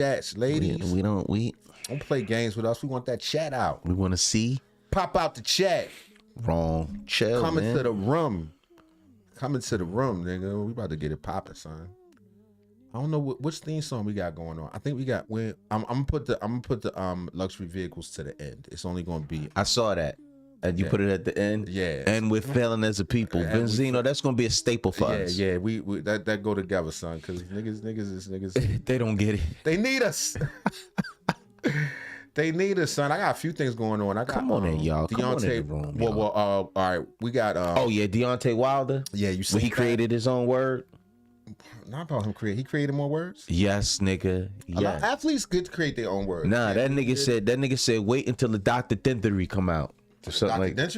chats, ladies. We don't play games with us. We want that chat out. We want to see. Pop out the chat. Wrong. Chill, Coming man. to the room. Coming to the room, nigga. We about to get it popping, son. I don't know which theme song we got going on. I think we got. I'm gonna put the luxury vehicles to the end. It's only gonna be. I saw that. And you put it at the end. Yeah. And we're failing as a people. Benzino, that's gonna be a staple for us. Yeah. We that go together, son. Because niggas. They don't get it. They need us. They need us, son. I got a few things going on. Come on in, y'all. Come on in the room, well, all right. We got. Oh yeah, Deontay Wilder. Yeah, you see. When he created his own word. Not about him create. He created more words. Yes, nigga. Yeah. Athletes get to create their own words. Nah, yeah, that nigga said wait until the Dr. Dentary come out. Or something like that.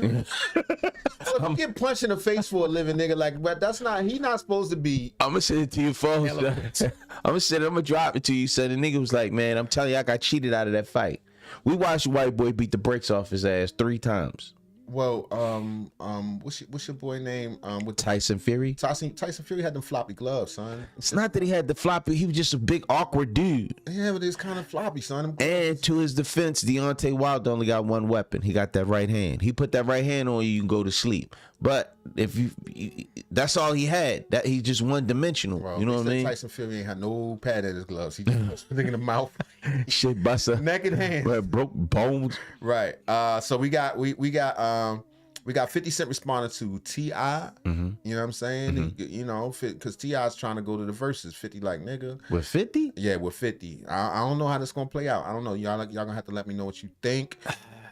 Well, you get punched in the face for a living, nigga. Like, but that's not. He not supposed to be. I'm gonna send it to you, folks. I'm gonna drop it to you. So the nigga was like, man, I'm telling you, I got cheated out of that fight. We watched the white boy beat the brakes off his ass 3 times. Well, what's your boy name? With Tyson Fury. Tyson Fury had them floppy gloves, son. It's not that he had the floppy. He was just a big awkward dude. Yeah, but it's kind of floppy, son. And to his defense, Deontay Wilder only got one weapon. He got that right hand. He put that right hand on you, you can go to sleep. But if you that's all he had. That he's just one dimensional. Bro, you know what I mean? Tyson Fury ain't had no pad in his gloves. He just was in the mouth. Shit buster. Neck and hands. Right, broke bones. Right. So we got 50 Cent responding to T.I. Mm-hmm. You know what I'm saying? Mm-hmm. You know, because T.I.'s trying to go to the verses. 50 like, nigga. With 50? Yeah, with 50. I don't know how this gonna play out. I don't know. Y'all gonna have to let me know what you think. We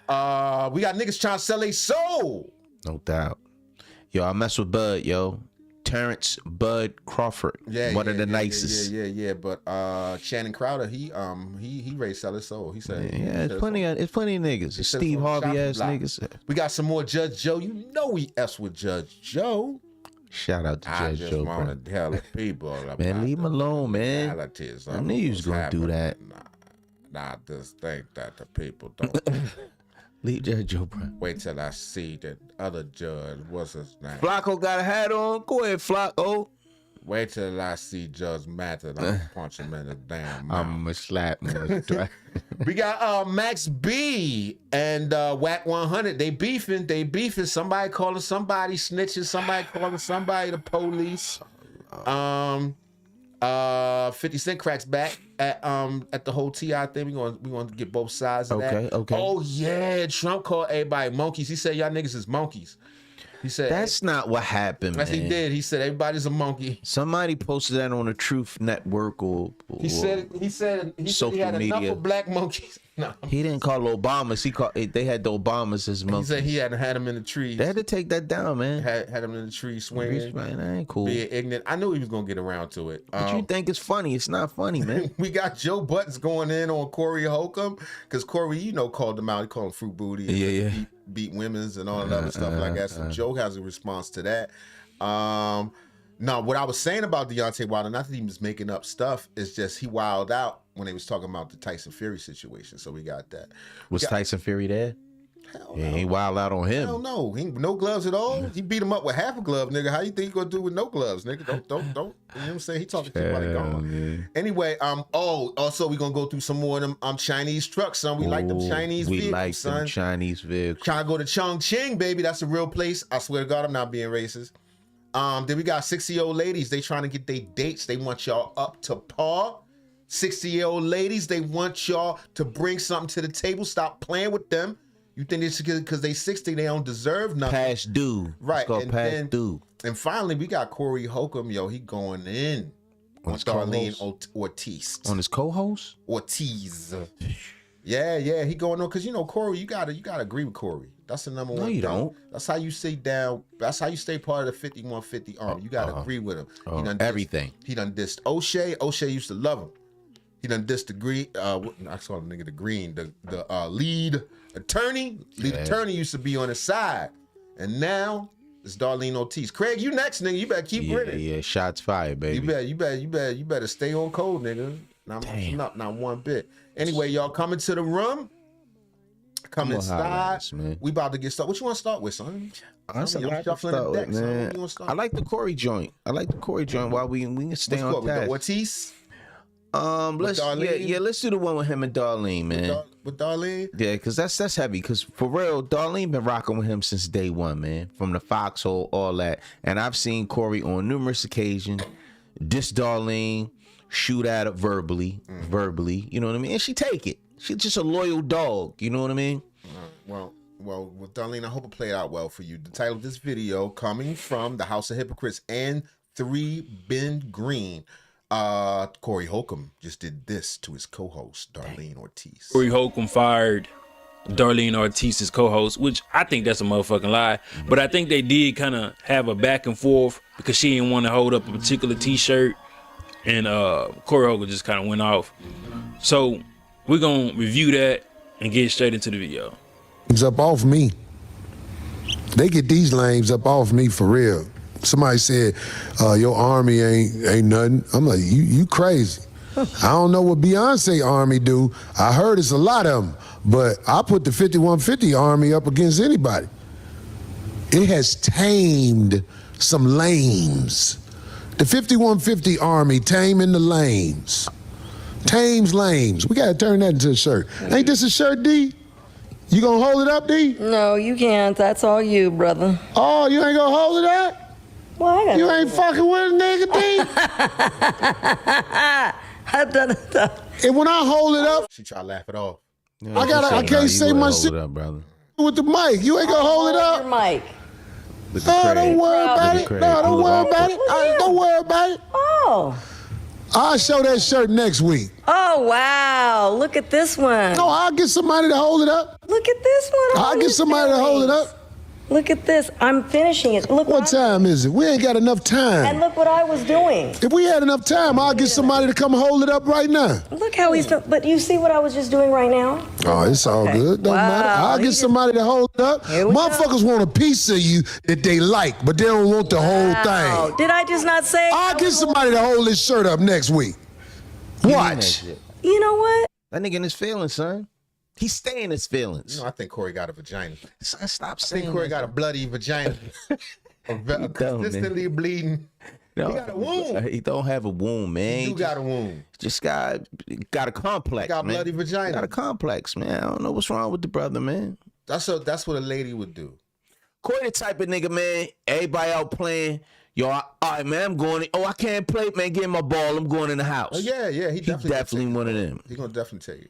got niggas trying to sell their soul. No doubt. Yo, I mess with Bud, yo. Terrence Bud Crawford. Yeah, one of the nicest. Yeah. But Shannon Crowder, he ready to sell his soul. He said, yeah, it's plenty of niggas. Steve Harvey ass niggas. We got some more Judge Joe. You know we S with Judge Joe. Shout out to Judge Joe. I just want to tell the people about man, leave him alone, man. I knew you was gonna do that. Nah, just think that the people don't. Leave Judge Joe Brown. Wait till I see the other judge. What's his name? Flacco got a hat on. Go ahead, Flacco. Wait till I see Judge Mathis. I'm gonna punch him in the damn mouth. I'm gonna slap him. We got Max B and Wack100. They beefing. Somebody calling somebody snitching. Somebody calling somebody the police. 50 Cent cracks back at the whole T.I. thing. We gonna get both sides of that. Okay. Oh yeah, Trump called everybody monkeys. He said y'all niggas is monkeys. He said that's not what happened, man. Yes, he did. He said everybody's a monkey. Somebody posted that on the Truth Network or he said he had enough of black monkeys. No. He didn't call Obamas. They had the Obamas as monkeys. He said he hadn't had them in the trees. They had to take that down, man. Had them in the trees swinging. Man, that ain't cool. Being ignorant. I knew he was gonna get around to it. But you think it's funny? It's not funny, man. We got Joe Buttons going in on Corey Holcomb because Corey, called him out. He called him fruit booty. Yeah. Beat women's and all that other stuff like that. So Joe has a response to that. Now, what I was saying about Deontay Wilder, not that he was making up stuff, is just he wilded out when they was talking about the Tyson Fury situation. So we got that. Was Tyson Fury there? Hell yeah, no. he wild out on him. Hell no. He no gloves at all. He beat him up with half a glove, nigga. How you think he gonna do with no gloves, nigga? Don't. You know what I'm saying? He talking to somebody gone. Anyway, also we gonna go through some more of them Chinese trucks, son. We like them Chinese vehicles, we like son. them Chinese vehicles. Trying to go to Chongqing, baby. That's a real place. I swear to God, I'm not being racist. Then we got 60-year-old ladies. They trying to get their dates. They want y'all up to par. 60-year-old ladies, they want y'all to bring something to the table. Stop playing with them. You think it's because they 60, they don't deserve nothing. Past due. Right. It's called past due. And finally, we got Corey Holcomb. Yo, he going in on Darlene Ortiz. On his co-host? Ortiz. Yeah, he going on because Corey, you gotta agree with Corey. That's the number one. No, you thing. don't. That's how you stay down. That's how you stay part of the 5150 army. You gotta agree with him. He done everything. He done dissed O'Shea. O'Shea used to love him. He done dissed the green. I saw the nigga the green. The lead attorney. Lead attorney used to be on his side, and now it's Darlene Ortiz. Craig, you next, nigga. You better keep winning. Yeah. Shots fired, baby. You better stay on code, nigga. Not one bit. Anyway, y'all coming to the room. Come inside. We about to get started. What you want to start with, son? I like the Corey joint. While we can stay on task. Ortiz? Let's let's do the one with him and Darlene, man. With Darlene? Yeah, because that's heavy. Because for real, Darlene been rocking with him since day one, man. From the foxhole, all that. And I've seen Corey on numerous occasions diss Darlene, shoot at her verbally, you know what I mean? And she take it. She's just a loyal dog, you know what I mean? Well, with Darlene, I hope it played out well for you. The title of this video, coming from the House of Hypocrites and 3 Ben Green. Corey Holcomb just did this to his co-host, Darlene Ortiz. Corey Holcomb fired Darlene Ortiz's co-host, which I think that's a motherfucking lie. But I think they did kind of have a back and forth because she didn't want to hold up a particular t-shirt. And Corey Holcomb just kind of went off. So we're going to review that and get straight into the video. It's up off me. They get these lames up off me for real. Somebody said, your army ain't nothing. I'm like, you crazy. I don't know what Beyonce army do. I heard it's a lot of them, but I put the 5150 army up against anybody. It has tamed some lames. The 5150 army taming the lames. Tames lames. We gotta turn that into a shirt. Ain't this a shirt, D? You gonna hold it up, D? No, you can't. That's all you, brother. Oh, you ain't gonna hold it up? Well, I got You ain't fucking with a nigga, D? I've done it. And when I hold it up, She tried to laugh it off. Yeah, I can't say my shit up, brother. with the mic. You ain't gonna hold it Your up? mic. Oh, don't worry about it. Craig. No, don't worry about it. Don't worry about it. Oh. I'll show that shirt next week. Oh, wow. Look at this one. No, I'll get somebody to hold it up. Look at this one. I'll get somebody to hold it up. Look at this. I'm finishing it. Look What time is it? We ain't got enough And time. look what I was doing. If we had enough time, I'll get somebody to come hold it up right now. Look how he's doing. But you see what I was just doing right now? Oh, it's all Okay. good. Don't Wow, matter. I'll he get just- somebody to hold it up. Here we go. Motherfuckers want a piece of you that they like, but they don't want the whole Wow. thing. Did I just not say? I'll get somebody to hold this shirt up next week. Watch. You know what? That nigga in his feelings, son. He's staying in his feelings. You know, I think Corey got a vagina. Son, stop I saying think Corey that. got a bloody vagina. Consistently bleeding. No, He got a wound. He don't have a wound, man. You got a wound. Just got a complex, Got man. bloody vagina. Got a complex, man. I don't know what's wrong with the brother, man. That's what a lady would do. Corey the type of nigga, man. Everybody out playing. Yo, all right, man. I'm going. I can't play, man. Give me my ball. I'm going in the house. Oh yeah, he Definitely one of them. He's gonna definitely tell you.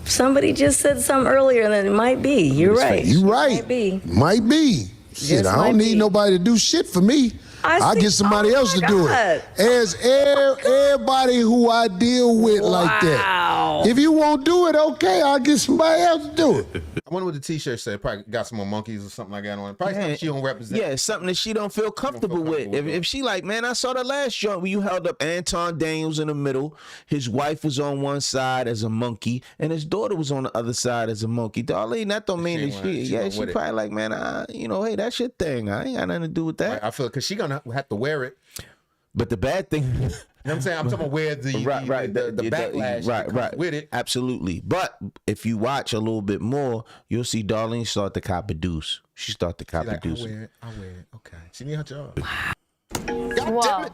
Somebody just said something earlier that it might be. You're right. You right. Might be. Might be. Shit, Just I might don't need be. nobody to do shit for me. I'll see- get somebody oh else my to do God. it. As everybody who I deal with like that. Wow. If you won't do it, okay, I'll get somebody else to do it. I wonder what the t-shirt said. Probably got some more monkeys or something like that on it. Probably something she don't represent. Yeah, it's something that she don't feel comfortable with. comfortable with. If she like, man, I saw the last joint where you held up Anton Daniels in the middle. His wife was on one side as a monkey, and his daughter was on the other side as a monkey. Darlene, that don't mean that she went she with it. probably like, man, hey, that's your thing. I ain't got nothing to do with that. I feel because she gonna have to wear it. But the bad thing, You know what I'm saying? I'm talking about where the backlash that comes with it. Absolutely. But if you watch a little bit more, you'll see Darlene start to cop a deuce. She start to cop a Like, deuce. I'll wear it. Okay. She need her job. Whoa. I'll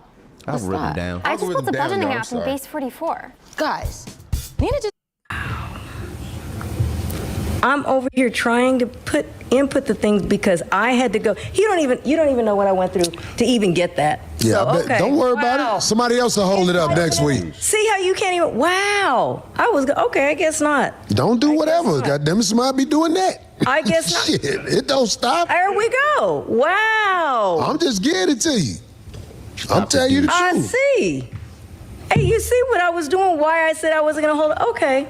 What's rip him that? down. I just built Algorithm a down, budgeting y'all, I'm app in sorry. base 44. Guys, Nina just I'm over here trying to input the things because I had to go. You don't even know what I went through to even get that. Yeah, So, I bet. okay. Don't worry Wow. about it. Somebody else will hold it up next week. See how you can't even. Wow. Okay. I guess not. Don't do whatever. not. Goddamn it, somebody be doing that. I guess not. Shit, it don't stop. There we go. Wow. I'm just getting it to you. I'm telling you the I truth. see. Hey, you see what I was doing? Why I said I wasn't gonna hold it? Okay.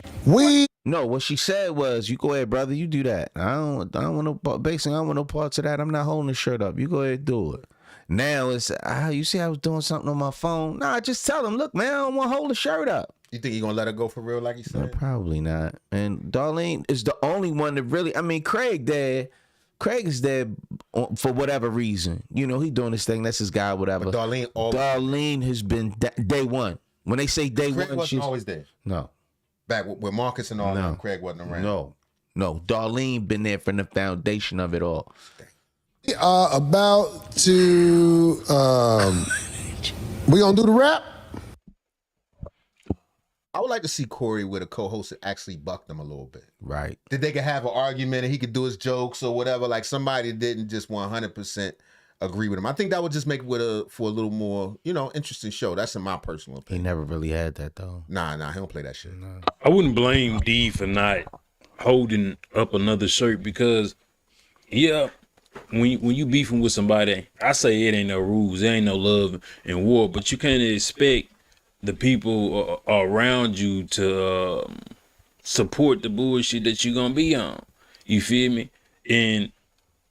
No, what she said was, "You go ahead, brother. You do that. I don't want no basically. I don't want no parts of that. I'm not holding the shirt up. You go ahead and do it." Now it's you see, I was doing something on my phone. Nah, just tell him, look, man, I don't want to hold the shirt up. You think he gonna let her go for real, like he No, said? probably not. And Darlene is the only one that really. I mean, Craig is there for whatever reason. You know, he doing his thing. That's his guy, whatever. But Darlene has been day one. When they say day Craig one, wasn't she's always there. no. Back with Marcus and all No. them, Craig wasn't around. No. Darlene been there from the foundation of it all. We are about to. We gonna do the rap? I would like to see Corey with a co-host that actually bucked him a little bit. Right. That they could have an argument and he could do his jokes or whatever. Like somebody didn't just 100% agree with him. I think that would just make it for a little more, interesting show. That's in my personal He opinion. never really had that though. Nah, he don't play that shit. No. I wouldn't blame D for not holding up another shirt because, yeah, when you beefing with somebody, I say it ain't no rules, there ain't no love in war, but you can't expect the people around you to support the bullshit that you're gonna be on. You feel me? And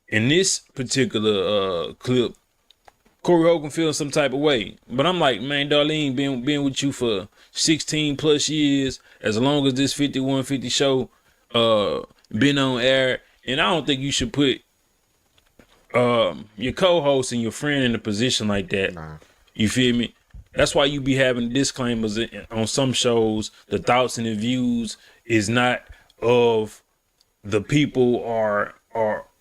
in this particular clip, Corey Hogan feels some type of way. But I'm like, man, Darlene been with you for 16 plus years, as long as this 5150 show been on air, and I don't think you should put your co-host and your friend in a position like that. Nah. You feel me? That's why you be having disclaimers on some shows. The thoughts and the views is not of the people or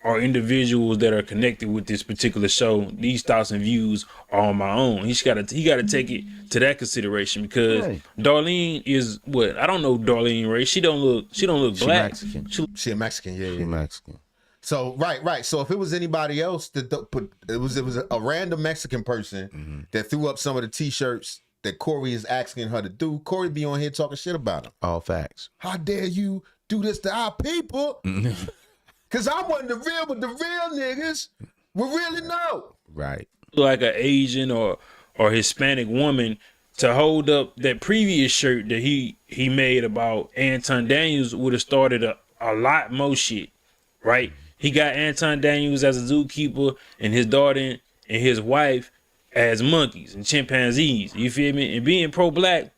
individuals that are connected with this particular show. These thoughts and views are on my own. He got to take it to that consideration because Right. Darlene is what? I don't know Darlene race. She don't look black. Mexican. She a Mexican, yeah. She Mexican. So right. So if it was anybody else that it was a random Mexican person that threw up some of the t-shirts that Corey is asking her to do, Corey be on here talking shit about him. All facts. How dare you do this to our people? Cause I wasn't the real, but the real niggas will really know. Right. Like an Asian or Hispanic woman to hold up that previous shirt that he made about Anton Daniels would have started a lot more shit, right? He got Anton Daniels as a zookeeper and his daughter and his wife as monkeys and chimpanzees. You feel me? And being pro-black,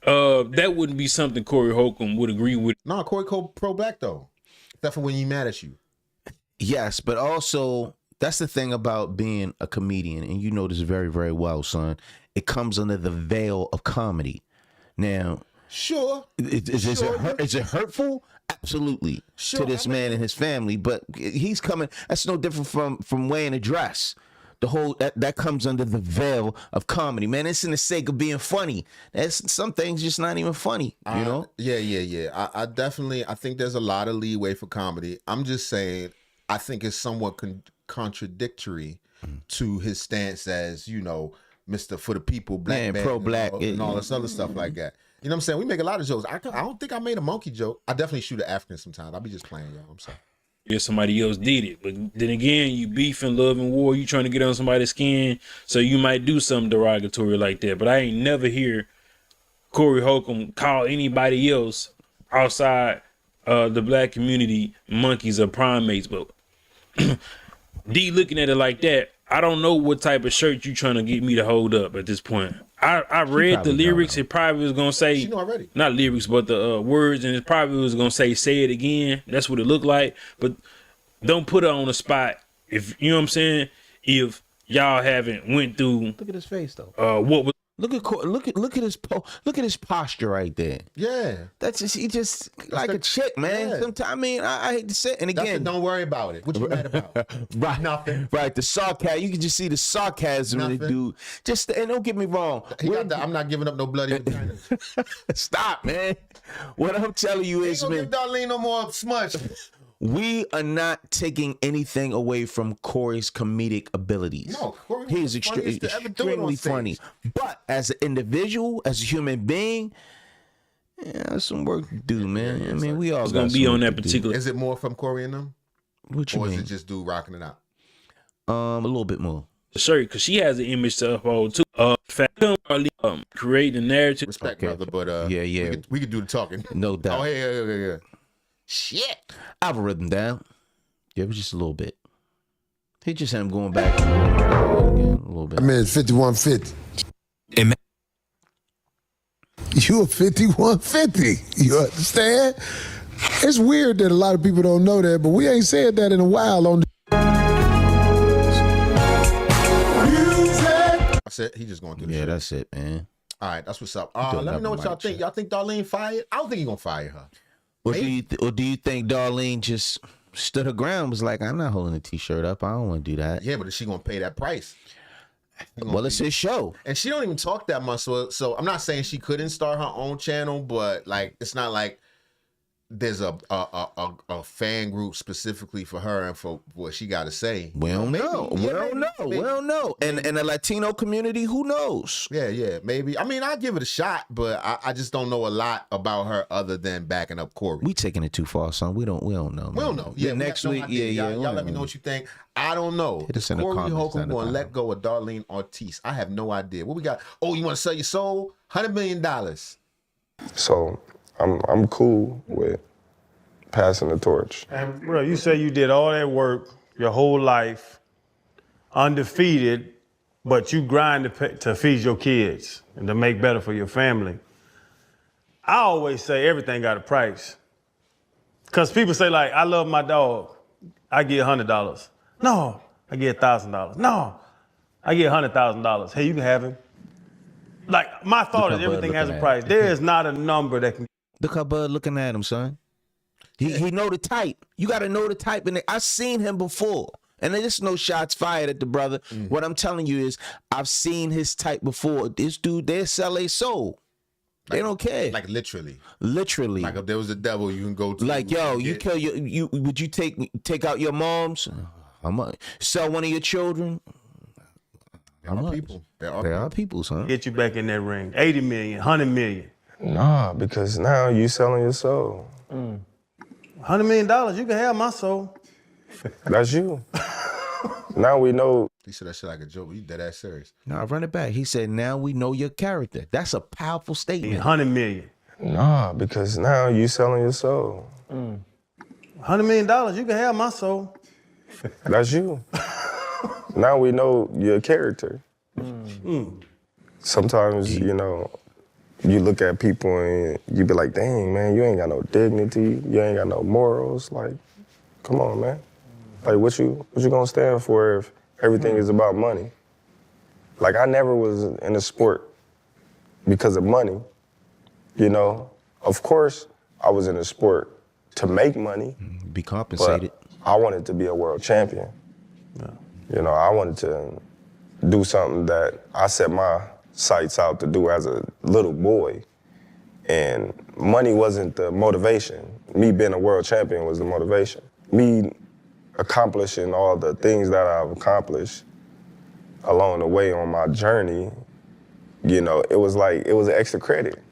that wouldn't be something Corey Holcomb would agree with. No, Corey pro-black though. Except for when he mad at you. Yes, but also that's the thing about being a comedian, and you know this very, very well, son. It comes under the veil of comedy. Now, Sure. is it hurtful? Absolutely, Sure, to this man and his family. But he's coming. That's no different from wearing a dress. The whole that comes under the veil of comedy, man. It's in the sake of being funny. That's some things just not even funny, you know. Yeah. I definitely, I think there's a lot of leeway for comedy. I'm just saying, I think it's somewhat contradictory to his stance as, Mr. for the people, black man, pro-black, and all this other stuff like that. You know what I'm saying? We make a lot of jokes. I don't think I made a monkey joke. I definitely shoot at Africans sometimes. I'll be just playing, y'all. I'm sorry. If somebody else did it, but then again, you beef and love and war. You trying to get on somebody's skin, so you might do something derogatory like that. But I ain't never hear Corey Holcomb call anybody else outside the black community monkeys or primates. But D looking at it like that, I don't know what type of shirt you trying to get me to hold up at this point. I read the lyrics. It probably was gonna say, She know already. not lyrics, but the words, and it probably was gonna say it again. That's what it looked like. But don't put her on the spot. If you know what I'm saying. If y'all haven't went through, Look at his face though. what was Look at his posture right there. Yeah. That's just he just like a chick, man. Yeah. Sometimes I mean I hate to say it. And That's again, it. Don't worry about it. What you mad about? right, Nothing. Right, the sarcasm. You can just see the sarcasm in the Nothing. dude. Just and don't get me wrong. I'm not giving up no bloody vagina. Stop, man. What I'm telling you Ain't is, gonna man, give Darlene no more smudge. we are not taking anything away from Corey's comedic abilities. No, Corey was He's the funniest to ever do it on extremely funny. stage. But as an individual, as a human being, there's some work to do, man. I mean, we all gonna got be some on work that to do. particular? Is it more from Corey and them? What you Or is mean? it just dude rocking it out? A little bit more. shirt? Because she has an image to uphold too. Create the narrative. Respect, Okay. brother, but Yeah. we could do the talking. No doubt. Oh, yeah. Shit. Algorithm down. Yeah, it was just a little bit. He just had him going back again, a little bit. I mean, it's 5150. You a 5150. You understand? It's weird that a lot of people don't know that, but we ain't said that in a while on the That's it. He just going through the Yeah, shit. that's it, man. All right, that's what's up. doing Let me know what nothing y'all like think. shit. Y'all think Darlene fired? I don't think he gonna fire her. Or do you think Darlene just stood her ground, was like, I'm not holding the t-shirt up. I don't want to do that. Yeah, but is she gonna pay that price? Well, it's his show. And she don't even talk that much. So I'm not saying she couldn't start her own channel, but like it's not like there's a fan group specifically for her and for what she got to say. We don't know. We don't know. And the Latino community, who knows? Yeah, maybe. I mean, I'll give it a shot, but I just don't know a lot about her other than backing up Corey. We taking it too far, son. We don't know. We don't know. Yeah, next week. Y'all let me know what you think. I don't know. Hit us in the Corey comments Holcomb down the going to bottom. let go of Darlene Ortiz. I have no idea. What we got? Oh, you want to sell your soul? $100 million. So I'm cool with passing the torch. And bro, you say you did all that work your whole life, undefeated, but you grind to feed your kids and to make better for your family. I always say everything got a price. Cause people say like, I love my dog, I get $100. No, I get $1,000. No, I get $100,000. Hey, you can have him. Like my thought is everything has a price. There is not a number that can. Look how Bud looking at him, son. He know the type. You got to know the type. And I seen him before. And there's no shots fired at the brother. What I'm telling you is I've seen his type before. This dude, they sell a soul. They don't care. Like literally. Literally. Like if there was a devil you can go to. Like, yo, you kill you would you take out your moms? How much? Sell one of your children? There are people. There are people, son. Get you back in that ring. 80 million, 100 million. Nah, because now you selling your soul. $100 million, you can have my soul. That's you. Now we know. He said that shit like a joke. You dead ass serious. No, run it back. He said, now we know your character. That's a powerful statement. 100 million. Nah, because now you selling your soul. $100 million, you can have my soul. That's you. Now we know your character. Sometimes, you know, you look at people and you be like, dang, man, you ain't got no dignity. You ain't got no morals. Like, come on, man. Like, what you gonna stand for if everything is about money? Like, I never was in a sport because of money, you know? Of course, I was in a sport to make money. Be compensated. But I wanted to be a world champion. Yeah. You know, I wanted to do something that I set my sights out to do as a little boy. And money wasn't the motivation. Me being a world champion was the motivation. Me accomplishing all the things that I've accomplished along the way on my journey, you know, it was an extra credit.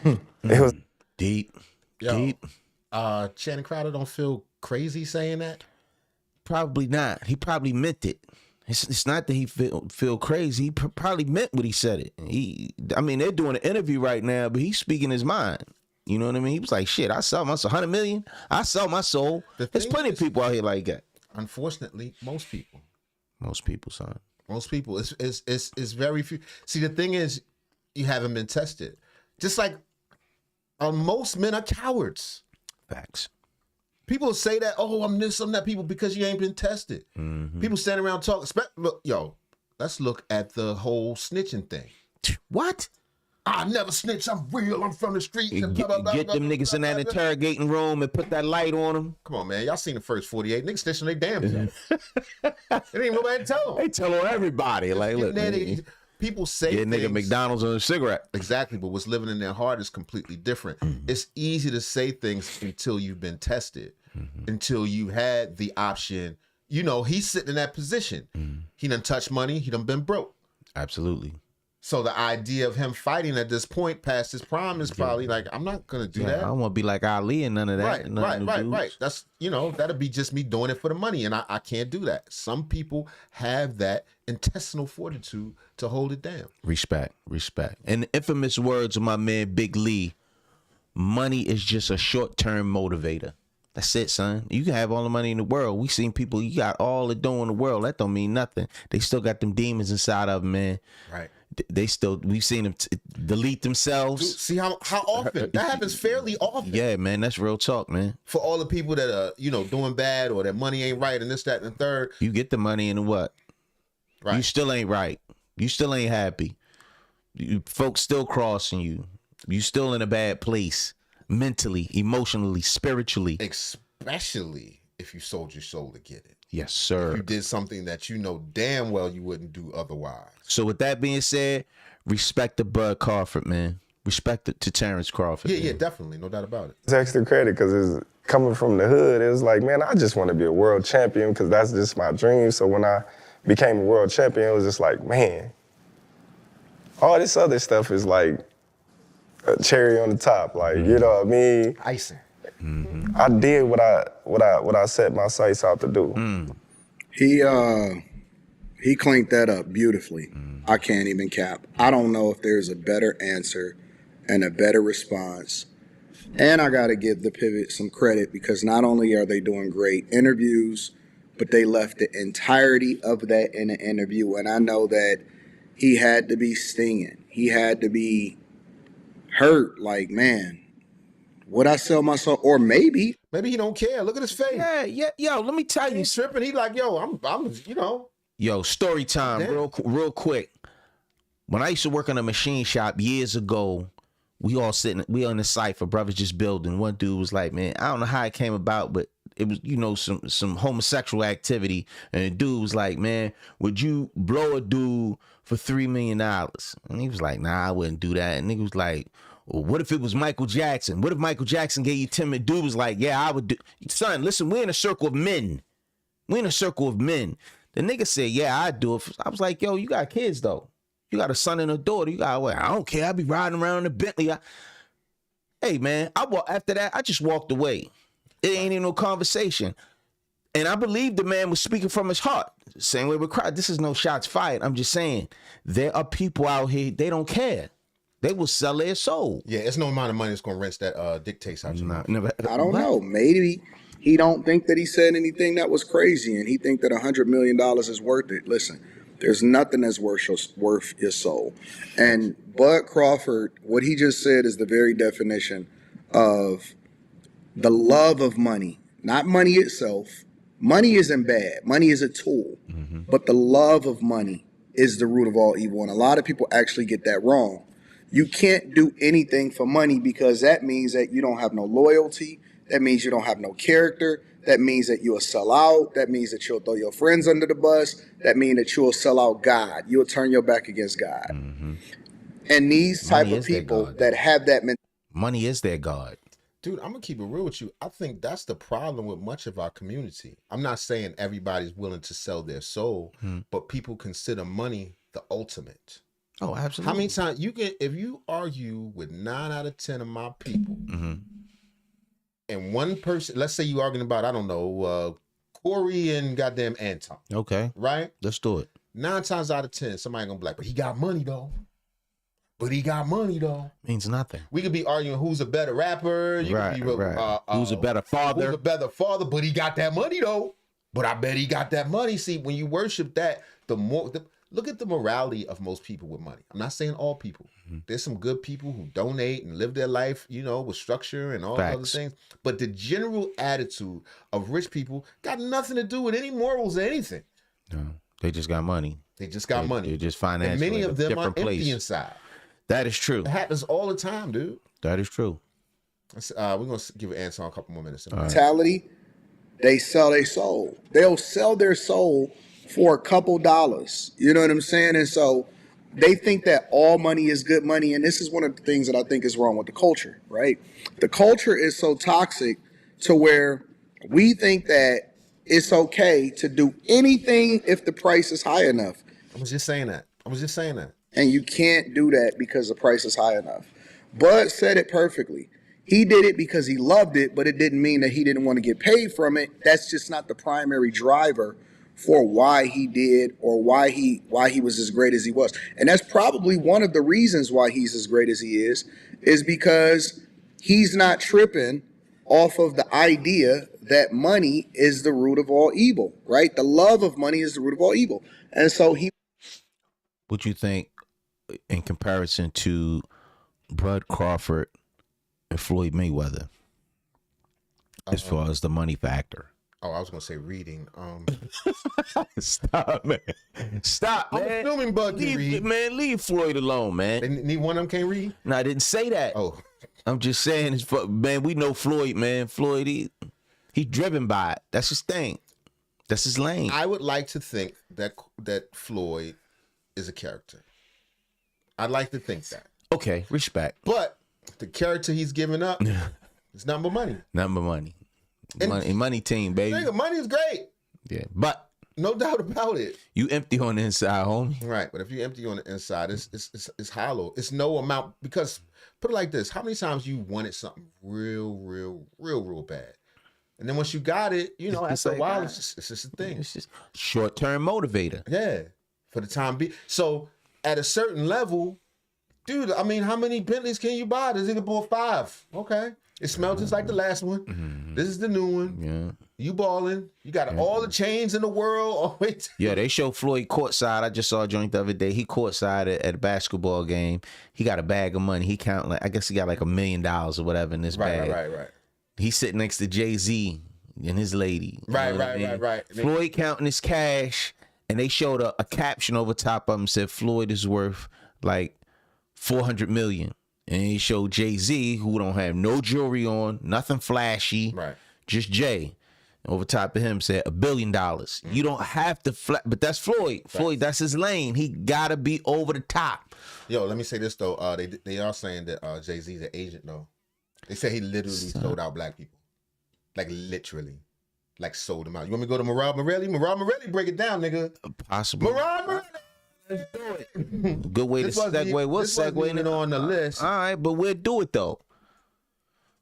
It was deep. Yo, Deep. Channing Crowder don't feel crazy saying that? Probably not. He probably meant it. It's not that he feel crazy. He probably meant what he said it. I mean, they're doing an interview right now, but he's speaking his mind. You know what I mean? He was like, shit, I sell my soul. 100 million? I sell my soul. There's plenty of people out here like that. Unfortunately, most people. Most people, son. Most people. It's very few. See, the thing is, you haven't been tested. Just like most men are cowards. Facts. People say that, oh, I'm this, I'm that, people, because you ain't been tested. People standing around talking. Look, yo, let's look at the whole snitching thing. What? I never snitch. I'm real. I'm from the streets. And blah, blah, blah, Get blah, them blah, niggas blah, in that blah, blah. interrogating room and put that light on them. Come on, man. Y'all seen the first 48. Niggas snitching they damn self. It ain't nobody to tell them. They tell on everybody. Like, look, man, people say get nigga things- McDonald's on a cigarette. Exactly, but what's living in their heart is completely different. It's easy to say things until you've been tested, until you had the option. You know, he's sitting in that position. He done touched money. He done been broke. Absolutely. So the idea of him fighting at this point past his prime is probably like, I'm not going to do that. I don't want to be like Ali and none of that. Right. That's, you know, that'll be just me doing it for the money. And I can't do that. Some people have that intestinal fortitude to hold it down. Respect. And the infamous words of my man Big Lee, money is just a short-term motivator. That's it, son. You can have all the money in the world. We seen people, you got all the dough in the world. That don't mean nothing. They still got them demons inside of them, man. Right. We've seen them delete themselves. Dude, see how often? That happens fairly often. Yeah, man, that's real talk, man. For all the people that are, you know, doing bad or their money ain't right and this, that, and the third. You get the money and what? Right. You still ain't right. You still ain't happy. Folks still crossing you. You still in a bad place. Mentally, emotionally, spiritually. Especially if you sold your soul to get it. Yes, sir. If you did something that you know damn well you wouldn't do otherwise. So with that being said, respect to Bud Crawford, man. Respect to Terrence Crawford. Yeah, man. definitely. No doubt about it. It's extra credit because it's coming from the hood. It was like, man, I just want to be a world champion because that's just my dream. So when I became a world champion, it was just like, man, all this other stuff is like a cherry on the top. Like, you know what I mean? Icing. I did what I set my sights out to do. He cleaned that up beautifully. I can't even cap. I don't know if there's a better answer and a better response. And I got to give the Pivot some credit because not only are they doing great interviews, but they left the entirety of that in an interview. And I know that he had to be stinging. He had to be hurt. Like, man, would I sell my soul? Or maybe he don't care. Look at his face. Yeah. Yo, let me tell you. He's tripping. He like, yo, I'm, you know. Yo, story time, Damn. real quick. When I used to work in a machine shop years ago, we all on the site for brothers just building. One dude was like, man, I don't know how it came about, but it was, you know, some homosexual activity. And the dude was like, man, would you blow a dude for $3 million? And he was like, nah, I wouldn't do that. And he was like, well, what if it was Michael Jackson? What if Michael Jackson gave you 10 million? Dude was like, yeah, I would do. Son, listen, we're in a circle of men. The nigga said, yeah, I'd do it. I was like, yo, you got kids, though. You got a son and a daughter. You got, well, I don't care. I be riding around in a Bentley. Hey, man, after that, I just walked away. It ain't even no conversation. And I believe the man was speaking from his heart. Same way with Crowd. This is no shots fired. I'm just saying, there are people out here, they don't care. They will sell their soul. Yeah, it's no amount of money that's going to rinse that dictates out your mouth. I don't know. Maybe he don't think that he said anything that was crazy, and he think that $100 million is worth it. Listen, there's nothing that's worth your soul. And Bud Crawford, what he just said is the very definition of the love of money, not money itself. Money isn't bad. Money is a tool, but the love of money is the root of all evil. And a lot of people actually get that wrong. You can't do anything for money because that means that you don't have no loyalty. That means you don't have no character. That means that you'll sell out. That means that you'll throw your friends under the bus. That means that you'll sell out God. You'll turn your back against God. And these type of people that have that mentality. Money is their God. Dude, I'm going to keep it real with you. I think that's the problem with much of our community. I'm not saying everybody's willing to sell their soul, but people consider money the ultimate. Oh, absolutely. How many times if you argue with 9 out of 10 of my people, and one person, let's say you arguing about, I don't know, Corey and goddamn Anton. Okay. Right? Let's do it. 9 times out of 10, somebody gonna be like, but he got money though. Means nothing. We could be arguing who's a better rapper. Who's a better father. Who's a better father, but he got that money though. But I bet he got that money. See, when you worship that, look at the morality of most people with money. I'm not saying all people. There's some good people who donate and live their life, you know, with structure and all other things. But the general attitude of rich people got nothing to do with any morals or anything. No, they just got money. They just got money. They're just financially. And many of them are place. empty inside. That is true. It happens all the time, dude. That is true. We're going to give an answer in a couple more minutes. Mentality, they sell their soul. They'll sell their soul for a couple dollars. You know what I'm saying? And so they think that all money is good money. And this is one of the things that I think is wrong with the culture, right? The culture is so toxic to where we think that it's okay to do anything if the price is high enough. I was just saying that. And you can't do that because the price is high enough. Bud said it perfectly. He did it because he loved it, but it didn't mean that he didn't want to get paid from it. That's just not the primary driver for why he did or why he was as great as he was. And that's probably one of the reasons why he's as great as he is because he's not tripping off of the idea that money is the root of all evil, right? The love of money is the root of all evil. And so What you think in comparison to Bud Crawford and Floyd Mayweather as far as the money factor? Oh, I was going to say reading. Stop, man. Stop, man. I'm assuming Bud can read. Man, leave Floyd alone, man. Neither one of them can read? No, I didn't say that. Oh. I'm just saying, man, we know Floyd, man. Floyd, He's driven by it. That's his thing. That's his lane. I would like to think that Floyd is a character. I'd like to think that. Okay, respect. But the character he's giving up is nothing but money. Nothing but money. Money team, baby. Nigga, money is great. Yeah, but no doubt about it. You empty on the inside, homie. Right, but if you empty on the inside, it's hollow. It's no amount, because put it like this: how many times you wanted something real bad, and then once you got it, you know, after a while, it's just a thing. It's just short-term motivator. Yeah, for the time being. So at a certain level, dude, I mean, how many Bentleys can you buy? This nigga bought 5. Okay. It smells just like the last one. Mm-hmm. This is the new one. Yeah. You balling. You got all the chains in the world. Oh, yeah, they show Floyd courtside. I just saw a joint the other day. He courtside at a basketball game. He got a bag of money. He count like, I guess he got like $1 million or whatever in this bag. Right. He's sitting next to Jay-Z and his lady. Right. Floyd counting his cash, and they showed a caption over top of him, said Floyd is worth like $400 million. And he showed Jay-Z, who don't have no jewelry on, nothing flashy, right? Just Jay. Over top of him said $1 billion. Mm-hmm. You don't have to but that's Floyd. Right. Floyd, that's his lane. He gotta be over the top. Yo, let me say this though. They are saying that Jay-Z's an agent though. They say he literally sold out black people, like literally, like sold them out. You want me to go to Marab Morelli? Marab Morelli, break it down, nigga. Possible. Marab Morelli. Let's do it. Good way to segue. We'll segue it on the list. All right, but we'll do it though.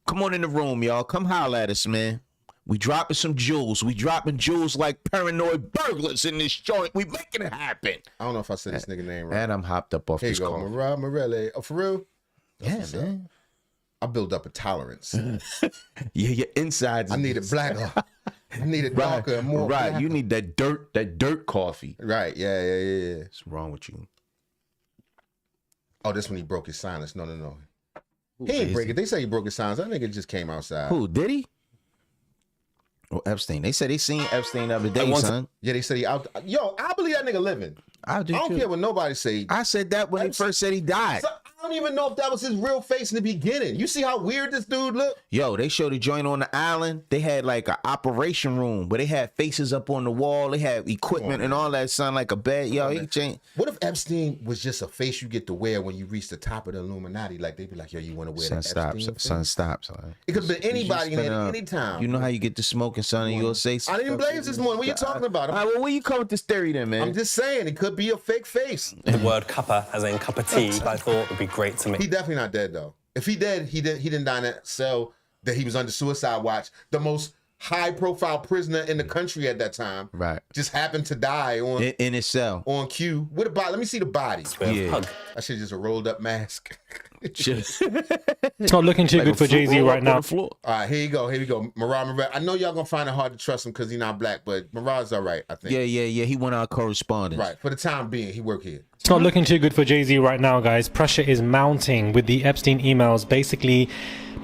Come on in the room, y'all. Come holler at us, man. We dropping some jewels. We dropping jewels like paranoid burglars in this joint. We making it happen. I don't know if I said this nigga name right. And I'm hopped up off this call. Marab Morelli. Oh, for real? That's man. I build up a tolerance. Yeah, your insides. I need it blacker. I need it darker and more. Right, blacker. You need that dirt coffee. Right, yeah. What's wrong with you? Oh, this when he broke his silence. No. He ain't break it. They say he broke his silence. That nigga just came outside. Who, did he? Or Epstein. They said they seen Epstein the other day, son. Yeah, they said he out. Yo, I believe that nigga living. I don't care what nobody say. I said that when he first said he died. So, I don't even know if that was his real face in the beginning. You see how weird this dude look? Yo, they showed a joint on the island. They had like an operation room where they had faces up on the wall. They had equipment and all that, son, like a bed. Yo, he changed. What if Epstein was just a face you get to wear when you reach the top of the Illuminati? Like, they'd be like, yo, you want to wear that Epstein face? Son, stop, son. It could have been anybody in any time. You know how you get to smoking, son, and you'll say I didn't blaze this morning. What are you talking about? All right, well, where you come with this theory then, man? I'm just saying, it could be a fake face. The word cuppa, as in cup of tea, I thought would be great to me. He definitely not dead though. If he dead, he didn't die in that cell that he was under suicide watch. The most high-profile prisoner in the country at that time. Right. Just happened to die on in his cell on cue. With a body. Let me see the body. Yeah. That shit just a rolled up mask. It's not looking too good for Jay-Z right now. All right, here you go. Marab. I know y'all gonna find it hard to trust him because he's not black, but Marab's all right, I think. Yeah. He went out correspondence. Right. For the time being, he work here. It's not looking too good for Jay-Z right now, guys. Pressure is mounting with the Epstein emails. Basically,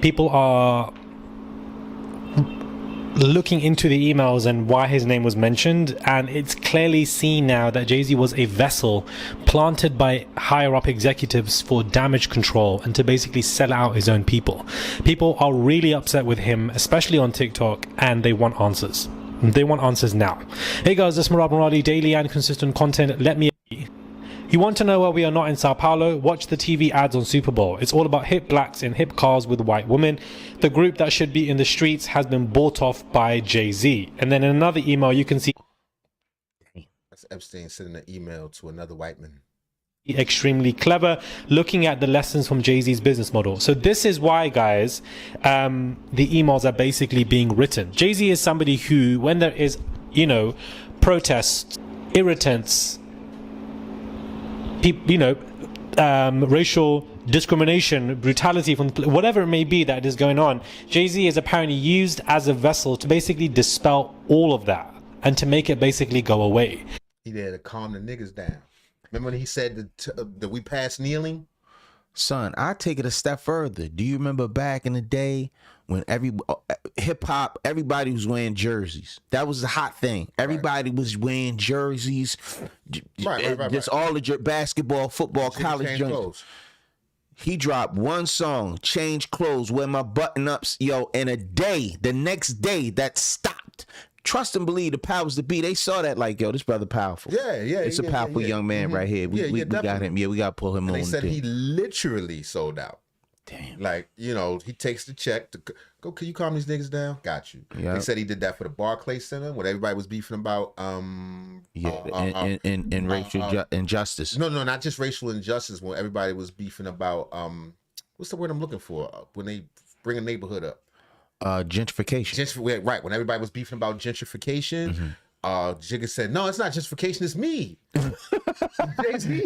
people are looking into the emails and why his name was mentioned, and it's clearly seen now that Jay-Z was a vessel planted by higher up executives for damage control and to basically sell out his own people. People are really upset with him, especially on TikTok, and they want answers. They want answers now. Hey guys, this is Marab Moradi, daily and consistent content. Let me. You want to know why we are not in Sao Paulo? Watch the TV ads on Super Bowl. It's all about hip blacks in hip cars with white women. The group that should be in the streets has been bought off by Jay-Z. And then in another email, you can see that's Epstein sending an email to another white man. Extremely clever, looking at the lessons from Jay-Z's business model. So this is why, guys, the emails are basically being written. Jay-Z is somebody who, when there is, protests, irritants, racial discrimination, brutality from whatever it may be that is going on, Jay-Z is apparently used as a vessel to basically dispel all of that and to make it basically go away. He there to calm the niggas down. Remember when he said that we passed kneeling? Son, I take it a step further. Do you remember back in the day when hip hop, everybody was wearing jerseys? That was the hot thing. Everybody was wearing jerseys. Right. Just all the basketball, football, college jerseys. He dropped one song, Change Clothes, Wear My Button Ups, yo, in a day, the next day, that stopped. Trust and believe the powers that be. They saw that like, yo, this brother powerful. Yeah. It's a powerful young man right here. We got him. Yeah, we got to pull him on. They said he literally sold out. Damn. Like, you know, he takes the check to go, can you calm these niggas down? Got you. Yep. They said he did that for the Barclays Center when everybody was beefing about racial injustice. No, not just racial injustice, when everybody was beefing about what's the word I'm looking for? When they bring a neighborhood up. Gentrification. Right. When everybody was beefing about gentrification, Jigga said, no, it's not gentrification, it's me. Jay-Z.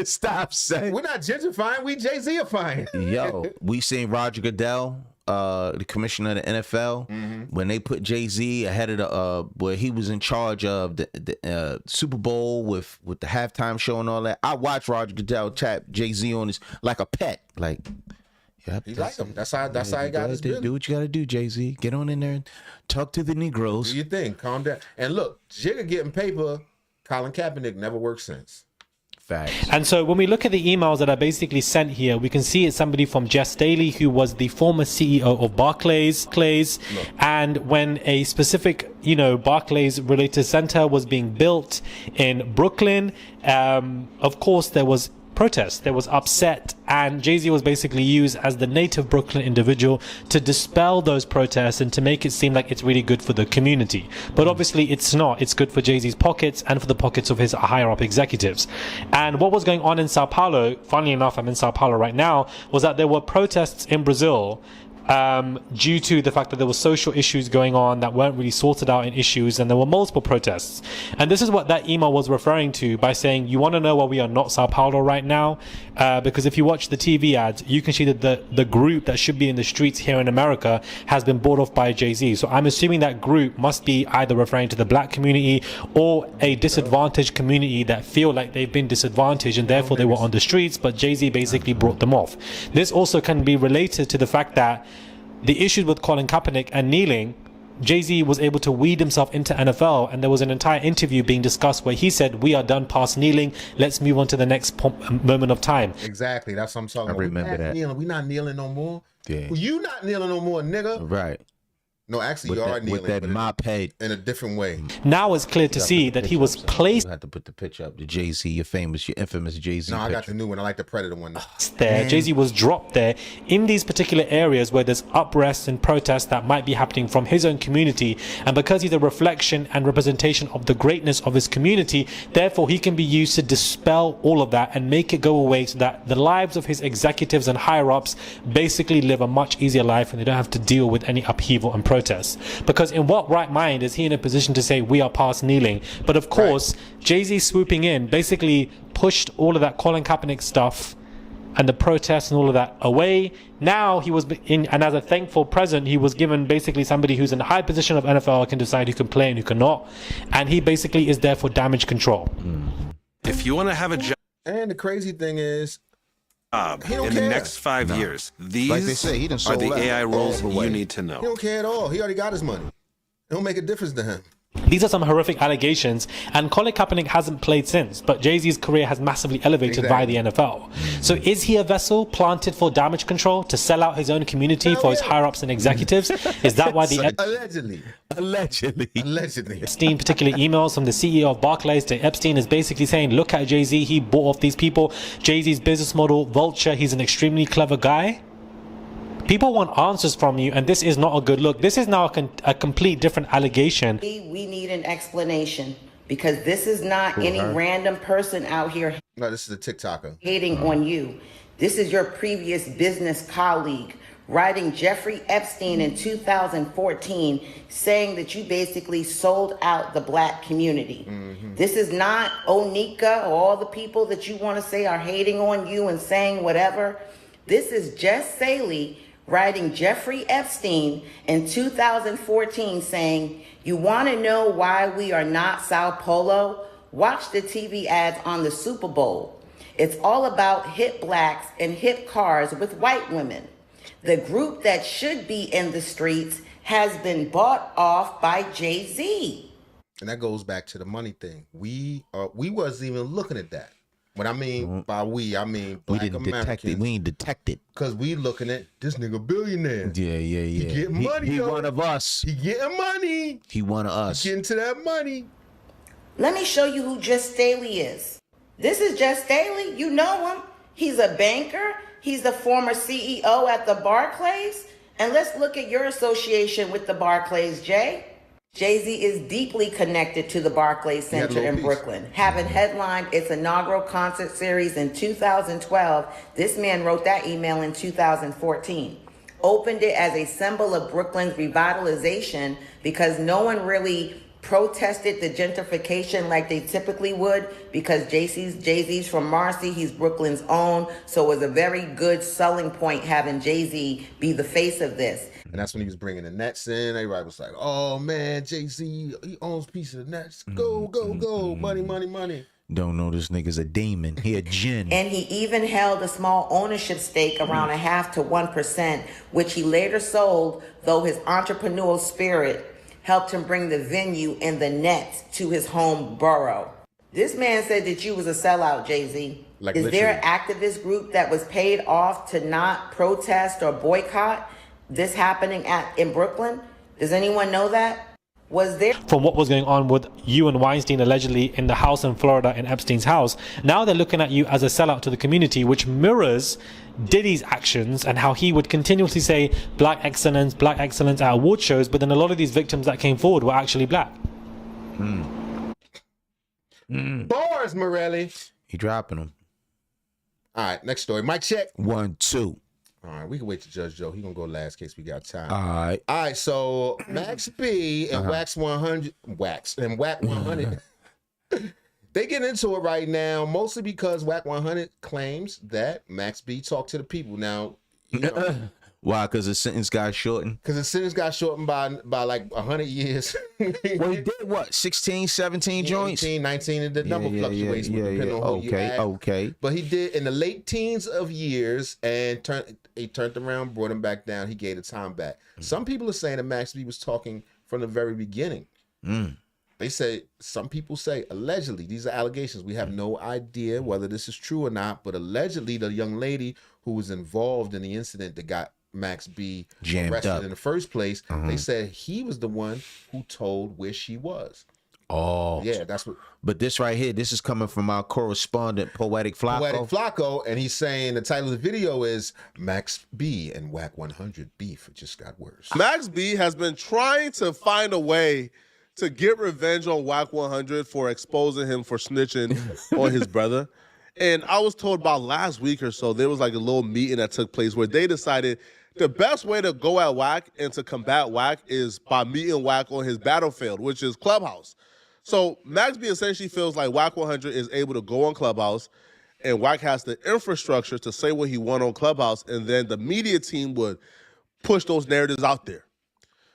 Stop saying. We're not gentrifying, we Jay-Z-ifying. Yo, we seen Roger Goodell, the commissioner of the NFL, when they put Jay-Z ahead of the where he was in charge of the Super Bowl with the halftime show and all that. I watched Roger Goodell tap Jay-Z on his like a pet. Like, yep, he like him. That's how he got his business. Do what you gotta do, Jay-Z. Get on in there and talk to the Negroes. Do your thing. Calm down. And look, Jigga getting paper, Colin Kaepernick never worked since. Facts. And so when we look at the emails that are basically sent here, we can see it's somebody from Jess Daly, who was the former CEO of Barclays. And when a specific, Barclays related center was being built in Brooklyn, of course there was protest, there was upset, and Jay-Z was basically used as the native Brooklyn individual to dispel those protests and to make it seem like it's really good for the community. But obviously it's not. It's good for Jay-Z's pockets and for the pockets of his higher up executives. And what was going on in Sao Paulo, funnily enough, I'm in Sao Paulo right now, was that there were protests in Brazil due to the fact that there were social issues going on that weren't really sorted out in issues, and there were multiple protests. And this is what that email was referring to by saying, you want to know why we are not Sao Paulo right now? Because if you watch the TV ads, you can see that the group that should be in the streets here in America has been bought off by Jay-Z. So I'm assuming that group must be either referring to the black community or a disadvantaged community that feel like they've been disadvantaged and therefore they were on the streets, but Jay-Z basically brought them off. This also can be related to the fact that the issues with Colin Kaepernick and kneeling, Jay-Z was able to weed himself into NFL, and there was an entire interview being discussed where he said, we are done past kneeling, let's move on to the next moment of time. Exactly, that's what I'm talking about. I remember that. We're not kneeling no more. Yeah. Well, you not kneeling no more, nigga. Right. No, actually, you are kneeling. With that mop head. In a different way. Now it's clear to see that he was placed. You had to put the picture up, the Jay-Z, your infamous Jay-Z No, I picture. got the new one. I like the Predator one. There, Jay-Z was dropped there in these particular areas where there's unrest and protests that might be happening from his own community, and because he's a reflection and representation of the greatness of his community, therefore he can be used to dispel all of that and make it go away so that the lives of his executives and higher-ups basically live a much easier life and they don't have to deal with any upheaval and protests. Because in what right mind is he in a position to say we are past kneeling? But of course, Jay-Z swooping in basically pushed all of that Colin Kaepernick stuff and the protests and all of that away. Now he was in, and as a thankful present, he was given basically somebody who's in a high position of NFL, can decide who can play and who cannot, and he basically is there for damage control. If you want to have a job, and the crazy thing is, in the next 5 years, these Like they say, he done are sold the out AI all roles the you way. need to know. he don't care at all. He already got his money. It don't make a difference to him. These are some horrific allegations, and Colin Kaepernick hasn't played since, but Jay-Z's career has massively elevated by the NFL. So is he a vessel planted for damage control to sell out his own community for his higher-ups and executives? Is that why the Allegedly. Epstein particular emails from the CEO of Barclays to Epstein is basically saying, look at Jay-Z, he bought off these people. Jay-Z's business model, vulture, he's an extremely clever guy. People want answers from you, and this is not a good look. This is now a complete different allegation. We need an explanation, because this is not any random person out here. No, this is a TikToker. Hating on you. This is your previous business colleague writing Jeffrey Epstein in 2014 saying that you basically sold out the black community. This is not Onika or all the people that you want to say are hating on you and saying whatever. This is Jess Saley writing Jeffrey Epstein in 2014 saying, you want to know why we are not Sao Paulo? Watch the TV ads on the Super Bowl. It's all about hip blacks and hip cars with white women. The group that should be in the streets has been bought off by Jay-Z. And that goes back to the money thing. We wasn't even looking at that. When I mean by we, I mean black we didn't Americans. detect it. We ain't detected. Because we looking at this nigga billionaire. Yeah. He getting money, He yo. one of us. He getting money. He one of us. He getting to that money. Let me show you who Just Staley is. This is Just Staley. You know him. He's a banker. He's the former CEO at the Barclays. And let's look at your association with the Barclays, Jay. Jay-Z is deeply connected to the Barclays Center in Brooklyn. Having headlined its inaugural concert series in 2012, this man wrote that email in 2014. Opened it as a symbol of Brooklyn's revitalization because no one really protested the gentrification like they typically would because Jay-Z's from Marcy, he's Brooklyn's own, so it was a very good selling point having Jay-Z be the face of this. And that's when he was bringing the Nets in. Everybody was like, oh man, Jay-Z, he owns a piece of the Nets. Go, money, money, money. Don't know this nigga's a demon. He a djinn. And he even held a small ownership stake around 0.5% to 1%, which he later sold, though his entrepreneurial spirit helped him bring the venue and the Nets to his home borough. This man said that you was a sellout, Jay-Z. Like Is literally. there an activist group that was paid off to not protest or boycott this happening in Brooklyn? Does anyone know that? Was there? From what was going on with you and Weinstein allegedly in the house in Florida in Epstein's house, now they're looking at you as a sellout to the community, which mirrors Diddy's actions and how he would continuously say black excellence at award shows, but then a lot of these victims that came forward were actually black. Bars, Morelli. He dropping them. All right, next story. Mic check. 1, 2. All right, we can wait to Judge Joe. He gonna go last case we got time. All right. So Max B and Wack100, they get into it right now, mostly because Wack100 claims that Max B talked to the people. Now, you know, why? Because the sentence got shortened? Because the sentence got shortened by like 100 years. Well, he did what? 16, 17 joints? 18, 19, and the number fluctuates depending on who you ask. Okay. But he did in the late teens of years and he turned around, brought him back down. He gave the time back. Some people are saying that Max B was talking from the very beginning. They say, some people say, allegedly, these are allegations. We have no idea whether this is true or not, but allegedly the young lady who was involved in the incident that got Max B arrested in the first place, they said he was the one who told where she was. Oh. Yeah, that's what. But this right here, this is coming from our correspondent, Poetic Flacco. And he's saying the title of the video is Max B and Wack100 beef. It just got worse. Max B has been trying to find a way to get revenge on Wack100 for exposing him for snitching on his brother. And I was told about last week or so, there was like a little meeting that took place where they decided the best way to go at Wack and to combat Wack is by meeting Wack on his battlefield, which is Clubhouse. So Max B essentially feels like Wack100 is able to go on Clubhouse and Wack has the infrastructure to say what he want on Clubhouse, and then the media team would push those narratives out there.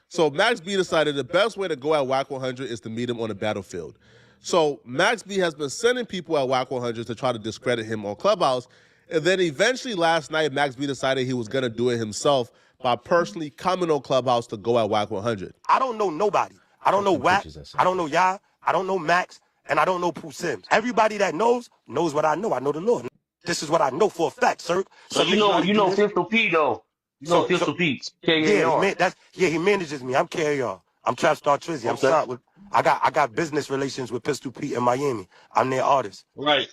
So Max B decided the best way to go at Wack100 is to meet him on the battlefield. So Max B has been sending people at Wack100 to try to discredit him on Clubhouse. And then eventually last night, Max B decided he was going to do it himself by personally coming on Clubhouse to go at Wack100. I don't know nobody. I don't know Wack. I don't know Ya. I don't know Max. And I don't know Pooh Sims. Everybody that knows what I know. I know the Lord. This is what I know for a fact, sir. So you know Pistol P, though. You know Pistol P. K-A-R. He manages me. I'm KAR. I'm Trap Star Trizzy. I'm signed with. I got business relations with Pistol Pete in Miami. I'm their artist. Right.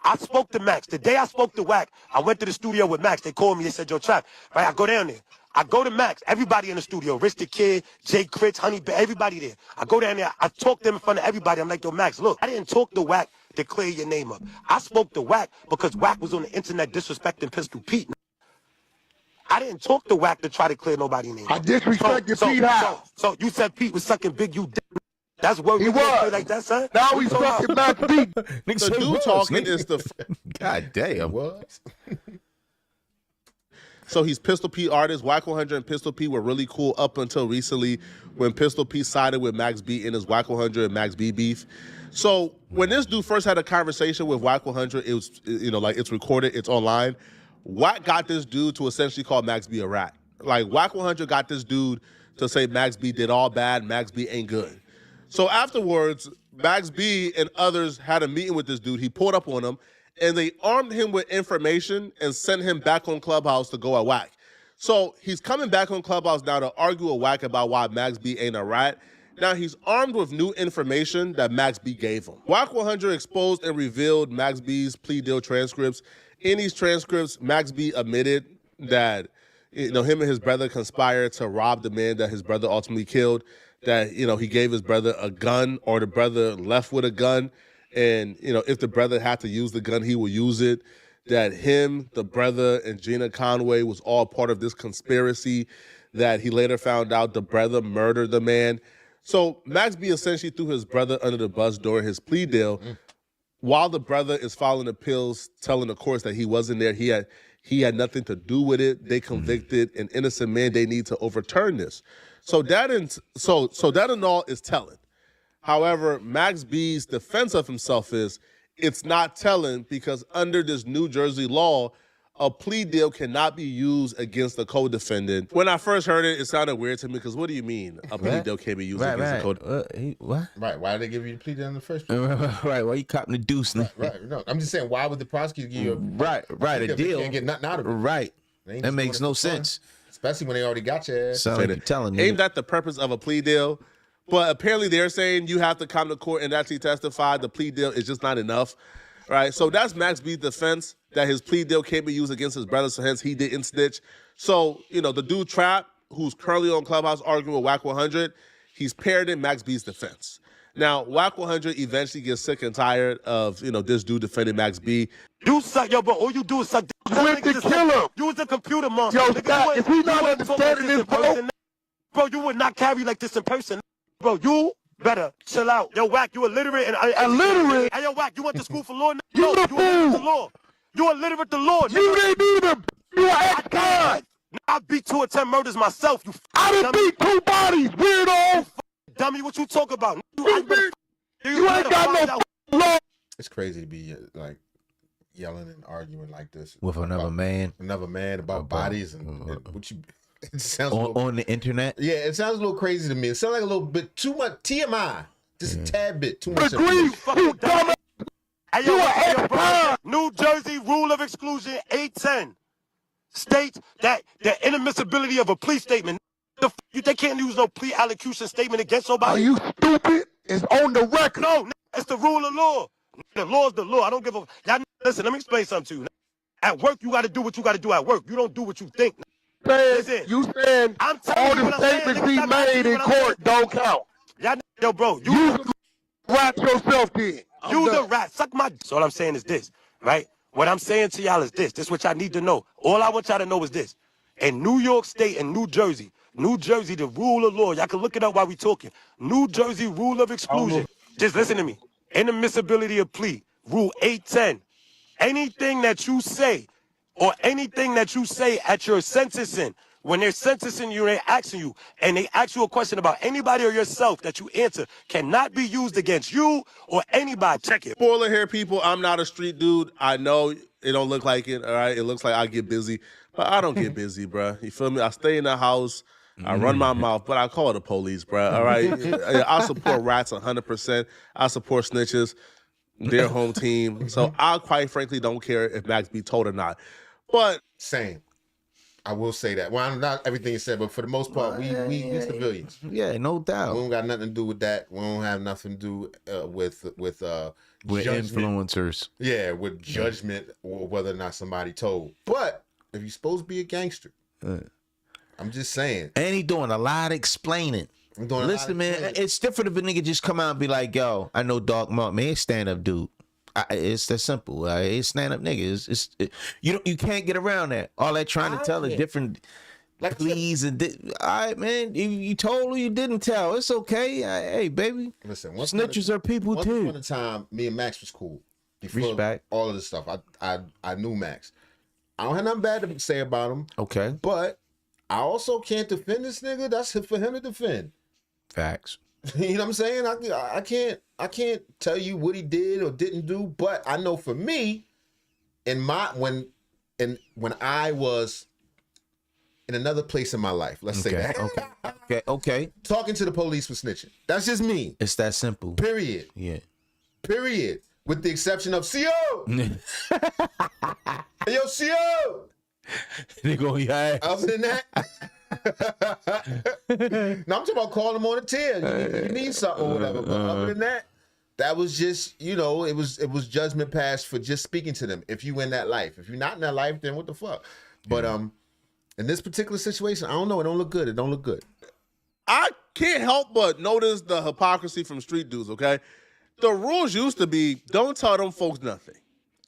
I spoke to Max. The day I spoke to Wack, I went to the studio with Max. They called me. They said, yo, Trap. Right, I go down there. I go to Max. Everybody in the studio. Rich the Kid, Jay Critch, Honey Bear, everybody there. I go down there. I talk to them in front of everybody. I'm like, yo, Max, look, I didn't talk to Wack to clear your name up. I spoke to Wack because Wack was on the internet disrespecting Pistol Pete. I didn't talk to Wack to try to clear nobody's name. I disrespected Pete how? So you said Pete was sucking big you dick. That's what he was like that, son. Now he's sucking back Pete. The dude talking is the God damn. What? So he's Pistol Pete artist. Wack100 and Pistol Pete were really cool up until recently when Pistol Pete sided with Max B in his Wack100 and Max B beef. So when this dude first had a conversation with Wack100, it was, like it's recorded, it's online. Wack got this dude to essentially call Max B a rat. Like Wack100 got this dude to say Max B did all bad, Max B ain't good. So afterwards, Max B and others had a meeting with this dude. He pulled up on him, and they armed him with information and sent him back on Clubhouse to go at Wack. So he's coming back on Clubhouse now to argue with Wack about why Max B ain't a rat. Now he's armed with new information that Max B gave him. Wack100 exposed and revealed Max B's plea deal transcripts. In these transcripts, Max B admitted that him and his brother conspired to rob the man that his brother ultimately killed, that he gave his brother a gun, or the brother left with a gun, and if the brother had to use the gun, he would use it. That him, the brother, and Gina Conway was all part of this conspiracy, that he later found out the brother murdered the man. So Max B essentially threw his brother under the bus during his plea deal, while the brother is filing appeals, telling the courts that he wasn't there, he had nothing to do with it. They convicted an innocent man. They need to overturn this. So that and all is telling. However, Max B's defense of himself is it's not telling, because under this New Jersey law, a plea deal cannot be used against a co-defendant. When I first heard it, it sounded weird to me, because what do you mean a plea deal can't be used against a co-defendant? What? Right. Why did they give you the plea deal in the first place? Right. Why you copping the deuce? Right. No, I'm just saying, why would the prosecutor give you a deal? They can't get nothing out of it. Right. That makes no sense. Especially when they already got your ass. Sound like you're telling me. Ain't that the purpose of a plea deal? But apparently they're saying you have to come to court and actually testify. The plea deal is just not enough. Right, so that's Max B's defense, that his plea deal can't be used against his brother, so hence he didn't snitch. So, the dude Trap, who's currently on Clubhouse arguing with Wack100, he's paired in Max B's defense. Now, Wack100 eventually gets sick and tired of, this dude defending Max B. You suck, yo, bro. All you do is suck. With the killer. You was a computer monster. Yo, nigga, if he not understanding this, bro, you would not carry like this in person. Bro, you better chill out. Yo, Wack, you illiterate. Illiterate? Hey, yo, Wack, you went to school for law? No, you illiterate the law. You illiterate the law. You didn't either. You are ex-con. I beat 2 or 10 murders myself. I done beat 2 bodies, weirdo. Dummy, what you talk about? You ain't got no law. It's crazy to be like yelling and arguing like this with another man about bodies and what you. It sounds on the internet. Yeah, it sounds a little crazy to me. It sounds like a little bit too much TMI, just a tad bit too much. You dumb. Hey, yo, bro. New Jersey rule of exclusion 810 states that the inadmissibility of a plea statement. They can't use no plea allocution statement against somebody. Are you stupid? It's on the record. No, it's the rule of law. The law is the law. I don't give a. Y'all listen. Let me explain something to you. At work, you got to do what you got to do at work. You don't do what you think. Listen, you saying all the statements he made in court don't count. Yo, bro, you rat yourself then. You the rat. Suck my. So all I'm saying is this, right? What I'm saying to y'all is this. This is what y'all need to know. All I want y'all to know is this. In New York State and New Jersey, the rule of law, y'all can look it up while we talking. New Jersey rule of exclusion. Just listen to me. Inadmissibility of plea, rule 810. Anything that you say or anything that you say at your sentencing, when they're sentencing you, they're asking you, and they ask you a question about anybody or yourself that you answer, cannot be used against you or anybody. Check it. Spoiler here, people. I'm not a street dude. I know it don't look like it, all right? It looks like I get busy, but I don't get busy, bro. You feel me? I stay in the house. I run my mouth, but I call the police, bro, all right? I support rats 100%. I support snitches, their home team. So I quite frankly don't care if Max be told or not. But same. I will say that. Well, not everything you said, but for the most part, we civilians. Yeah, no doubt. We don't got nothing to do with that. We don't have nothing to do with influencers. Yeah, with judgment or whether or not somebody told. But if you're supposed to be a gangster, I'm just saying. And he doing a lot of explaining. Listen, man, it's different if a nigga just come out and be like, yo, I know Dog Mark, man, stand up, dude. It's that simple. It's stand up nigga. You can't get around that. All that trying to tell is different pleas and all right, man. You told or you didn't tell. It's okay. Hey, baby. Listen, snitches are people too. Once upon a time, me and Max was cool. Before Respect. all of this stuff. I knew Max. I don't have nothing bad to say about him. Okay. But I also can't defend this nigga. That's for him to defend. Facts. You know what I'm saying? I can't tell you what he did or didn't do, but I know for me, when I was in another place in my life, let's say that. Okay. Talking to the police for snitching. That's just me. It's that simple. Period. Yeah. Period. With the exception of CO. Hey, yo, CO. They go, yeah. Other than that. No, I'm talking about calling them on the tail. You need something or whatever. But other than that, that was just, it was judgment passed for just speaking to them. If you in that life. If you're not in that life, then what the fuck? But in this particular situation, I don't know. It don't look good. It don't look good. I can't help but notice the hypocrisy from street dudes, okay? The rules used to be, don't tell them folks nothing.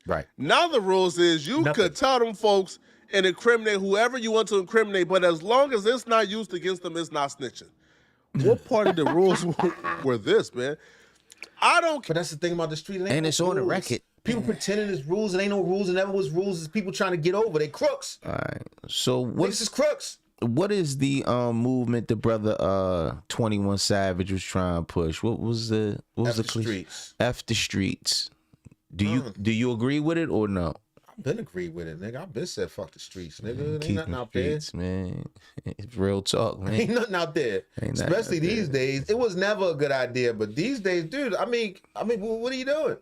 Right. Now the rules is you could tell them folks and incriminate whoever you want to incriminate, but as long as it's not used against them, it's not snitching. What part of the rules were this, man? I don't. But that's the thing about the street. And it's on the record. People pretending there's rules and ain't no rules and never was rules. It's people trying to get over. They crooks. All right. So what's this crooks? What is the movement the brother 21 Savage was trying to push? What was the streets? F the streets. Do you agree with it or no? I've been agreed with it, nigga. I've been said fuck the streets, nigga. Ain't Keep nothing the out streets, there, man. It's real talk, man. Ain't nothing out there. Ain't Especially nothing out these days. It was never a good idea, but these days, dude. I mean, what are you doing?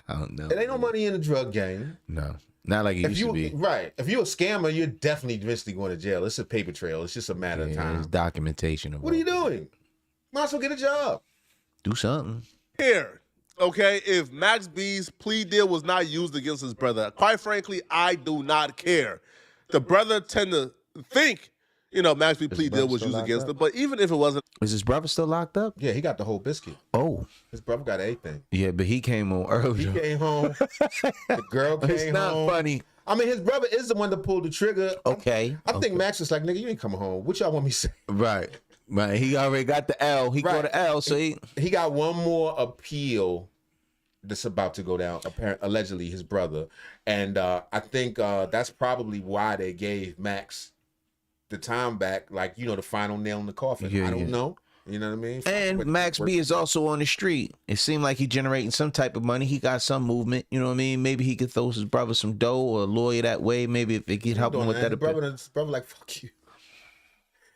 I don't know. It ain't no money in the drug game. No, not like it used to be. Right. If you're a scammer, you're definitely eventually going to jail. It's a paper trail. It's just a matter of time. It's documentation of what are you doing? Might as well get a job. Do something. Here, okay, if Max B's plea deal was not used against his brother, quite frankly, I do not care. The brother tend to think, Max B's plea deal was used against him, but even if it wasn't. Is his brother still locked up? Yeah, he got the whole biscuit. Oh. His brother got everything. Yeah, but he came home early. He came home. The girl came home. It's not funny. I mean, his brother is the one that pulled the trigger. Okay. I think Max was like, nigga, you ain't coming home. What y'all want me to say? Right. Right. He already got the L. He got the L, so he got one more appeal that's about to go down, allegedly his brother. And I think that's probably why they gave Max the time back, like, the final nail in the coffin. I don't know. You know what I mean? And Max B is also on the street. It seemed like he generating some type of money. He got some movement. You know what I mean? Maybe he could throw his brother some dough or a lawyer that way. Maybe if it could help him with that. His brother like, fuck you.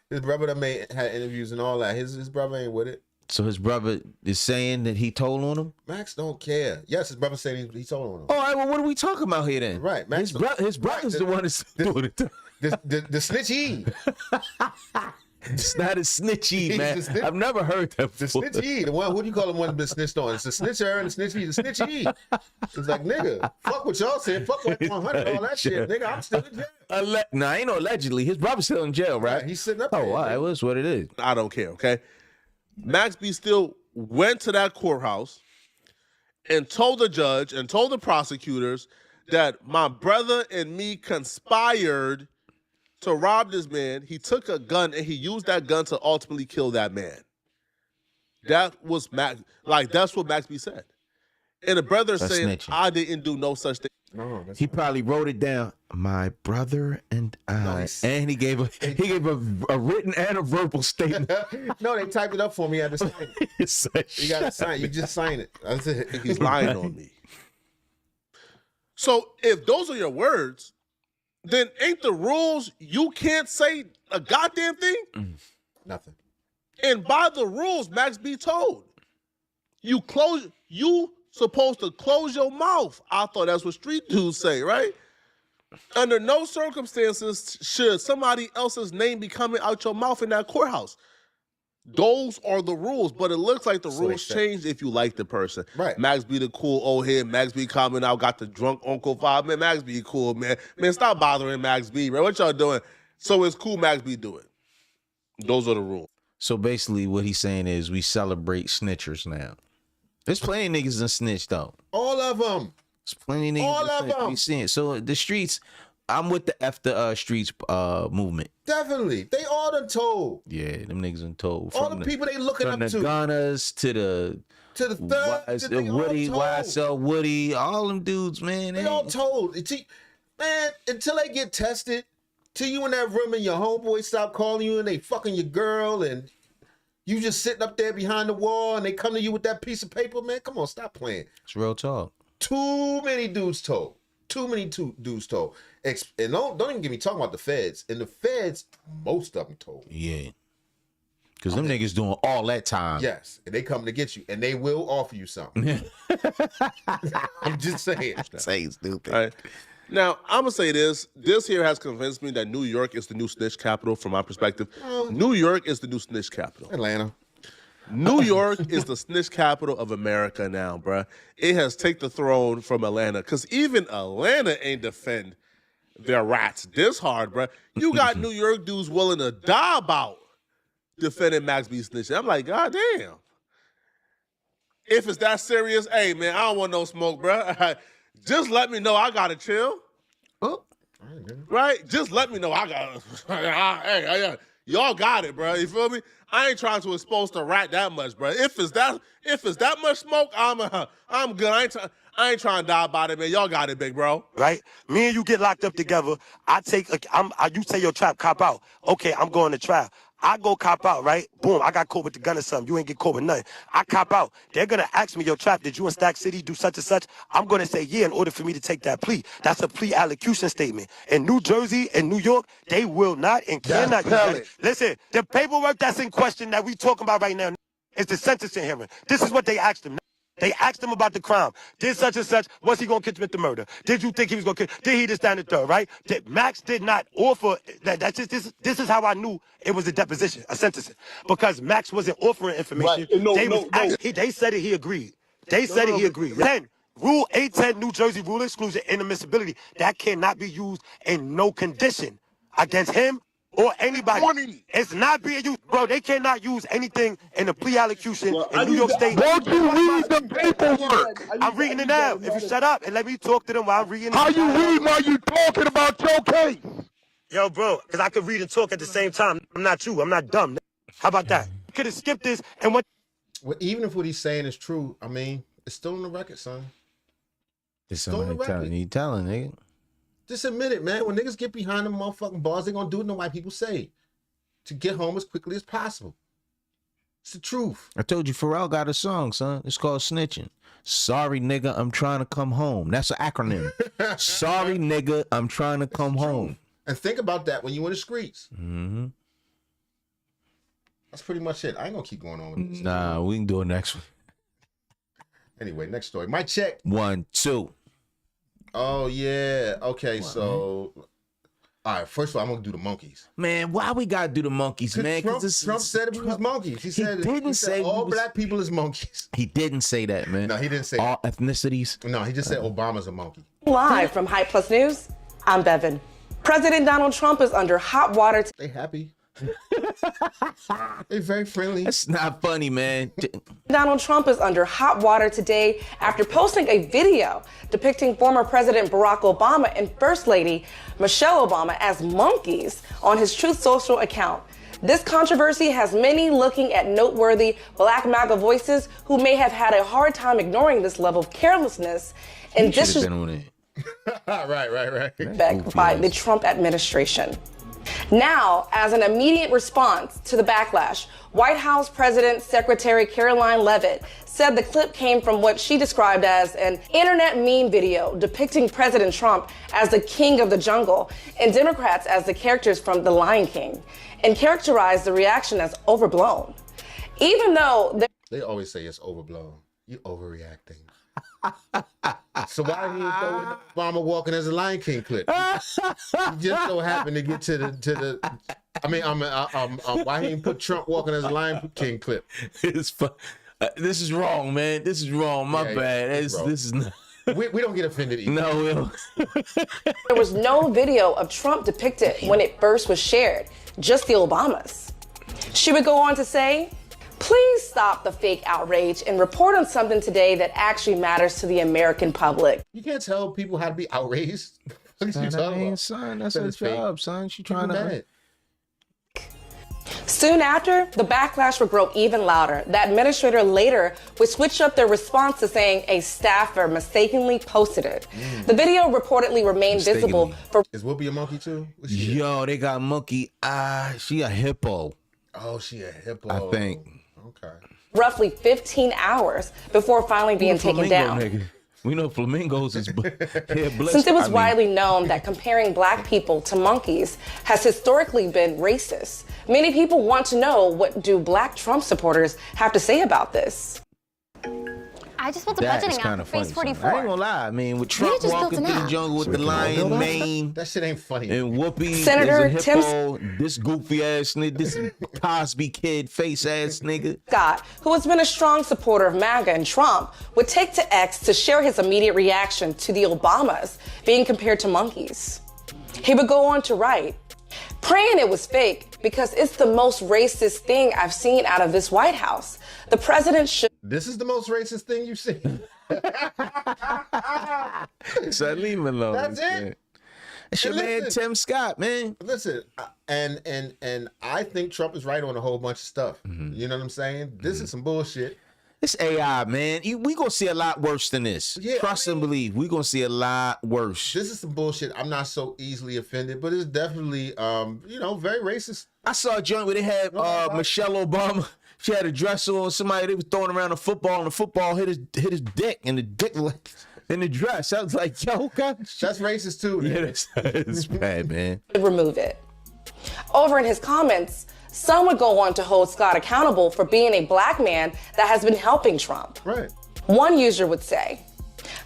His brother that had interviews and all that. His brother ain't with it. So his brother is saying that he told on him? Max don't care. Yes, his brother saying he told on him. All right, well, what are we talking about here then? Right. Max his brother's the one that's doing it. The snitchy. It's not a snitchy, man. I've never heard that before. The snitchy. The one, what do you call the one that's been snitched on? It's the snitcher and the snitchy. The snitchy. It's like, nigga, fuck what y'all said. Fuck Wack100, all that shit. Nigga, I'm still in jail. Nah, ain't no allegedly. His brother's still in jail, right? He's sitting up there. Oh, all right. Well, that's what it is. I don't care, okay? Max B still went to that courthouse and told the judge and told the prosecutors that my brother and me conspired to rob this man. He took a gun and he used that gun to ultimately kill that man. That was Max. Like, that's what Max B said. And the brother saying, snitching. I didn't do no such thing. No, he probably wrote it down. My brother and I, and he gave a written and a verbal statement. No, they typed it up for me. I had to sign it. You got to sign it. You just sign it. That's it. He's lying on me. So if those are your words, then ain't the rules you can't say a goddamn thing? Nothing. And by the rules, Max B told, you supposed to close your mouth. I thought that's what street dudes say, right? Under no circumstances should somebody else's name be coming out your mouth in that courthouse. Those are the rules, but it looks like the rules changed if you like the person. Right. Max B the cool old head. Max B coming out, got the drunk Uncle 5. Man, Max B cool, man. Man, stop bothering Max B, man. What y'all doing? So it's cool Max B do it. Those are the rules. So basically what he's saying is we celebrate snitchers now. There's plenty of niggas that snitch though. All of them. There's plenty of niggas all of them. We seeing. So the streets, I'm with the F the streets movement. Definitely. They all done told. Yeah, them niggas done told. All the people they looking up to. From the Gunners to the third, Woody, YSL Woody, all them dudes, man. They all told. Man, until they get tested, till you in that room and your homeboy stop calling you and they fucking your girl and you just sitting up there behind the wall and they come to you with that piece of paper, man. Come on, stop playing. It's real talk. Too many dudes told. Too many dudes told. And don't even get me talking about the feds. In the feds, most of them told. Yeah. Because them niggas doing all that time. Yes, and they come to get you, and they will offer you something. I'm just saying. Saying stupid. All right. Now, I'm going to say this. This here has convinced me that New York is the new snitch capital from my perspective. New York is the new snitch capital. Atlanta. New York is the snitch capital of America now, bruh. It has taken the throne from Atlanta, because even Atlanta ain't defend their rats this hard, bruh. You got New York dudes willing to die about defending Max B snitching. I'm like, God damn. If it's that serious, hey, man, I don't want no smoke, bruh. Just let me know I got to chill. Oh. Right? Just let me know I got to. Y'all got it, bro. You feel me? I ain't trying to expose the rat that much, bro. If it's that much smoke, I'm good. I ain't trying to die about it, man. Y'all got it, big bro. Right? Me and you get locked up together. You say your trap, cop out. Okay, I'm going to trial. I go cop out, right? Boom, I got caught with the gun or something. You ain't get caught with nothing. I cop out. They're going to ask me, yo, Trap, did you in Stack City do such and such? I'm going to say, yeah, in order for me to take that plea. That's a plea allocution statement. In New Jersey and New York, they will not and cannot use that. Listen, the paperwork that's in question that we talking about right now is the sentencing hearing. This is what they asked him. They asked him about the crime. Did such and such, was he going to commit the murder? Did you think he was going to did he just stand the third, right? Max did not offer, this is how I knew it was a deposition, a sentencing. Because Max wasn't offering information. Right. They said it, he agreed. They said he agreed. Then, Rule 810, New Jersey rule exclusion, inadmissibility, that cannot be used in no condition against him or anybody. It's not being used. Bro, they cannot use anything in the plea allocution in New York State. Won't you read the paperwork? I'm reading it now. If you shut up and let me talk to them while I'm reading it. How you read while you talking about your case? Yo, bro, because I could read and talk at the same time. I'm not you. I'm not dumb. How about that? You could have skipped this and went. Well, even if what he's saying is true, I mean, it's still on the record, son. It's somebody telling you, nigga. Just admit it, man. When niggas get behind them motherfucking bars, they gonna do what the white people say. To get home as quickly as possible. It's the truth. I told you, Pharrell got a song, son. It's called Snitching. Sorry, nigga, I'm trying to come home. That's an acronym. Sorry, nigga, I'm trying to come home. And think about that when you in the streets. Mm-hmm. That's pretty much it. I ain't gonna keep going on with this. Nah, we can do it next one. Anyway, next story. My check. 1, 2. Oh, yeah. Okay, so... All right, first of all, I'm going to do the monkeys. Man, why we got to do the monkeys, man? Trump said it was monkeys. He said all black people is monkeys. He didn't say that, man. No, he didn't say all ethnicities. No, he just said Obama's a monkey. Live from Hype Plus News, I'm Bevan. President Donald Trump is under hot water. They happy. They're very friendly. That's not funny, man. Donald Trump is under hot water today after posting a video depicting former President Barack Obama and First Lady Michelle Obama as monkeys on his Truth Social account. This controversy has many looking at noteworthy Black MAGA voices who may have had a hard time ignoring this level of carelessness and disrespect by the Trump administration. Now, as an immediate response to the backlash, White House President Secretary Caroline Leavitt said the clip came from what she described as an internet meme video depicting President Trump as the king of the jungle and Democrats as the characters from The Lion King, and characterized the reaction as overblown. Even though they always say it's overblown. You're overreacting. So why did he throw in Obama walking as a Lion King clip? He just so happened to get to the. I mean, why he didn't put Trump walking as a Lion King clip? It's fun. This is wrong, man. This is wrong. My bad. This is not. We don't get offended either. No, we don't. There was no video of Trump depicted when it first was shared, just the Obamas. She would go on to say, please stop the fake outrage and report on something today that actually matters to the American public. You can't tell people how to be outraged. Son, that's her job, son. She trying to. Soon after, the backlash would grow even louder. The administrator later would switch up their response to saying a staffer mistakenly posted it. The video reportedly remained visible for. Is Whoopi a monkey too? Yo, they got monkey. She a hippo. Oh, she a hippo. I think. Okay. Roughly 15 hours before finally being taken down. Nigga. We know flamingos is Since it was widely known that comparing black people to monkeys has historically been racist, Many people want to know, what do black Trump supporters have to say about this? I just built a That is budgeting kind app of for funny. Phase son. 44. I ain't gonna lie. I mean, with Trump just walking built through an the app. jungle with the lion mane That shit ain't funny. and Whoopi, Senator is a hippo, this goofy ass nigga, this Cosby kid face ass nigga. Scott, who has been a strong supporter of MAGA and Trump, would take to X to share his immediate reaction to the Obamas being compared to monkeys. He would go on to write, praying it was fake because it's the most racist thing I've seen out of this White House. The president should. This is the most racist thing you've seen. So leave him alone. That's man. it. It's your And man listen, Tim Scott, man. Listen, and I think Trump is right on a whole bunch of stuff. Mm-hmm. You know what I'm saying? This is some bullshit. It's AI, man. We gonna see a lot worse than this. Yeah, Trust and believe. We gonna see a lot worse. This is some bullshit. I'm not so easily offended, but it's definitely, very racist. I saw a joint where they had Michelle Obama. She had a dress on. Somebody, they was throwing around a football, and the football hit his dick, and the dick in the dress. I was like, yo, gosh. That's racist too. Yeah, that's bad, man. Remove it. Over in his comments, some would go on to hold Scott accountable for being a black man that has been helping Trump. Right. One user would say,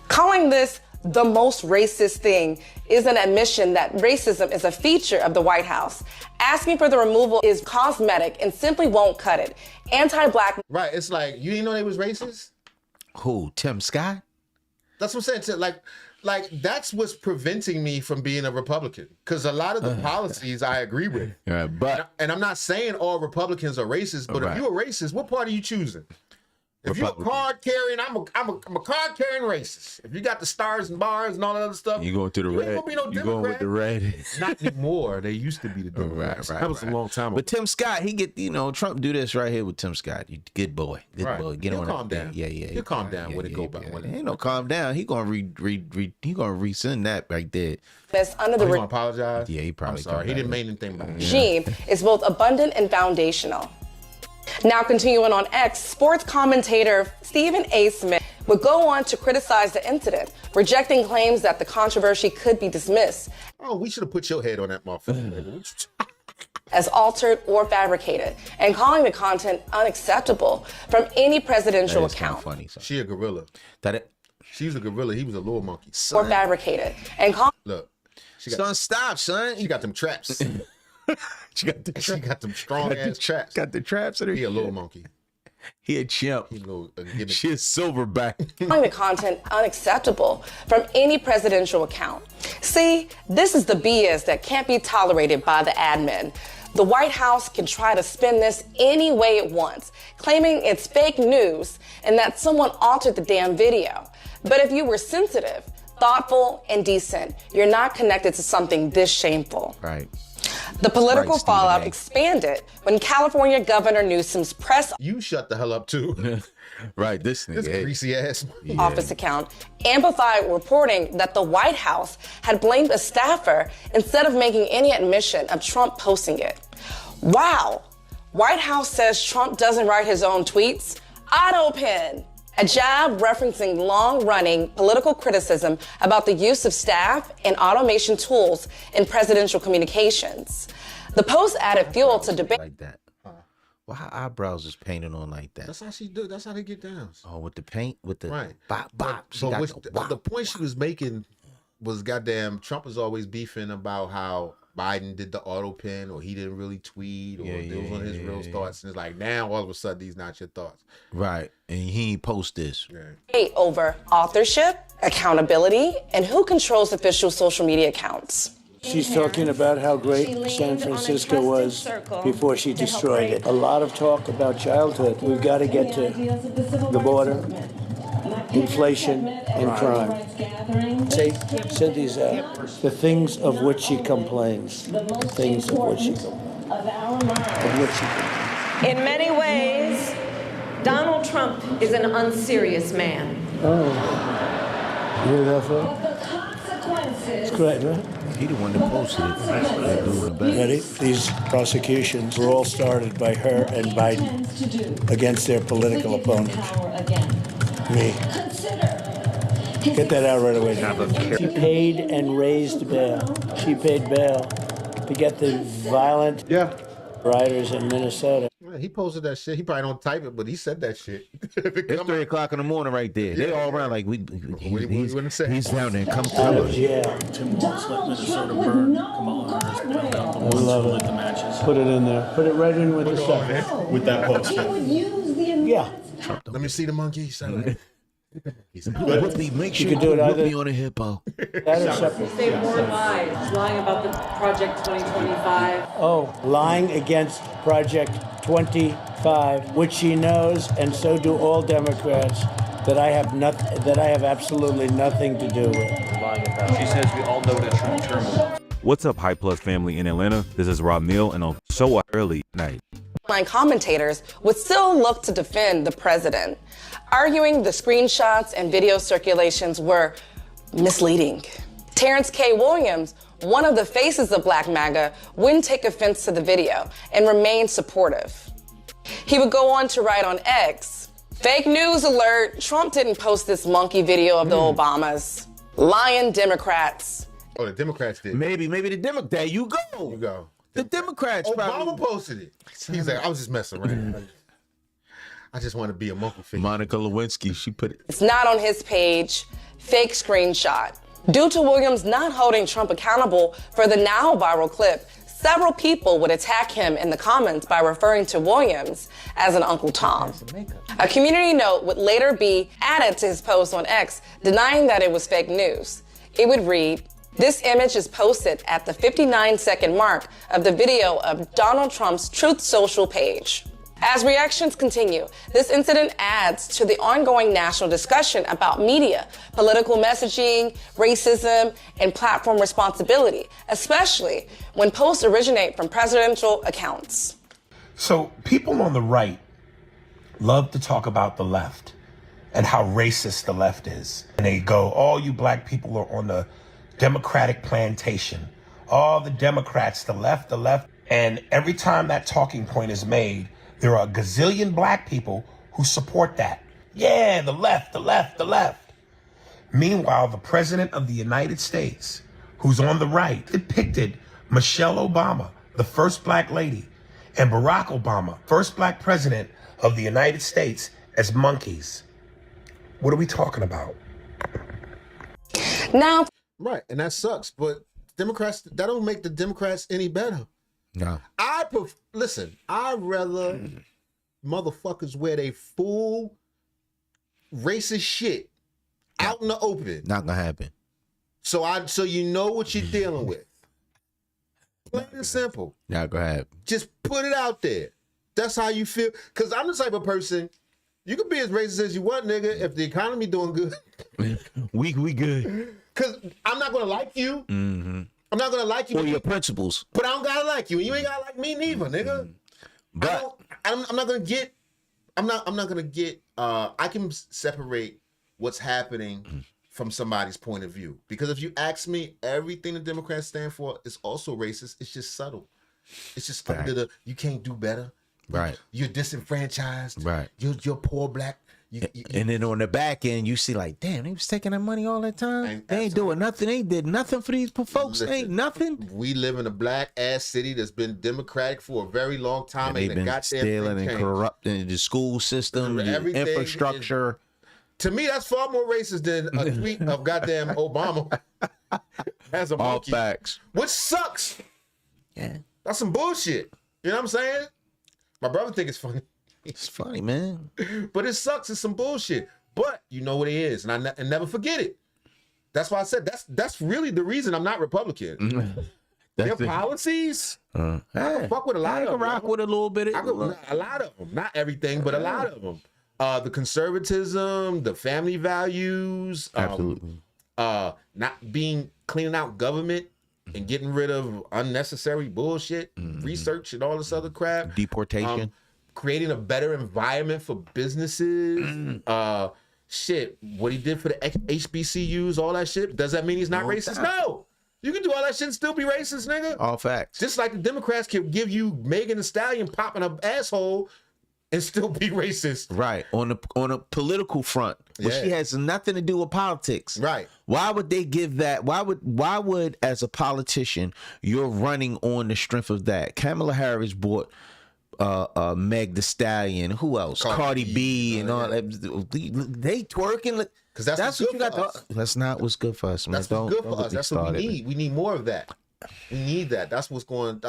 calling this the most racist thing is an admission that racism is a feature of the White House. Asking for the removal is cosmetic and simply won't cut it. Anti-black. Right. It's like, you didn't know they was racist? Who? Tim Scott? That's what I'm saying. Like that's what's preventing me from being a Republican. Because a lot of the policies I agree with. Right, but and I'm not saying all Republicans are racist, but if you're a racist, what part are you choosing? If you're a card carrying, I'm a card carrying racist. If you got the stars and bars and all that other stuff, you going to the red? Ain't gonna be no you going with the red? Not anymore. They used to be the Democrats. Right, that was a long time ago. But Tim Scott, he get Trump do this right here with Tim Scott. You good boy, good boy. Get on calm that. down. Yeah. He'll calm down when it go by. Ain't no calm down. He gonna he gonna resend that right there. That's under the he gonna apologize. Yeah, he probably. I'm sorry. He didn't mean anything by it. Regime is both abundant and foundational. Now continuing on X, sports commentator Stephen A. Smith would go on to criticize the incident, rejecting claims that the controversy could be dismissed. Oh, we should have put your head on that motherfucker. As altered or fabricated, and calling the content unacceptable from any presidential account. Funny, she a gorilla. She was a gorilla. He was a little monkey. Or fabricated, and look. Son, stop, son. She got them traps. She got them strong ass traps. Got the traps in her. He a little monkey. He a chimp. She a silverback. Calling the content unacceptable from any presidential account. See, this is the BS that can't be tolerated by the admin. The White House can try to spin this any way it wants, claiming it's fake news and that someone altered the damn video. But if you were sensitive, thoughtful, and decent, you're not connected to something this shameful. Right. The political fallout expanded when California Governor Newsom's press You shut the hell up too. Right, this nigga. This greasy ass office account amplified reporting that the White House had blamed a staffer instead of making any admission of Trump posting it. Wow. White House says Trump doesn't write his own tweets. Autopen. A jab referencing long-running political criticism about the use of staff and automation tools in presidential communications. The post added fuel to debate. Like that. Well, her eyebrows is painted on like that. That's how she do. That's how they get down. Oh, with the paint, with the right. bop bop. But the point she was making was goddamn Trump was always beefing about how Biden did the auto pen or he didn't really tweet or it was one of his real thoughts. And it's like now all of a sudden these not your thoughts. Right. And he ain't post this. Over authorship, accountability, and who controls official social media accounts. She's talking about how great San Francisco was before she destroyed it. A lot of talk about childhood. We've got to get to the border, inflation, and crime. Say these out. The things of which she complains. The things of which she complains. In many ways, Donald Trump is an unserious man. Oh. You hear that, folks? It's great, right? He the one that posted it. Ready? These prosecutions were all started by her and Biden against their political opponents. Me. Get that out right away. She paid and raised bail. She paid bail to get the violent Riders in Minnesota. Yeah, he posted that shit. He probably don't type it, but he said that shit. It's 3 o'clock in the morning right there. They all around like he's down there. Come tell us. Yeah. Tim wants let Minnesota burn. Come on, just put down the horses love and it. lit the matches. Put it in there. Put it right in with the stuff. With that post. Yeah. Let me see the monkeys. Whoopi, make sure You can do it either. Whoopi on a hippo. That is separate. Say more lies, lying about the Project 2025. Oh, lying against Project 25, which she knows, and so do all Democrats, that I have absolutely nothing to do with. She says we all know that Trump term. What's up, High Plus family in Atlanta? This is Rob Neal, and on So Early Night. Online commentators would still look to defend the president, arguing the screenshots and video circulations were misleading. Terrence K. Williams, one of the faces of Black MAGA, wouldn't take offense to the video and remained supportive. He would go on to write on X, "Fake news alert, Trump didn't post this monkey video of the Obamas. Lying Democrats." Oh, the Democrats did. Maybe the Democrats. There you go. You go. The Democrats Obama probably. posted it. He's like, I was just messing around. I just want to be a monkey figure. Monica Lewinsky, she put it. It's not on his page. Fake screenshot. Due to Williams not holding Trump accountable for the now viral clip, several people would attack him in the comments by referring to Williams as an Uncle Tom. A community note would later be added to his post on X, denying that it was fake news. It would read, "This image is posted at the 59-second mark of the video of Donald Trump's Truth Social page." As reactions continue, this incident adds to the ongoing national discussion about media, political messaging, racism, and platform responsibility, especially when posts originate from presidential accounts. So people on the right love to talk about the left and how racist the left is. And they go, all you black people are on the Democratic plantation. All the Democrats, the left. And every time that talking point is made, there are a gazillion black people who support that. Yeah, the left. Meanwhile, the president of the United States, who's on the right, depicted Michelle Obama, the first black lady, and Barack Obama, first black president of the United States, as monkeys. What are we talking about? Now, right, and that sucks, but Democrats, that don't make the Democrats any better. No. Listen, I'd rather motherfuckers wear they full racist shit out in the open. Not gonna happen. So you know what you're dealing with. Plain and simple. Not gonna happen. Just put it out there. That's how you feel. Cause I'm the type of person, you can be as racist as you want, nigga, if the economy doing good. we good. Cause I'm not gonna like you. Mm-hmm. I'm not gonna like you. Or your principles. But I don't gotta like you, and you ain't gotta like me neither, nigga. But I'm not gonna get. I can separate what's happening from somebody's point of view, because if you ask me, everything the Democrats stand for is also racist. It's just subtle. It's just under the you can't do better. Right. You're disenfranchised. Right. You're poor black. And then on the back end, you see like, damn, they was taking that money all that time. They ain't doing nothing. They did nothing for these folks. Listen, Ain't nothing. We live in a black ass city that's been democratic for a very long time. And they've been stealing and corrupting the school system, the infrastructure. To me, that's far more racist than a tweet of goddamn Obama as a monkey. All facts. Which sucks. Yeah. That's some bullshit. You know what I'm saying? My brother think it's funny. It's funny, man. But it sucks. It's some bullshit. But you know what it is, and and never forget it. That's why I said that's really the reason I'm not Republican. Their policies, I can fuck with a lot of them. Rock with a little bit. A lot of them. Not everything, but a lot of them. The conservatism, the family values, absolutely. Not cleaning out government and getting rid of unnecessary bullshit, research and all this other crap. Deportation. Creating a better environment for businesses. Shit, what he did for the HBCUs, all that shit. Does that mean he's not racist? No. You can do all that shit and still be racist, nigga. All facts. Just like the Democrats can give you Megan Thee Stallion popping an asshole and still be racist. Right. On a political front. but she has nothing to do with politics. Right. Why would they give that? Why would as a politician you're running on the strength of that? Kamala Harris bought Meg Thee Stallion. Who else? Cardi B and all that. They twerking. Because that's what you got. That's not what's good for us, man. That's what's good for us. That's what we need. We need more of that. We need that. That's what's going.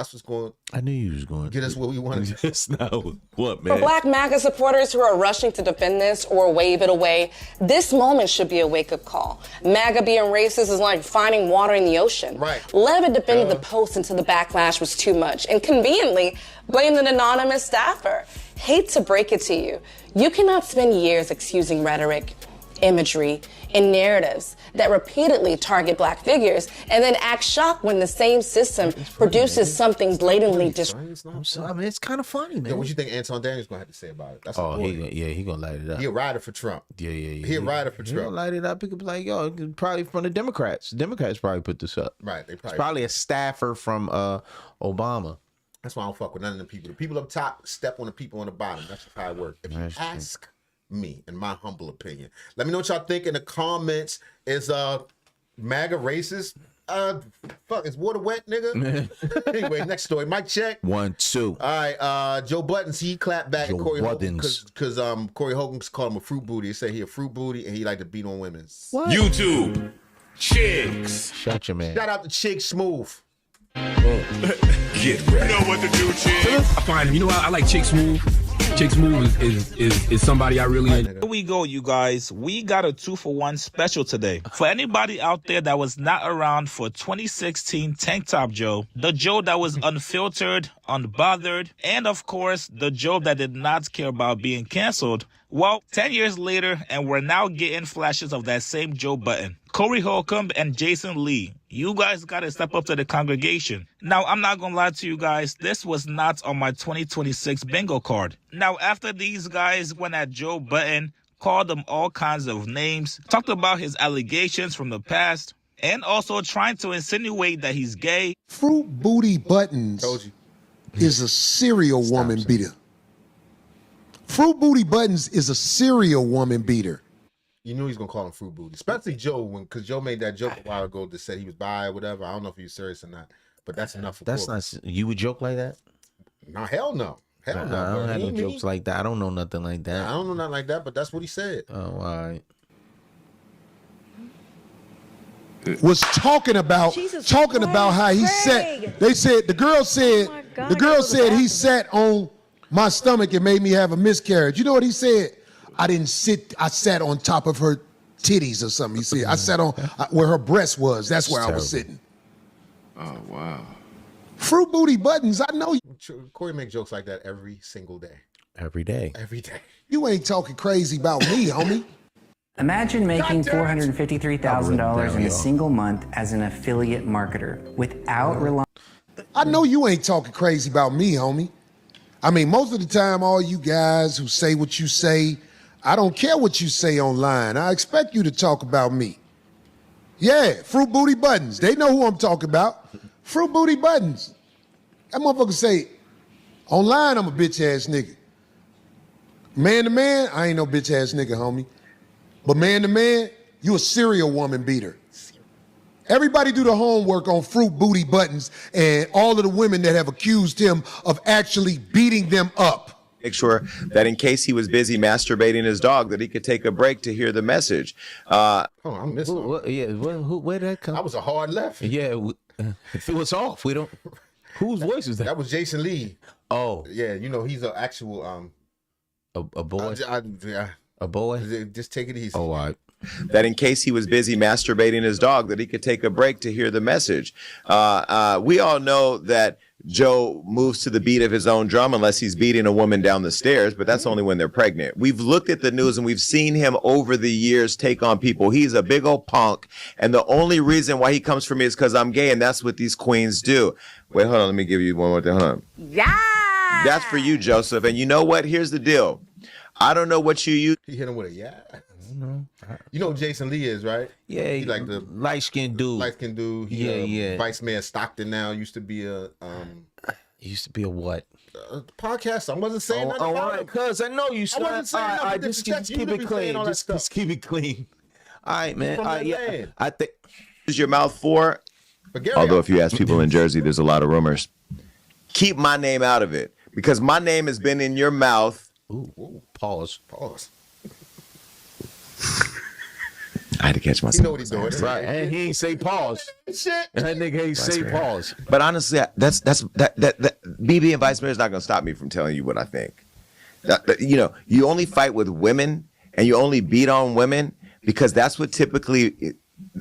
I knew you was going. Get us what we wanted. That's not what, man. For Black MAGA supporters who are rushing to defend this or wave it away, this moment should be a wake-up call. MAGA being racist is like finding water in the ocean. Right. Levitt defended the post until the backlash was too much, and conveniently blamed an anonymous staffer. Hate to break it to you, you cannot spend years excusing rhetoric, imagery, and narratives that repeatedly target Black figures and then act shocked when the same system produces something blatantly I mean, it's kind of funny, man. Yeah, what you think Anton Daniels gonna have to say about it? That's he gonna light it up. He a rider for Trump. Yeah. He a rider for He Trump. gonna light it up. He could be like, yo, probably from the Democrats. The Democrats probably put this up. Right. It's probably a staffer from Obama. That's why I don't fuck with none of the people. The people up top step on the people on the bottom. That's just how it works. If you ask me, in my humble opinion, let me know what y'all think in the comments. Is MAGA racist? Fuck, is water wet, nigga? Anyway, next story. Mic check. 1, 2. All right, Joe Budden, he clapped back at Corey Hogan because Corey Hogan called him a fruit booty. He said he a fruit booty and he like to beat on women. What? YouTube. Chicks. Shut your man. Shout out to Chick Smooth. Get ready. You know what to do, Chicks. I find him. You know what? I like Chick Smooth. Chick Smooth is somebody I really enjoy. Here we go, you guys. We got a 2-for-1 special today. For anybody out there that was not around for 2016 Tank Top Joe, the Joe that was unfiltered, unbothered, and of course, the Joe that did not care about being canceled, well, 10 years later, and we're now getting flashes of that same Joe Budden. Corey Holcomb and Jason Lee, you guys got to step up to the congregation. Now, I'm not going to lie to you guys, this was not on my 2026 bingo card. Now, after these guys went at Joe Budden, called him all kinds of names, talked about his allegations from the past, and also trying to insinuate that he's gay. Fruit Booty Buttons is a serial woman beater. Fruit Booty Buttons is a serial woman beater. You knew he was gonna call him fruit booty, especially Joe, because Joe made that joke a while ago that said he was bi or whatever. I don't know if he was serious or not, but that's enough for That's Corey. not. You would joke like that? No, hell no. Hell no. I don't have no He- jokes like that. I don't know nothing like that. I don't know nothing like that, but that's what he said. Oh, all right. Was talking about how he sat. They said the girl said he sat on my stomach and made me have a miscarriage. You know what he said? I didn't sit. I sat on top of her titties or something. He said I sat on where her breast was. That's where I was sitting. Oh, wow. Fruit Booty Buttons. I know Corey make jokes like that every single day. Every day. Every day. You ain't talking crazy about me, homie. Imagine making $453,000 in a single month as an affiliate marketer without relying. I know you ain't talking crazy about me, homie. I mean, most of the time, all you guys who say what you say, I don't care what you say online. I expect you to talk about me. Yeah, Fruit Booty Buttons. They know who I'm talking about. Fruit Booty Buttons. That motherfucker say, online, I'm a bitch ass nigga. Man to man, I ain't no bitch ass nigga, homie. But man to man, you a serial woman beater. Everybody do the homework on Fruit Booty Buttons and all of the women that have accused him of actually beating them up. Make sure that in case he was busy masturbating his dog, that he could take a break to hear the message. I missed where did that come? That was a hard left. Yeah, if it was off, we don't. Whose voice is that? That was Jason Lee. Oh, yeah, you know he's an actual a boy. Yeah. A boy. Just take it easy. Oh, all right. That in case he was busy masturbating his dog, that he could take a break to hear the message. We all know that Joe moves to the beat of his own drum unless he's beating a woman down the stairs, but that's only when they're pregnant. We've looked at the news and we've seen him over the years take on people. He's a big old punk, and the only reason why he comes for me is because I'm gay, and that's what these queens do. Wait, hold on. Let me give you one more thing. Hold on. Yeah. That's for you, Joseph. And you know what? Here's the deal. I don't know what you use. He hit him with a yeah. You know who Jason Lee is, right? Yeah, he like the light-skinned dude. Light-skinned dude. He, yeah. Vice Mayor Stockton now used to be a used to be a what? Podcast. I wasn't saying nothing about it. Cuz I know you. I wasn't saying nothing. Just keep it clean. Just keep it clean. All right, man. Yeah, I think. Use your mouth for. Although if you ask people in Jersey, there's a lot of rumors. Keep my name out of it because my name has been in your mouth. Ooh. Pause. I had to catch myself. You know what he's doing, right? And he ain't say pause. Shit. That nigga ain't say pause. But honestly, that BB and Vice Mayor is not gonna stop me from telling you what I think. You know, you only fight with women and you only beat on women because that's what typically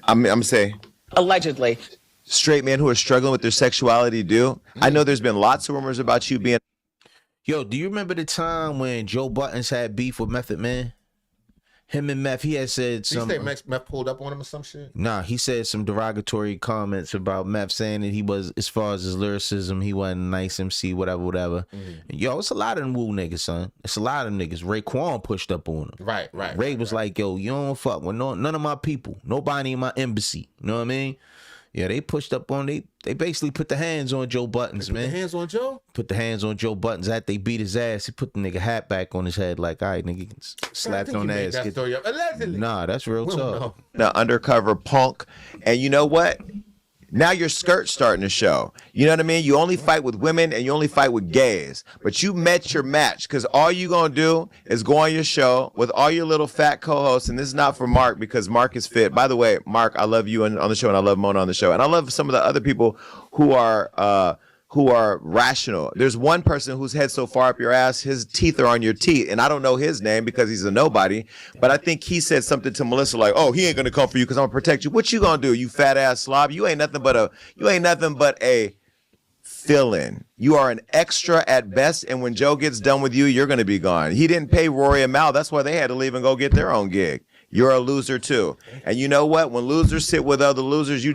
I'm saying allegedly straight men who are struggling with their sexuality do. I know there's been lots of rumors about you being. Yo, do you remember the time when Joe Buttons had beef with Method Man? Him and Meth, he had said some. You say Meth pulled up on him or some shit? Nah, he said some derogatory comments about Meth, saying that he was, as far as his lyricism, he wasn't a nice MC, whatever. Yo, it's a lot of them woo niggas, son. It's a lot of niggas. Raekwon pushed up on him. Right. Ray was like, yo, you don't fuck with none of my people. Nobody in my embassy. You know what I mean? Yeah, they pushed up on, they basically put the hands on Joe Buttons, man. Put the hands on Joe? Put the hands on Joe Buttons after they beat his ass. He put the nigga hat back on his head like, all right, nigga, slapped on the ass. That story up. Allegedly. Nah, that's real talk. The undercover punk. And you know what? Now your skirt's starting to show. You know what I mean? You only fight with women and you only fight with gays. But you met your match because all you going to do is go on your show with all your little fat co-hosts. And this is not for Mark because Mark is fit. By the way, Mark, I love you on the show and I love Mona on the show. And I love some of the other people who are rational. There's one person whose head's so far up your ass, his teeth are on your teeth. And I don't know his name because he's a nobody. But I think he said something to Melissa like, oh, he ain't going to come for you because I'm going to protect you. What you going to do, you fat ass slob? You ain't nothing but a fill-in. You are an extra at best. And when Joe gets done with you, you're going to be gone. He didn't pay Rory and Mal. That's why they had to leave and go get their own gig. You're a loser too. And you know what? When losers sit with other losers, you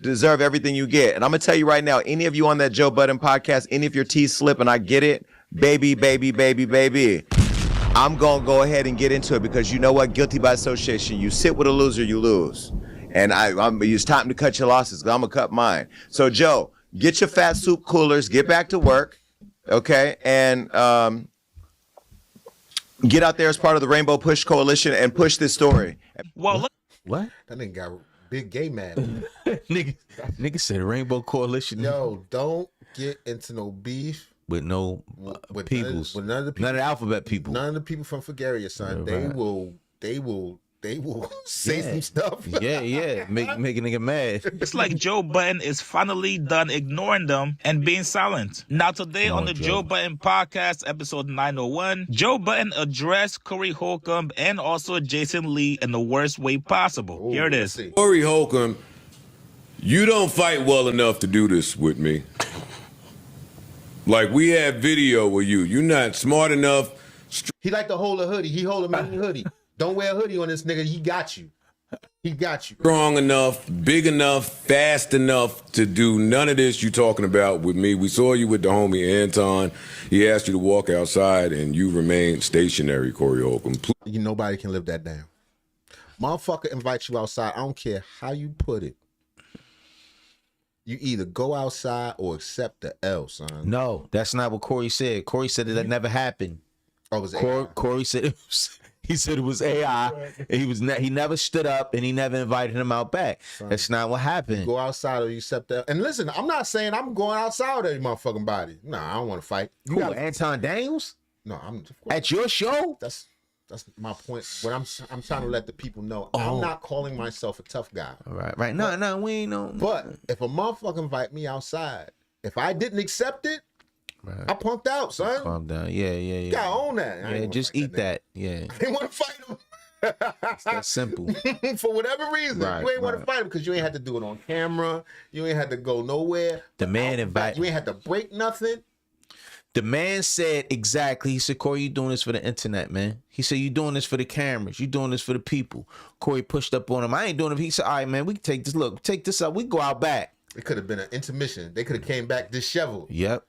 deserve everything you get. And I'm going to tell you right now, any of you on that Joe Budden podcast, any of your teeth slip, and I get it, baby, I'm going to go ahead and get into it because you know what? Guilty by association. You sit with a loser, you lose. And it's time to cut your losses because I'm going to cut mine. So, Joe, get your fat soup coolers, get back to work, okay? And get out there as part of the Rainbow Push Coalition and push this story. Well, what? That nigga got big gay mad. Nigga said Rainbow Coalition. Yo, don't get into no beef with no peoples. With none of the people, none of the alphabet people. None of the people from Fagaria, son. Yeah, They will say some stuff. Yeah. Make a nigga mad. It's like Joe Budden is finally done ignoring them and being silent. Now today on the Joe Budden podcast, episode 901, Joe Budden addressed Corey Holcomb and also Jason Lee in the worst way possible. Here it is. Corey Holcomb, you don't fight well enough to do this with me. Like, we have video with you. You're not smart enough. He like to hold a hoodie. He hold a mini hoodie. Don't wear a hoodie on this nigga. He got you. Strong enough, big enough, fast enough to do none of this you talking about with me. We saw you with the homie Anton. He asked you to walk outside and you remained stationary, Corey Holcomb. Nobody can live that down. Motherfucker invite you outside. I don't care how you put it. You either go outside or accept the L, son. No, that's not what Corey said. Corey said that never happened. Oh, it was AI? Corey said it was... He said it was AI, and he never stood up, and he never invited him out back. Son, that's not what happened. You go outside or you accept that. And listen, I'm not saying I'm going outside with every motherfucking body. Nah, I don't want to fight. Anton Daniels? No, I'm at your show. That's my point. But I'm trying to let the people know I'm not calling myself a tough guy. Right. No, we ain't no. But if a motherfucker invite me outside, if I didn't accept it, right, I punked out, son. Calm down. Yeah. You gotta own that. Yeah, just eat that. Yeah. I didn't want to fight him. It's that simple. For whatever reason. Right, you ain't want to fight him because you ain't had to do it on camera. You ain't had to go nowhere. The man invited. You ain't had to break nothing. The man said exactly. He said, Corey, you doing this for the internet, man. He said, you doing this for the cameras. You doing this for the people. Corey pushed up on him. I ain't doing it. He said, all right, man, we can take this. Look, take this up. We can go out back. It could have been an intermission. They could have came back disheveled. Yep.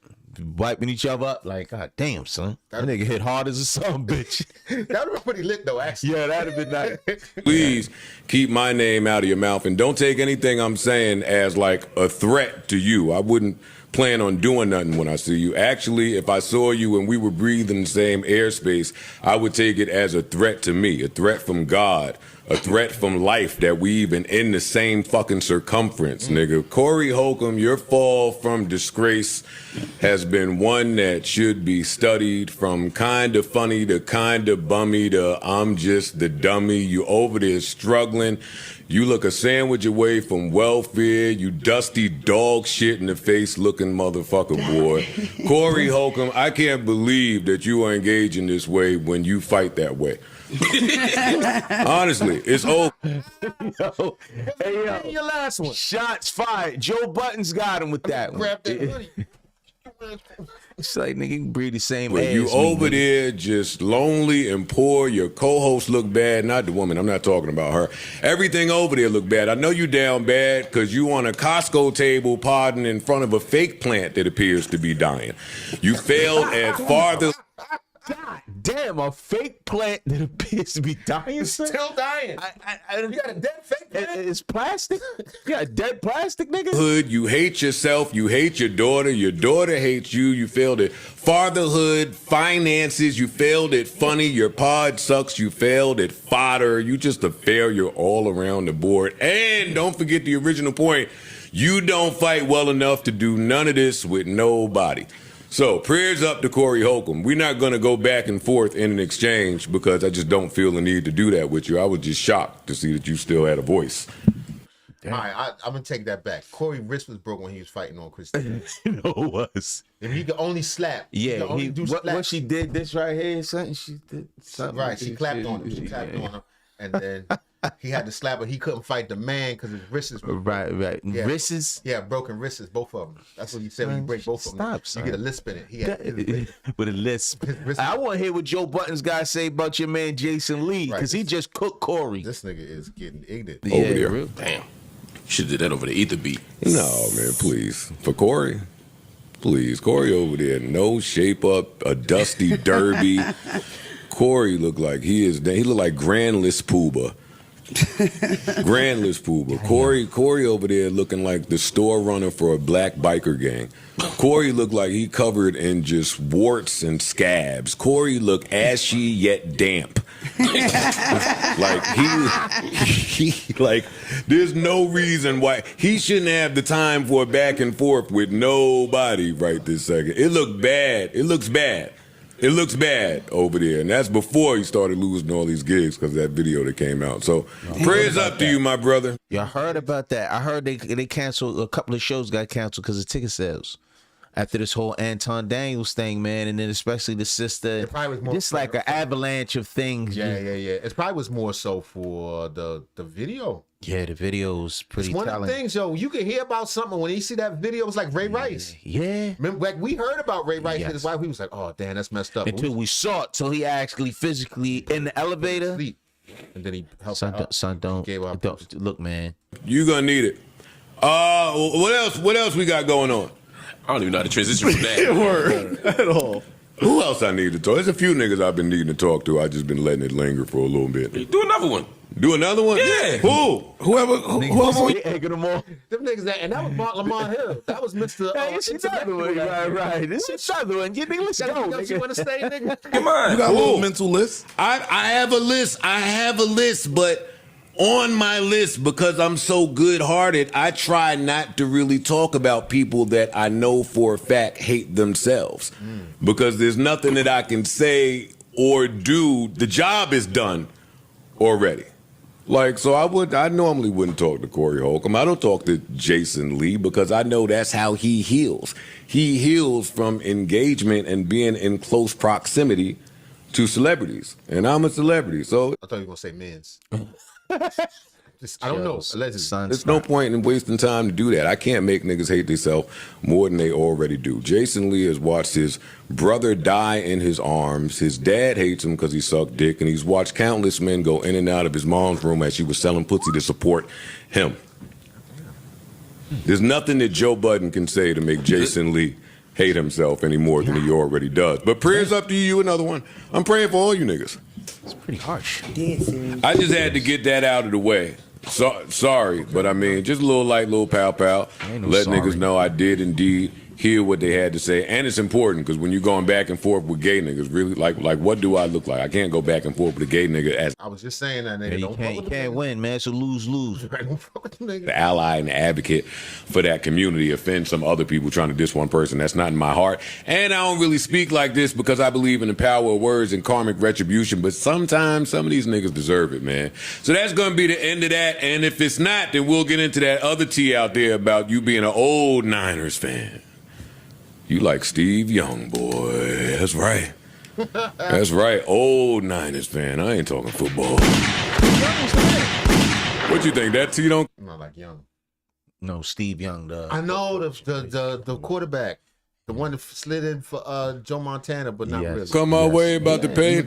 Wiping each other up like, God damn, son. That nigga hit hard as a son, bitch. That would have been pretty lit, though, actually. Yeah, that would have been nice. Please keep my name out of your mouth and don't take anything I'm saying as like a threat to you. I wouldn't plan on doing nothing when I see you. Actually, if I saw you and we were breathing the same airspace, I would take it as a threat to me, a threat from God, a threat from life that we even in the same fucking circumference, nigga. Corey Holcomb, your fall from disgrace has been one that should be studied, from kind of funny to kind of bummy to I'm just the dummy. You over there struggling. You look a sandwich away from welfare, you dusty dog shit in the face looking motherfucker, boy. Corey Holcomb, I can't believe that you are engaging this way when you fight that way. Honestly, it's over. Yo, hey, yo. Your last one. Shots fired. Joe Budden's got him with that one. Grab that money. It's like, nigga, you breathe the same When ass. you over there just lonely and poor, your co-host look bad, not the woman, I'm not talking about her. Everything over there look bad. I know you down bad because you on a Costco table podding in front of a fake plant that appears to be dying. You failed at farther... God damn, a fake plant that appears to be dying. It's still dying. You got a dead fake plant? It's plastic. You got a dead plastic, nigga. Hood, you hate yourself, you hate your daughter hates you, you failed at fatherhood, finances, you failed at funny, your pod sucks, you failed at fodder, you just a failure all around the board. And don't forget the original point, you don't fight well enough to do none of this with nobody. So, prayers up to Corey Holcomb. We're not going to go back and forth in an exchange because I just don't feel the need to do that with you. I was just shocked to see that you still had a voice. All right, I'm going to take that back. Corey's wrist was broke when he was fighting on Christine. No, it was. If he could only slap. Yeah, what she did this right here, something she did. Something right, she clapped on him. She clapped on him. And then he had to slap her. He couldn't fight the man because his wrists was right. Yeah. Wrists? Yeah, broken wrists, both of them. That's what you said when you break both of them. Son. You get a lisp in it. He had with a lisp. I want to hear what Joe Budden's got to say about your man Jason Lee, because he just cooked Corey. This nigga is getting ignorant. Over there. Real? Damn. Should have did that over the ether beat. No, man, please. For Corey, please. Corey over there, no shape up, a dusty derby. Corey looked like he looked like Grandless Pooba. Grandless Pooba. Corey over there looking like the store runner for a black biker gang. Corey looked like he covered in just warts and scabs. Corey looked ashy yet damp. Like he like there's no reason why he shouldn't have the time for a back and forth with nobody right this second. It looked bad. It looks bad. It looks bad over there, and that's before he started losing all these gigs because of that video that came out. So, prayers up to you, my brother. Yeah, I heard about that. I heard they canceled a couple of shows, got canceled because of ticket sales after this whole Anton Daniels thing, man, and then especially the sister. Just like an avalanche of things. Yeah. It probably was more so for the video. Yeah, the video was pretty. It's one of the things, yo. You can hear about something when you see that video. It was like Ray Rice. Yeah. Remember, like, we heard about Ray Rice and his wife. We was like, oh, damn, that's messed up. Until we saw it, till he actually physically in the elevator. And then he helped son, don't look, man. You gonna need it. What else we got going on? I don't even know how to transition from that. Word at all. Who else I need to talk? There's a few niggas I've been needing to talk to. I just been letting it linger for a little bit. Do another one. Do another one? Yeah. Who? Whoever egging them on. Them niggas and that was Mark Lamont Hill. That was Mr. It's another one. Right. This is another one. Let's go, nigga. You want to stay, nigga? Come on. You got a little mental list? I have a list. But on my list, because I'm so good-hearted, I try not to really talk about people that I know for a fact hate themselves. Because there's nothing that I can say or do. The job is done already. Like, so I normally wouldn't talk to Corey Holcomb. I don't talk to Jason Lee because I know that's how he heals. He heals from engagement and being in close proximity to celebrities. And I'm a celebrity, so... I thought you were going to say men's. I don't know. There's no point in wasting time to do that. I can't make niggas hate themselves more than they already do. Jason Lee has watched his brother die in his arms. His dad hates him because he sucked dick, and he's watched countless men go in and out of his mom's room as she was selling pussy to support him. There's nothing that Joe Budden can say to make Jason Lee hate himself any more than he already does. But prayers up to you, another one. I'm praying for all you niggas. It's pretty harsh. I just had to get that out of the way. Sorry, but I mean, just a little pow. Let niggas know I did indeed hear what they had to say. And it's important because when you're going back and forth with gay niggas, really, like what do I look like? I can't go back and forth with a gay nigga as I was just saying that, nigga. You can't win, man. It's a lose-lose. the ally and the advocate for that community offend some other people trying to diss one person. That's not in my heart. And I don't really speak like this because I believe in the power of words and karmic retribution, but sometimes some of these niggas deserve it, man. So that's going to be the end of that. And if it's not, then we'll get into that other tea out there about you being an old Niners fan. You like Steve Young, boy. That's right. That's right. Old Niners fan. I ain't talking football. What you think? That tea don't? I'm not like Young. No, Steve Young does. I know the quarterback, the one that slid in for Joe Montana, but not really. Come our way about the pay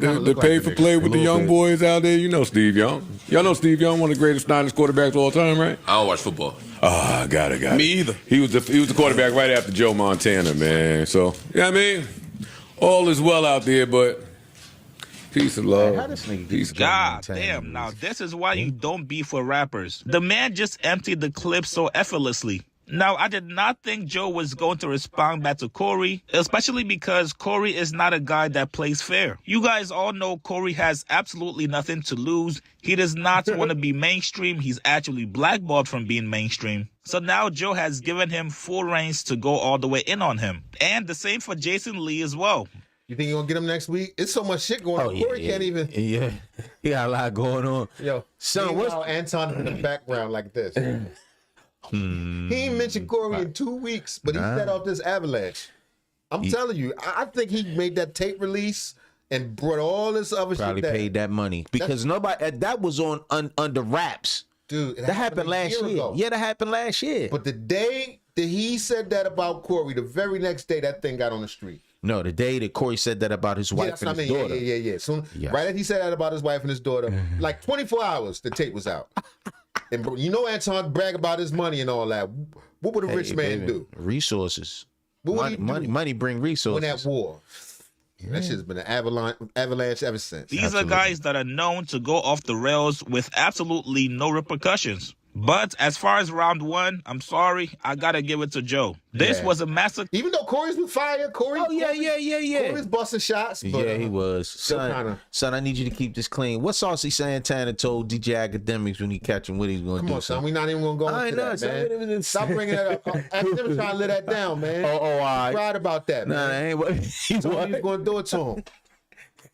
for play with the young boys out there. You know Steve Young. Y'all know Steve Young, one of the greatest Niners quarterbacks of all time, right? I don't watch football. Ah, got it. Me either. He was the quarterback right after Joe Montana, man. So, I mean, all is well out there, but peace and love. How this nigga Peace. God damn, now this is why you don't beef with rappers. The man just emptied the clip so effortlessly. Now, I did not think Joe was going to respond back to Corey, especially because Corey is not a guy that plays fair. You guys all know Corey has absolutely nothing to lose. He does not want to be mainstream. He's actually blackballed from being mainstream. So now Joe has given him full reins to go all the way in on him. And the same for Jason Lee as well. You think you're going to get him next week? It's so much shit going on. Corey can't even. Yeah, he got a lot going on. Yo, son, what's Anton in the background like this? He ain't mentioned Corey in 2 weeks, but he set off this avalanche. I'm telling you, I think he made that tape release and brought all this other Probably shit. paid that money because nobody that was on under wraps. Dude, that happened last year. Ago. Yeah, that happened last year. But the day that he said that about Corey, the very next day that thing got on the street. No, the day that Corey said that about his wife and his daughter. Yeah. So right after he said that about his wife and his daughter, like 24 hours, the tape was out. And you know Anton brag about his money and all that. What would a rich man do? Resources. Money bring resources. Win that war. That shit's been an avalanche ever since. These are guys that are known to go off the rails with absolutely no repercussions. But as far as round one, I'm sorry, I gotta give it to Joe. This was a massacre. Even though Corey's been fired, Corey was busting shots. But, yeah, he was. Son, I need you to keep this clean. What Saucy Santana told DJ Academics when he catch him, what he's gonna do? Come on, son, we not even gonna go into that, man. Stop bringing that up. Academics trying to let that down, man. All right. Right about that, man. Nah, ain't what he's gonna do it to him.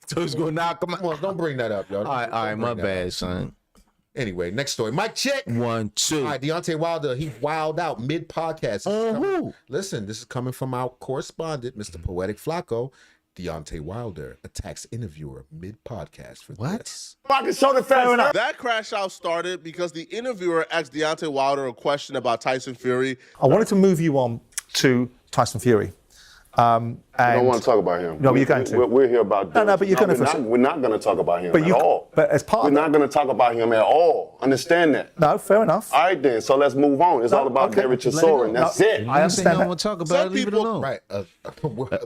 So he's gonna knock him out. Come on, don't bring that up, y'all. All right, my bad, son. Anyway, next story. Mic check. 1, 2. All right, Deontay Wilder, he wilded out mid-podcast. Listen, this is coming from our correspondent, Mr. Poetic Flacco. Deontay Wilder attacks interviewer mid-podcast for this. Fair enough. That crash out started because the interviewer asked Deontay Wilder a question about Tyson Fury. I wanted to move you on to Tyson Fury. I don't want to talk about him. No, but you're going to. We're here about this. No, but you're going to. We're not going to talk about him at all. But as part we're not going to talk about him at all. Understand that? No, fair enough. All right, then. So let's move on. It's all about Derek Chisora, that's it. I understand that. Want to talk about it, leave it alone. Right.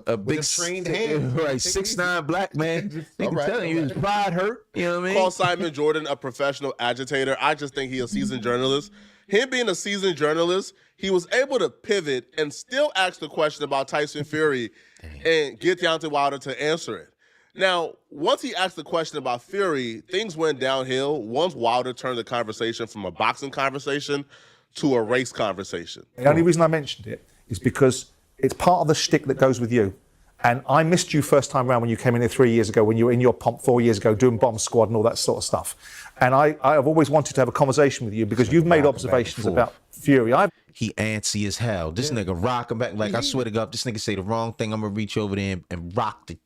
A big trained hand. Right, 6'9" black man. Nigga telling you his pride hurt. You know what I mean? Call Simon Jordan a professional agitator. I just think he's a seasoned journalist. Him being a seasoned journalist, he was able to pivot and still ask the question about Tyson Fury and get Deontay Wilder to answer it. Now, once he asked the question about Fury, things went downhill once Wilder turned the conversation from a boxing conversation to a race conversation. The only reason I mentioned it is because it's part of the shtick that goes with you. And I missed you first time around when you came in here 3 years ago, when you were in your pomp 4 years ago doing Bomb Squad and all that sort of stuff. And I've always wanted to have a conversation with you because you've made observations about Fury. He antsy as hell. This nigga rocking back. Like, I swear to God, this nigga say the wrong thing, I'm going to reach over there and rock the...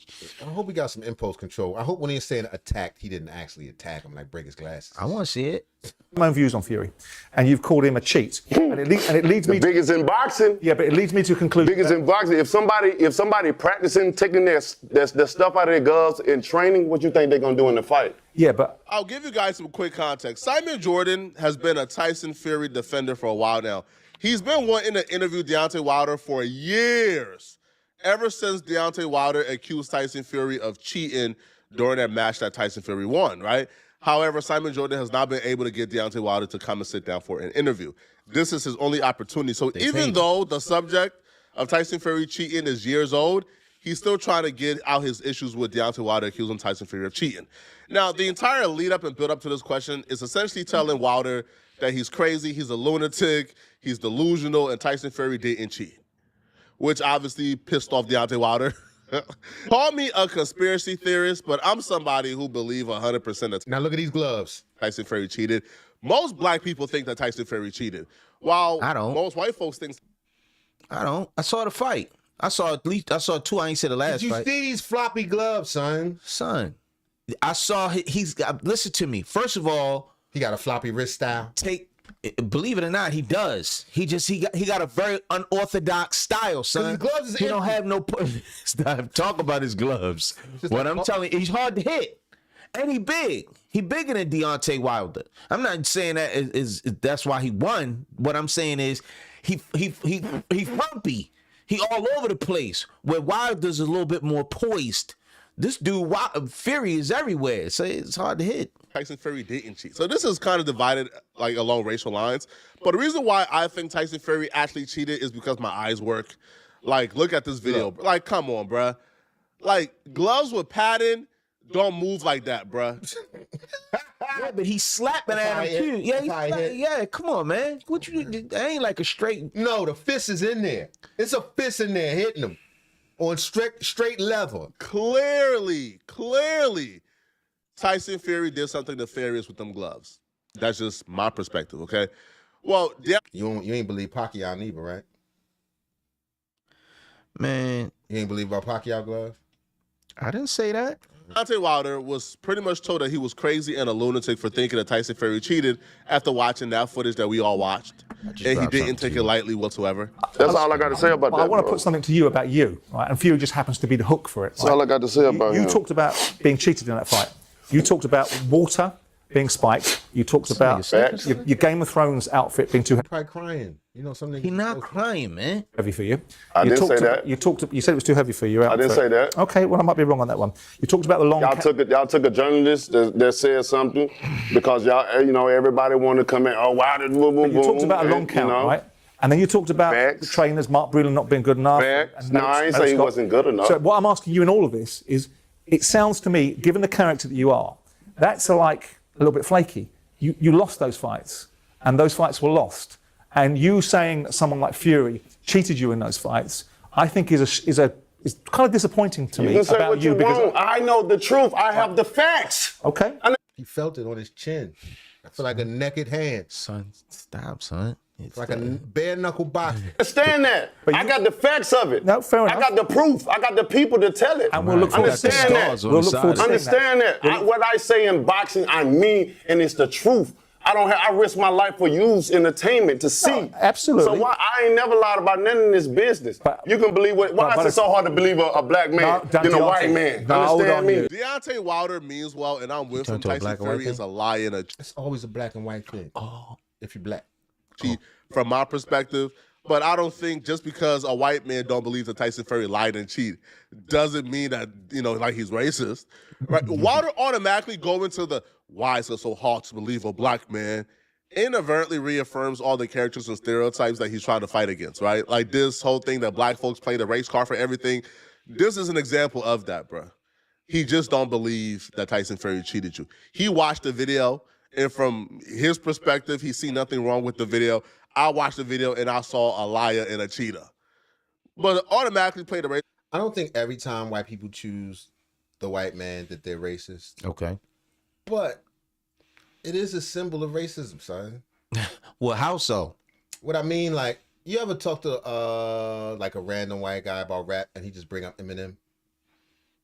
I hope he got some impulse control. I hope when he's saying attacked, he didn't actually attack him, like break his glasses. I want to see it. My own views on Fury. And you've called him a cheat. And it leads me... biggest in boxing. Yeah, but it leads me to conclude... Biggest in boxing. If somebody practicing, taking their stuff out of their gloves in training, what you think they're going to do in the fight? Yeah, but... I'll give you guys some quick context. Simon Jordan has been a Tyson Fury defender for a while now. He's been wanting to interview Deontay Wilder for years, ever since Deontay Wilder accused Tyson Fury of cheating during that match that Tyson Fury won, right? However, Simon Jordan has not been able to get Deontay Wilder to come and sit down for an interview. This is his only opportunity. So even though the subject of Tyson Fury cheating is years old, he's still trying to get out his issues with Deontay Wilder accusing Tyson Fury of cheating. Now, the entire lead up and build up to this question is essentially telling Wilder that he's crazy, he's a lunatic, he's delusional, and Tyson Fury didn't cheat, which obviously pissed off Deontay Wilder. Call me a conspiracy theorist, but I'm somebody who believes 100% that. Now look at these gloves. Tyson Fury cheated. Most black people think that Tyson Fury cheated, while I don't. Most white folks think. I don't. I saw the fight. I saw two. I ain't said the last Did you fight. see these floppy gloves, son? Son, I saw he's got. Listen to me. First of all, he got a floppy wrist style. Believe it or not, he does. He got a very unorthodox style, son. His gloves is he don't have no. Stop talk about his gloves. What I'm telling you, he's hard to hit, and he big. He bigger than Deontay Wilder. I'm not saying that is that's why he won. What I'm saying is he frumpy. He all over the place. Where Wilder's a little bit more poised. This dude, Fury, is everywhere. So it's hard to hit. Tyson Fury didn't cheat. So this is kind of divided like along racial lines. But the reason why I think Tyson Fury actually cheated is because my eyes work. Like, look at this video. Yeah. Like, come on, bruh. Like, gloves with padding don't move like that, bruh. Yeah, but he's slapping at him too. Yeah, come on, man. What you? That ain't like a straight. No, the fist is in there. It's a fist in there hitting him on straight level. Clearly, Tyson Fury did something nefarious with them gloves. That's just my perspective, okay? Well, you ain't believe Pacquiao neither, right? Man, you ain't believe about Pacquiao gloves? I didn't say that. Deontay Wilder was pretty much told that he was crazy and a lunatic for thinking that Tyson Fury cheated after watching that footage that we all watched. And he didn't take it lightly whatsoever. That's all I got to say about that. I want to put something to you about you, right? And Fury just happens to be the hook for it. That's all I got to say about him. You talked about being cheated in that fight. You talked about water being spiked. You talked about your Game of Thrones outfit being too heavy. Probably crying. You know something. He's not crying, man. Heavy for you. I didn't say that. You said it was too heavy for you. I didn't say that. Okay, well I might be wrong on that one. You talked about the long. Y'all took a journalist that said something because y'all, everybody wanted to come in. Oh, wow, you talked about a long count, right? And then you talked about the trainers, Mark Breland not being good enough. No, I didn't say he wasn't good enough. So what I'm asking you in all of this is, it sounds to me, given the character that you are, that's like a little bit flaky. You lost those fights, and those fights were lost. And you saying that someone like Fury cheated you in those fights, I think is kind of disappointing to me. You can say about what you want. I know the truth. I have the facts. Okay. He felt it on his chin. I feel like a naked hand. Son, stop, son. It's like a bare knuckle box. Understand that. I got the facts of it. No, fair enough. I got the proof. I got the people to tell it. And we'll look forward to Understand that. We'll look forward to Understand that. What I say in boxing, I mean, and it's the truth. I risk my life for you's entertainment to see. No, absolutely. So I ain't never lied about nothing in this business. You can believe why is it so hard to believe a black man than a white man? Understand me? Deontay Wilder means well, and I'm with him. Tyson Fury is a lie and it's always a black and white thing. If you're black. From my perspective. But I don't think just because a white man don't believe that Tyson Fury lied and cheated doesn't mean that, like he's racist. Right? Wilder automatically go into the why is it so hard to believe a black man inadvertently reaffirms all the characters and stereotypes that he's trying to fight against, right? Like this whole thing that black folks play the race card for everything. This is an example of that, bro. He just don't believe that Tyson Fury cheated you. He watched the video, and from his perspective, he see nothing wrong with the video. I watched the video, and I saw a liar and a cheater. But automatically play the race. I don't think every time white people choose the white man that they're racist. Okay. But it is a symbol of racism, son. Well, how so? What I mean, like, you ever talk to like a random white guy about rap and he just bring up Eminem?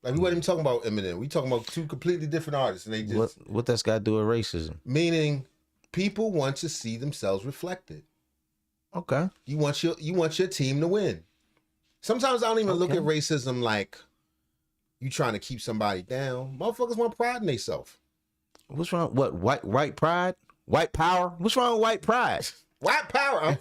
Like, we wasn't even talking about Eminem. We talking about two completely different artists, and they just what that's got to do with racism? Meaning, people want to see themselves reflected. Okay. You want your team to win. Sometimes I don't even look at racism like you trying to keep somebody down. Motherfuckers want pride in themselves. What's wrong? What white pride? White power? What's wrong with white pride? White power.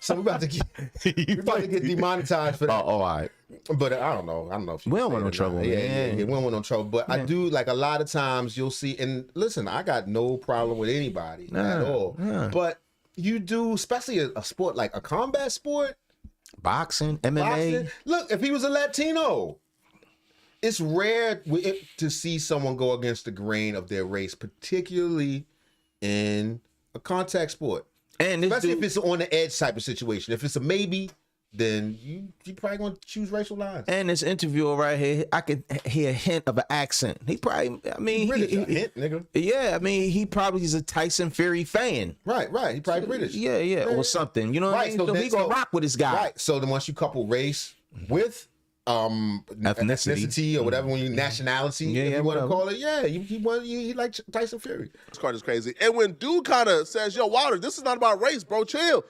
So we're about to get demonetized for that. Oh, all right. But I don't know. If we don't want no trouble. Yeah, we don't want no trouble. But I do, like, a lot of times you'll see, and listen, I got no problem with anybody at all. But you do, especially a sport like a combat sport. Boxing, MMA. Look, if he was a Latino, it's rare to see someone go against the grain of their race, particularly in a contact sport. And especially if it's on the edge type of situation. If it's a maybe, then you probably gonna choose racial lines. And this interviewer right here, I could hear a hint of an accent. He probably, I mean, British, a hint, nigga. Yeah, I mean, he probably is a Tyson Fury fan. Right. He probably British. Yeah, or something. You know what I mean? So he gonna rock with this guy. Right. So then once you couple race with ethnicity or whatever, when you nationality, if you want to call it, he like Tyson Fury. This card is crazy. And when dude kind of says, "Yo, Wilder, this is not about race, bro. Chill."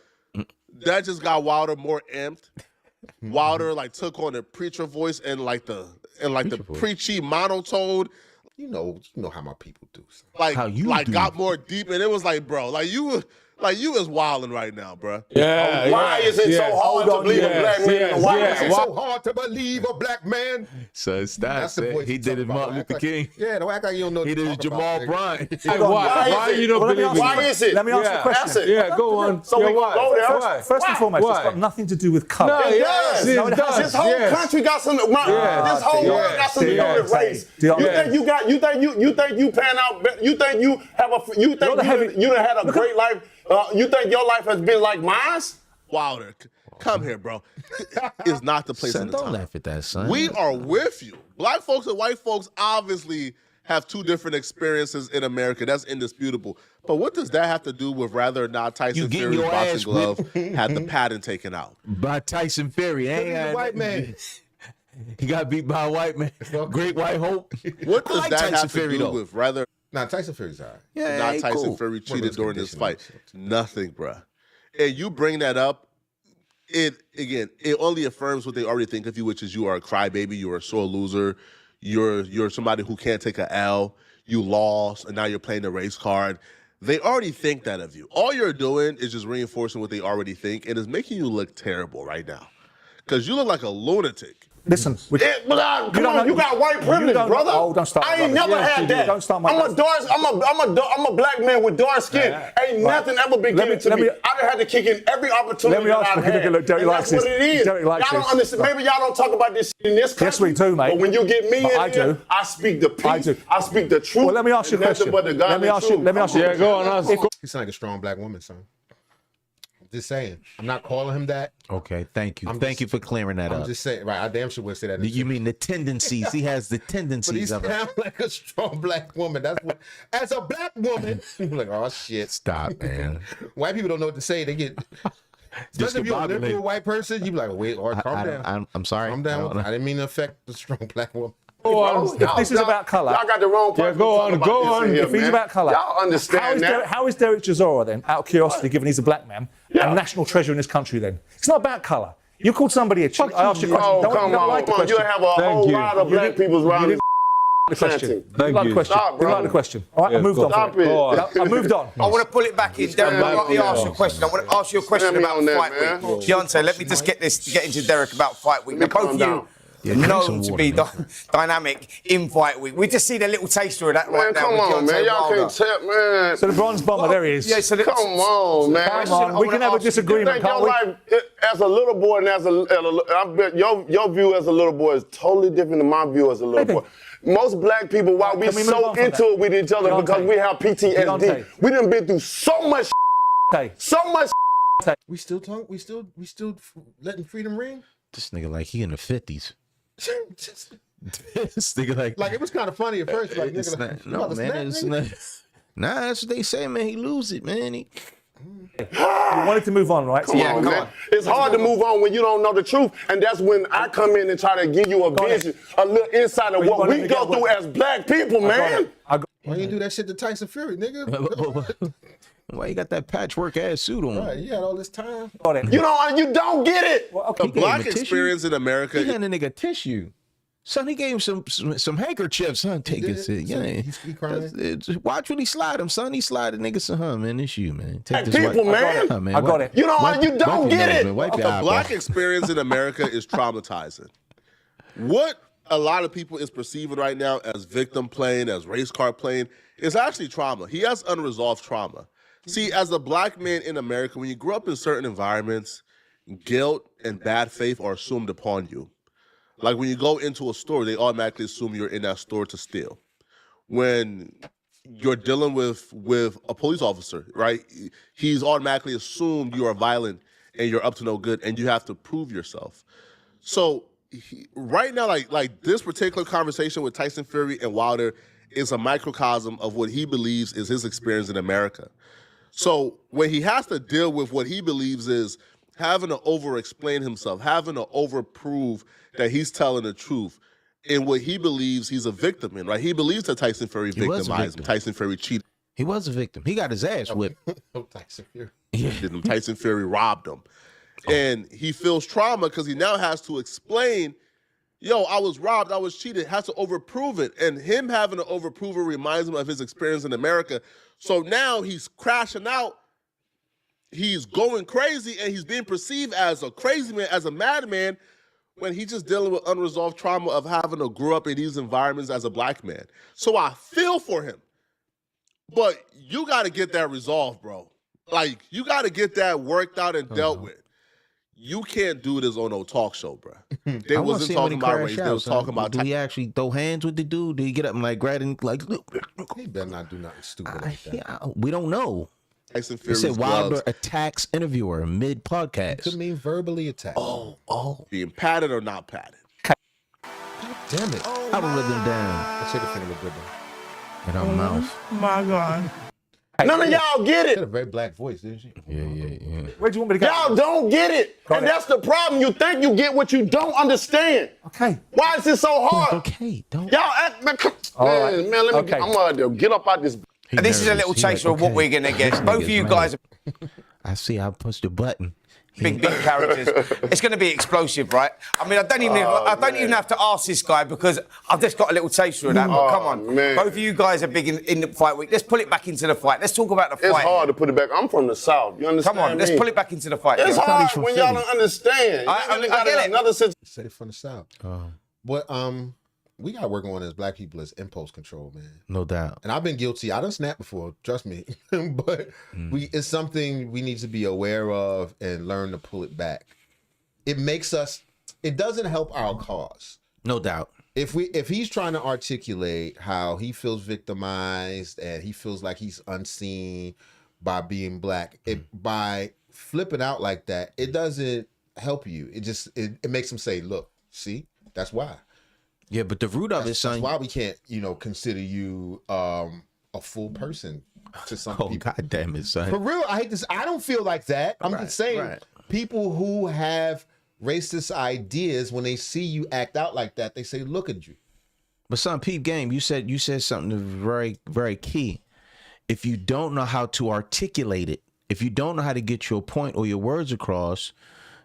That just got Wilder more amped. Wilder like took on the preacher voice and the preachy monotone. You know how my people do. Like how you got more deep, and it was like, bro, you is wilding right now, bro. Yeah. Why is it so hard to believe a black man? Why is it so hard to believe a black man? So that's the voice he did his Martin Luther King. Yeah, don't act like you don't know. He did his Jamal Bryant. Why you don't believe it? Why is it? Let me answer the question. Yeah, go on. So we can go there. First and foremost, it's got nothing to do with color. No, it does. This whole country got something. This whole world got something to do with race. You think you pan out? You think you have you done had a great life? You think your life has been like mine? Wilder, come here, bro. It's not the place Son, and the time. don't laugh at that, son. We are with you. Black folks and white folks obviously have two different experiences in America. That's indisputable. But what does that have to do with whether or not Tyson Fury's boxing glove had the patent taken out? By Tyson Fury. A white man. He got beat by a white man. Great White Hope. What does that have to do with whether... Nah, Tyson Fury's all right. Yeah, not Tyson Fury cheated during this fight. Nothing, bruh. And you bring that up, it only affirms what they already think of you, which is you are a crybaby, you're a sore loser, you're somebody who can't take a L, you lost, and now you're playing the race card. They already think that of you. All you're doing is just reinforcing what they already think, and it's making you look terrible right now. Because you look like a lunatic. Listen, you got white privilege, brother. Oh, don't start. I ain't never had that. Don't start I'm a black man with dark skin. Ain't nothing ever been given to me. I done had to kick in every opportunity that I've had. That's what it is. Y'all don't understand. Maybe y'all don't talk about this in this country. Yes, we do, mate. But when you get me in here, I speak the peace. I speak the truth. Well, let me ask you a question. Let me ask you. Yeah, go on. He sounds like a strong black woman, son. Just saying. I'm not calling him that. Okay, thank you. Thank you for clearing that up. I'm just saying. Right, I damn sure would say that. You mean the tendencies? He has the tendencies but he sounds like a strong black woman. That's what. As a black woman, you're like, oh shit. Stop, man. White people don't know what to say. They get. Especially if you're a liberal white person, you be like, wait, or calm down. I'm sorry. Calm down. I didn't mean to affect the strong black woman. If this is about color. Y'all got the wrong person. Yeah, go on. If he's about color. Y'all understand that. How is Derek Chisora then, out of curiosity, given he's a black man, a national treasure in this country then? It's not about color. You called somebody a cheat. I asked you a question. Come on. You have a whole lot of black people around the question. Didn't like the question. All right, I moved on. I moved on. I want to pull it back in. Derek, let me ask you a question. I want to ask you a question about Fight Week. Deontay, let me just get into Derek about Fight Week. Now, both of you know to be dynamic in Fight Week. We just see the little taster of that right now. Come on, man. Y'all can't tell, man. So the bronze bomber, there he is. Yeah, so come on, man. Come on, we can have a disagreement, can't we? Life, as a little boy and I bet your view as a little boy is totally different than my view as a little boy. Most black people, why we so into it with each other, because we have PTSD. We done been through so much. So much. We still letting freedom ring. This nigga like he in the 50s. This nigga like it was kind of funny at first. Like, it's not, no man, it's not. Nah, that's what they say, man. He lose it, man. You wanted to move on, right? Come on, man. It's hard to move on when you don't know the truth, and that's when I come in and try to give you a vision, a little insight of what we go through as black people, man. Why you do that shit to Tyson Fury, nigga? Why you got that patchwork ass suit on? Right, you had all this time. You don't get it. Well, the black experience in America. He got a nigga tissue. Son, he gave him some handkerchiefs, son. Take it. Yeah, he crying. Watch when he slide him, son. He slide a nigga, son. Man, it's you, man. Take this people, man. Man. I got it. You don't get it. The black experience in America is traumatizing. What a lot of people is perceiving right now as victim playing, as race card playing, is actually trauma. He has unresolved trauma. See, as a black man in America, when you grow up in certain environments, guilt and bad faith are assumed upon you. Like when you go into a store, they automatically assume you're in that store to steal. When you're dealing with a police officer, right? He's automatically assumed you are violent and you're up to no good, and you have to prove yourself. So right now, like this particular conversation with Tyson Fury and Wilder is a microcosm of what he believes is his experience in America. So when he has to deal with what he believes is having to over-explain himself, having to over-prove that he's telling the truth in what he believes he's a victim in, right? He believes that Tyson Fury victimized him. Tyson Fury cheated. He was a victim. He got his ass whipped. Tyson Fury. Tyson Fury robbed him. And he feels trauma because he now has to explain, yo, I was robbed, I was cheated, has to overprove it. And him having to overprove it reminds him of his experience in America. So now he's crashing out, he's going crazy, and he's being perceived as a crazy man, as a madman, when he's just dealing with unresolved trauma of having to grow up in these environments as a black man. So I feel for him. But you got to get that resolved, bro. Like, you got to get that worked out and dealt with. You can't do this on no talk show, bro. They wasn't talking about race. They was talking about. Do he actually throw hands with the dude? Did he get up and like grab him like? He better not do nothing stupid like that. Yeah, we don't know. Tyson They said Fury's Wilder gloves attacks interviewer mid podcast. Could mean verbally attacked. Oh, being patted or not patted. Damn it! I would let them down. Let's take a finger with them. In our mouth. My God. None of y'all get She it. had a very black voice, didn't she? Yeah. Where do you want me to go? Y'all don't get it. And that's the problem. You think you get what you don't understand. Okay. Why is it so hard? Okay, don't. Y'all act, man, come, All man, right. man, let me Okay. I'm gonna get up out this. And this is a little taster of what we're going to get. Both of you guys are I see. I pushed the button. big characters. It's going to be explosive, right? I mean, I don't even have to ask this guy because I've just got a little taster of that. But come on, man. both of you guys are big in the fight week. Let's pull it back into the fight. Let's talk about the It's fight. hard to put it back. I'm from the South. You understand? Come on, let's me? pull it back into the fight. It's Yeah. hard when y'all don't understand. I got get it. another situation. Say it from the South. But we got to work on as black people is impulse control, man. No doubt. And I've been guilty. I done snapped before, trust me. But it's something we need to be aware of and learn to pull it back. It makes us. It doesn't help our cause. No doubt. If he's trying to articulate how he feels victimized and he feels like he's unseen by being black, by flipping out like that, it doesn't help you. It makes him say, "Look, see, that's why." Yeah, but the root of it, son. That's why we can't, consider you a full person to some people. God damn it, son. For real, I hate this. I don't feel like that. I'm just saying, people who have racist ideas, when they see you act out like that, they say, "Look at you." But son, peep game, you said something very, very key. If you don't know how to articulate it, if you don't know how to get your point or your words across,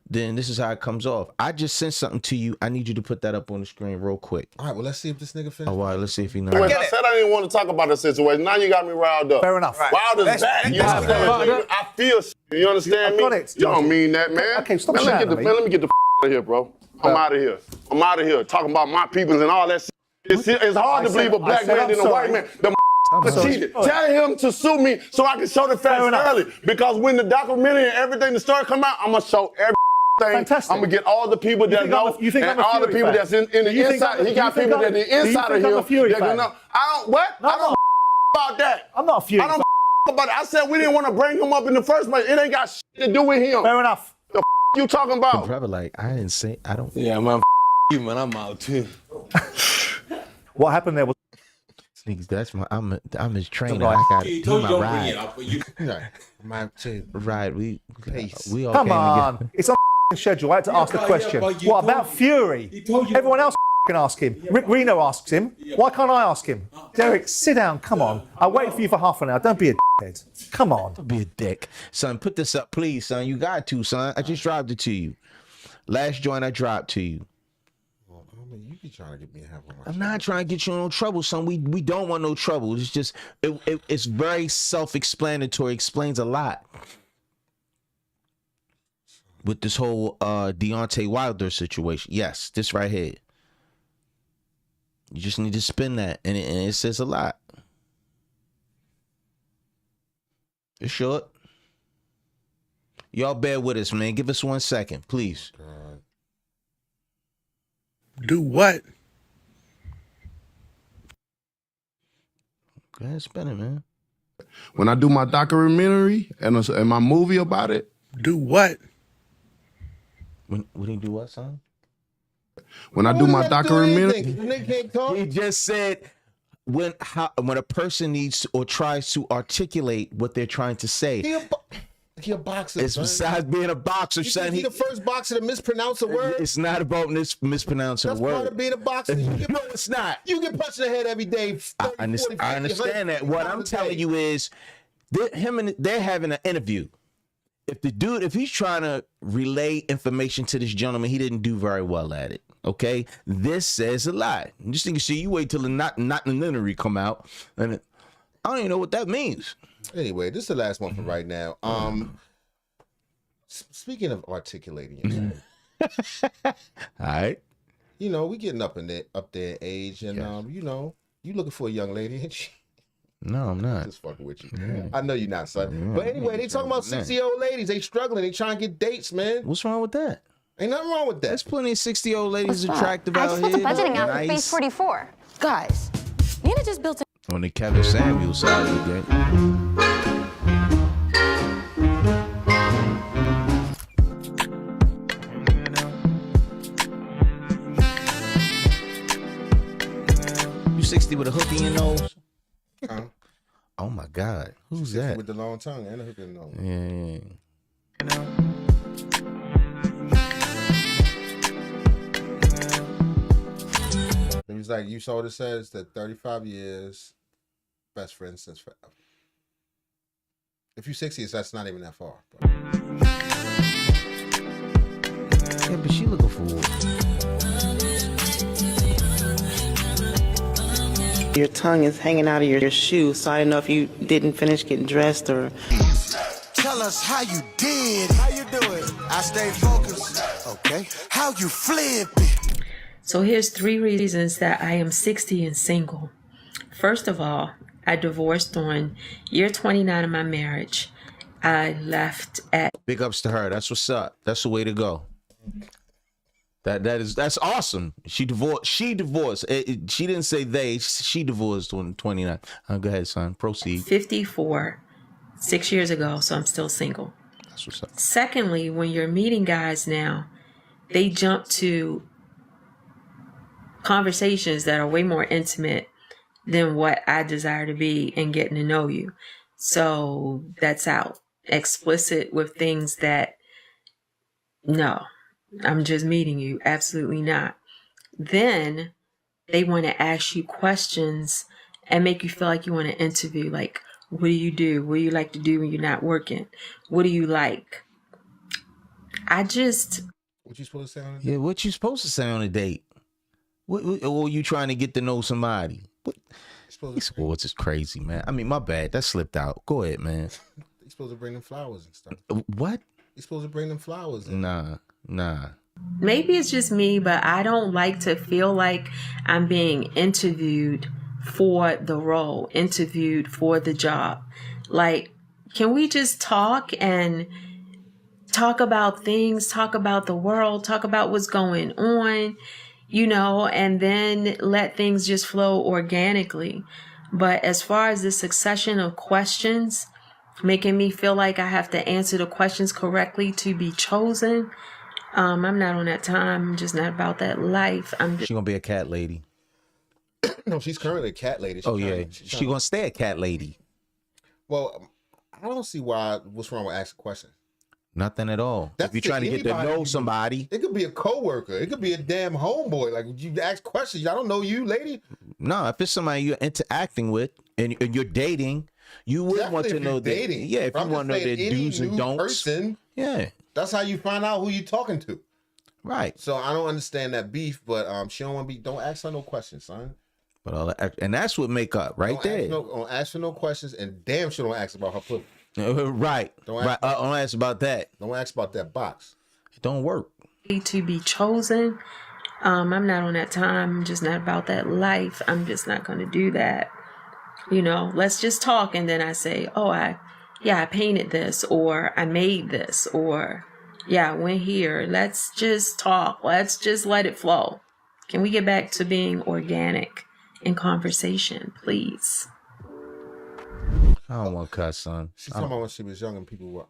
then this is how it comes off. I just sent something to you. I need you to put that up on the screen real quick. All right, well, let's see if this nigga finishes. All right, let's see if he knows. I said I didn't want to talk about the situation. Now you got me riled up. Fair enough. Wilder's back. You understand? I feel. You understand me? I've got it. You don't mean that, man. Okay, stop man, shouting at me. let me get the out of here, bro. I'm out of here. I'm out of here. Talking about my peoples and all that shit. It's hard to believe a black man than a white man. The cheated. Tell him to sue me so I can show the facts early. Because when the documentary and everything, the story come out, I'm going to show everything. Fantastic. I'm going to get all the people that know and all the people that's in the inside. He got people that the inside of him that can know. I don't about that. I'm not a Fury I don't about it. I said we didn't want to bring him up in the first place. It ain't got shit to do with him. Fair enough. The you talking about? Brother, like, I didn't say, I don't. Yeah, man, you, man. I'm out too. What happened there was. That's I'm his trainer. Right. I got He he told my you ride. My Ride. We all Come came on. together. It's on schedule. I had to ask the question. What about Fury? Everyone else can ask him. Rick Reno asks him. Why can't I ask him? Derek, sit down. Come on. I'll wait for you for half an hour. Don't be a dickhead. Come on. Don't be a dick. Son, put this up, please, son. You got to, son. I just dropped it to you. Last joint I dropped to you. You be trying to get me in heaven. I'm not trying to get you in no trouble, son. We don't want no trouble. It's just it's very self-explanatory. Explains a lot with this whole Deontay Wilder situation. Yes, this right here. You just need to spin that, and it says a lot. It's short. Y'all bear with us, man. Give us 1 second, please. Do what? Go ahead, spin it, man. When I do my documentary and my movie about it. Do what? When he do what, son? When I do my documentary. He just said when a person needs or tries to articulate what they're trying to say. He a boxer. It's besides being a boxer, son. He's the first boxer to mispronounce a word. It's not about mispronouncing a word. That's part of being a boxer. No, it's not. You get punched in the head every day. 30, I understand that. What I'm telling you is, they're having an interview. If he's trying to relay information to this gentleman, he didn't do very well at it. Okay, this says a lot. Just think, see, you wait till the not documentary come out, and I don't even know what that means. Anyway, this is the last one for right now. Speaking of articulating, all right. You know, we getting up there in age, and you know, you looking for a young lady, ain't you? No, I'm not. Just fucking with you. Yeah. I know you're not, son. Yeah, but anyway, they talking about 60-year-old ladies. They struggling. They trying to get dates, man. What's wrong with that? Ain't nothing wrong with that. There's plenty of 60-year-old ladies attractive I out just here. built a budgeting app for Phase 44. Guys, Nina just built a... On the Kevin Samuels side of the game. You 60 with a hook in your nose? Oh my God. Who's that? With the long tongue and a hook in the nose. Yeah. It was like, you saw what it says, that 35 years, best friends since forever. If you're 60, that's not even that far. But. Yeah, but she looking for Your tongue is hanging out of your shoe, so I don't know if you didn't finish getting dressed or... Tell us how you did. How you doing? I stay focused. Okay. How you flip it. So here's 3 reasons that I am 60 and single. First of all, I divorced on year 29 of my marriage. I left at... Big ups to her. That's what's up. That's the way to go. That's awesome. She divorced. She didn't say they. She divorced on 29. Go ahead, son. Proceed. 54, 6 years ago, so I'm still single. That's what's up. Secondly, when you're meeting guys now, they jump to conversations that are way more intimate than what I desire to be in getting to know you. So that's out. Explicit with things that, no, I'm just meeting you. Absolutely not. Then they want to ask you questions and make you feel like you want to interview. Like, what do you do? What do you like to do when you're not working? What do you like? What you supposed to say on a date? Yeah, what you supposed to say on a date? Or you trying to get to know somebody? These sports is crazy, man. I mean, my bad. That slipped out. Go ahead, man. You're supposed to bring them flowers and stuff. What? You're supposed to bring them flowers. Nah. Maybe it's just me, but I don't like to feel like I'm being interviewed for the role, interviewed for the job. Like, can we just talk and talk about things, talk about the world, talk about what's going on, and then let things just flow organically. But as far as the succession of questions, making me feel like I have to answer the questions correctly to be chosen, I'm not on that time. I'm just not about that life. She gonna be a cat lady. No, she's currently a cat lady. She gonna stay a cat lady. Well, I don't see what's wrong with asking questions. Nothing at all. If you're trying to get to know somebody. It could be a coworker. It could be a damn homeboy. Like, you ask questions. I don't know you, lady. No, if it's somebody you're interacting with and you're dating, you would want to know that. Yeah, if you want to know their do's and don'ts. Person, yeah. That's how you find out who you're talking to. Right. So I don't understand that beef, but she don't want to be. Don't ask her no questions, son. But all that, and that's what make up right there. Don't ask her no questions, and damn sure don't ask about her pussy. Right. Don't ask about that. Don't ask about that box. It don't work. To be chosen, I'm not on that time. I'm just not about that life. I'm just not going to do that. Let's just talk, and then I say, oh, I yeah, I painted this, or I made this, or yeah, I went here. Let's just talk. Let's just let it flow. Can we get back to being organic in conversation, please? I don't want to cuss, son. She's talking about when she was young and people were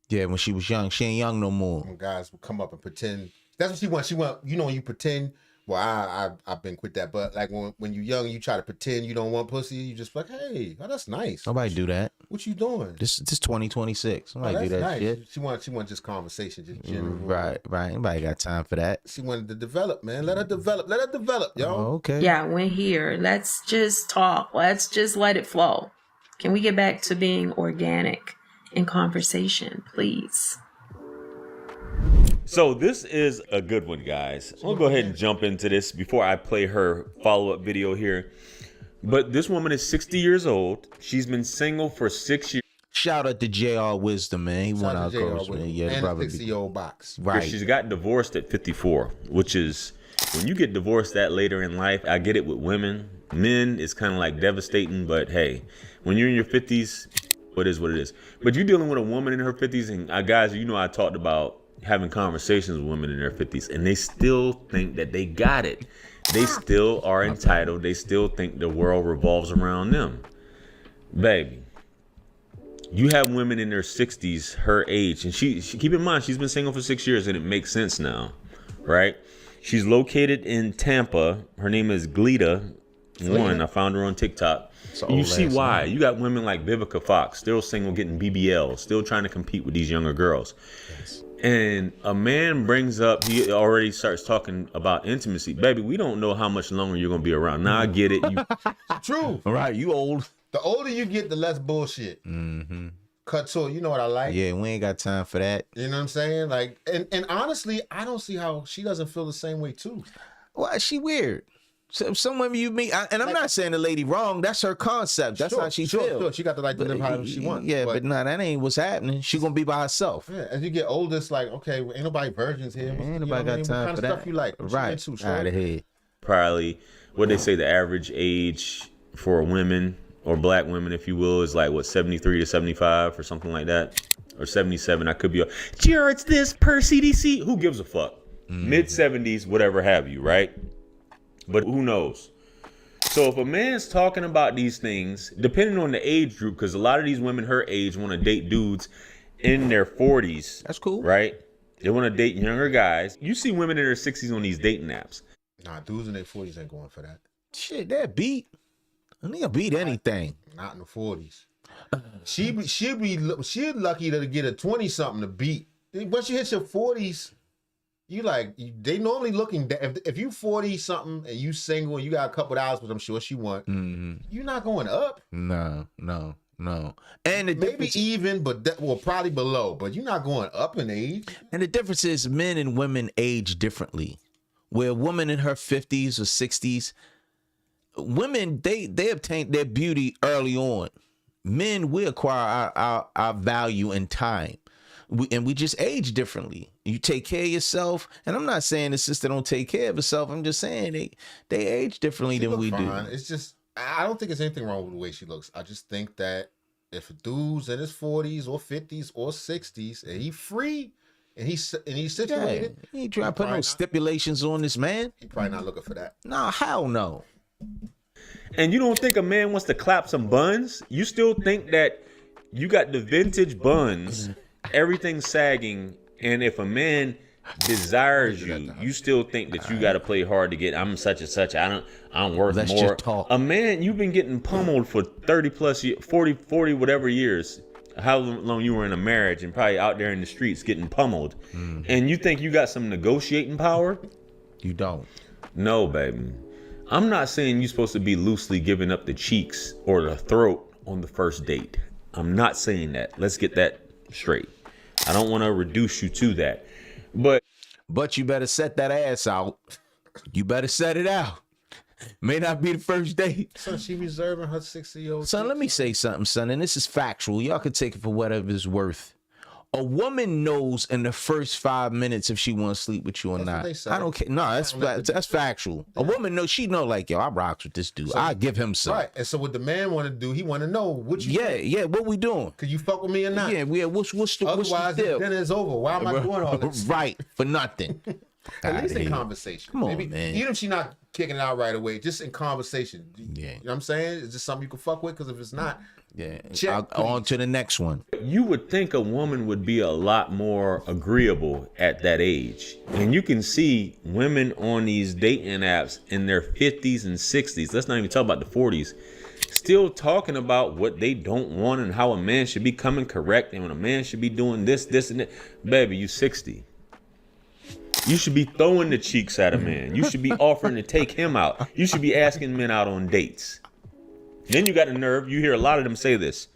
Yeah, when she was young. She ain't young no more. when guys would come up and pretend. That's what she wants. She want, you know, when you pretend. Well, I've been quit that, but like when you're young, you try to pretend you don't want pussy. You just like, hey, oh, that's nice. Nobody do that. What you doing? This 2026. Nobody do that nice. shit. She want just conversation, just general. Right. Nobody got time for that. She wanted to develop, man. Let her develop, yo. Oh, okay. Yeah, I went here. Let's just talk. Let's just let it flow. Can we get back to being organic in conversation, please? So this is a good one, guys. I'll go ahead and jump into this before I play her follow-up video here. But this woman is 60 years old. She's been single for 6 years. Shout out to JR Wisdom, man. He won our coach, man. Yeah, and probably 60-year-old box. Right. She's got divorced at 54, which is, when you get divorced that later in life, I get it with women. Men, it's kind of like devastating, but hey, when you're in your 50s, it is what it is. But you're dealing with a woman in her 50s, and guys, you know I talked about having conversations with women in their 50s, and they still think that they got it. They still are entitled. They still think the world revolves around them. Baby, you have women in their 60s, her age, and she keep in mind, she's been single for 6 years, and it makes sense now, right? She's located in Tampa. Her name is Glita1. I found her on TikTok. And you see why. You got women like Vivica Fox, still single, getting BBL, still trying to compete with these younger girls. Yes. And a man brings up, he already starts talking about intimacy. Baby, we don't know how much longer you're going to be around. Now I get it. True. All right, you old. The older you get, the less bullshit. Mm-hmm. Cut to it. You know what I like? Yeah, we ain't got time for that. You know what I'm saying? Like, and honestly, I don't see how she doesn't feel the same way too. Why she weird? Some women you meet, and I'm not saying the lady wrong. That's her concept. That's how she feels. Sure. She got the right to live however she wants. Yeah, but nah, that ain't what's happening. She gonna be by herself. Yeah, as you get older, it's like, okay, well, ain't nobody virgins here. Ain't nobody got time what for kind of that. stuff you like? Right, out of here. Probably, what they say, the average age for women or black women, if you will, is like, what, 73 to 75 or something like that? Or 77, I could be. Jared's this per CDC. Who gives a fuck? Mid-70s, whatever have you, right? But who knows? So if a man's talking about these things, depending on the age group, because a lot of these women her age want to date dudes in their 40s. That's cool. Right? They want to date younger guys. You see women in their 60s on these dating apps. Nah, dudes in their 40s ain't going for that. Shit, that beat. I think I beat anything. Not in the 40s. She'd lucky to get a 20-something to beat. Once you hit your 40s, they normally looking, if you 40 something and you single and you got a couple of hours, which I'm sure she want, you're not going up. No. And the maybe even, but probably below, but you're not going up in age. And the difference is men and women age differently. Where a woman in her 50s or 60s, women, they obtain their beauty early on. Men, we acquire our value in time. We just age differently. You take care of yourself, and I'm not saying the sister don't take care of herself. I'm just saying they age differently than we do. It's just, I don't think there's anything wrong with the way she looks. I just think that if a dude's in his 40s or 50s or 60s and he free and he's situated, he ain't trying to put no stipulations on this man. He probably not looking for that. No, hell no. And you don't think a man wants to clap some buns? You still think that you got the vintage buns, everything sagging, and if a man desires you still think that you got to play hard to get, I'm such and such, I'm worth Let's more. just talk. A man, you've been getting pummeled for 30 plus years, 40 whatever years, how long you were in a marriage, and probably out there in the streets getting pummeled, and you think you got some negotiating power? You don't. No, baby. I'm not saying you're supposed to be loosely giving up the cheeks or the throat on the first date. I'm not saying that. Let's get that straight. I don't want to reduce you to that. But you better set that ass out. You better set it out. May not be the first date. So she reserving her 60-year-old. Son, let me say something, son, and this is factual. Y'all can take it for whatever it's worth. A woman knows in the first 5 minutes if she wants to sleep with you or not. I don't care. No, that's factual. A woman knows, she know like, yo, I rocks with this dude. So I give him some. Right. And so what the man want to do, he want to know what you think. Yeah, what we doing? Could you fuck with me or not? Yeah, what's the Otherwise, deal? dinner is over. Why am I doing all this? Right, for nothing. At least in conversation. Come on, Maybe, man. Even if she's not kicking it out right away, just in conversation. Yeah. You know what I'm saying? Is this something you can fuck with? Because if it's not, On to the next one. You would think a woman would be a lot more agreeable at that age. And you can see women on these dating apps in their 50s and 60s. Let's not even talk about the 40s. Still talking about what they don't want and how a man should be coming correct and when a man should be doing this, and that. Baby, you 60. You should be throwing the cheeks at a man. You should be offering to take him out. You should be asking men out on dates. Then you got the nerve. You hear a lot of them say this.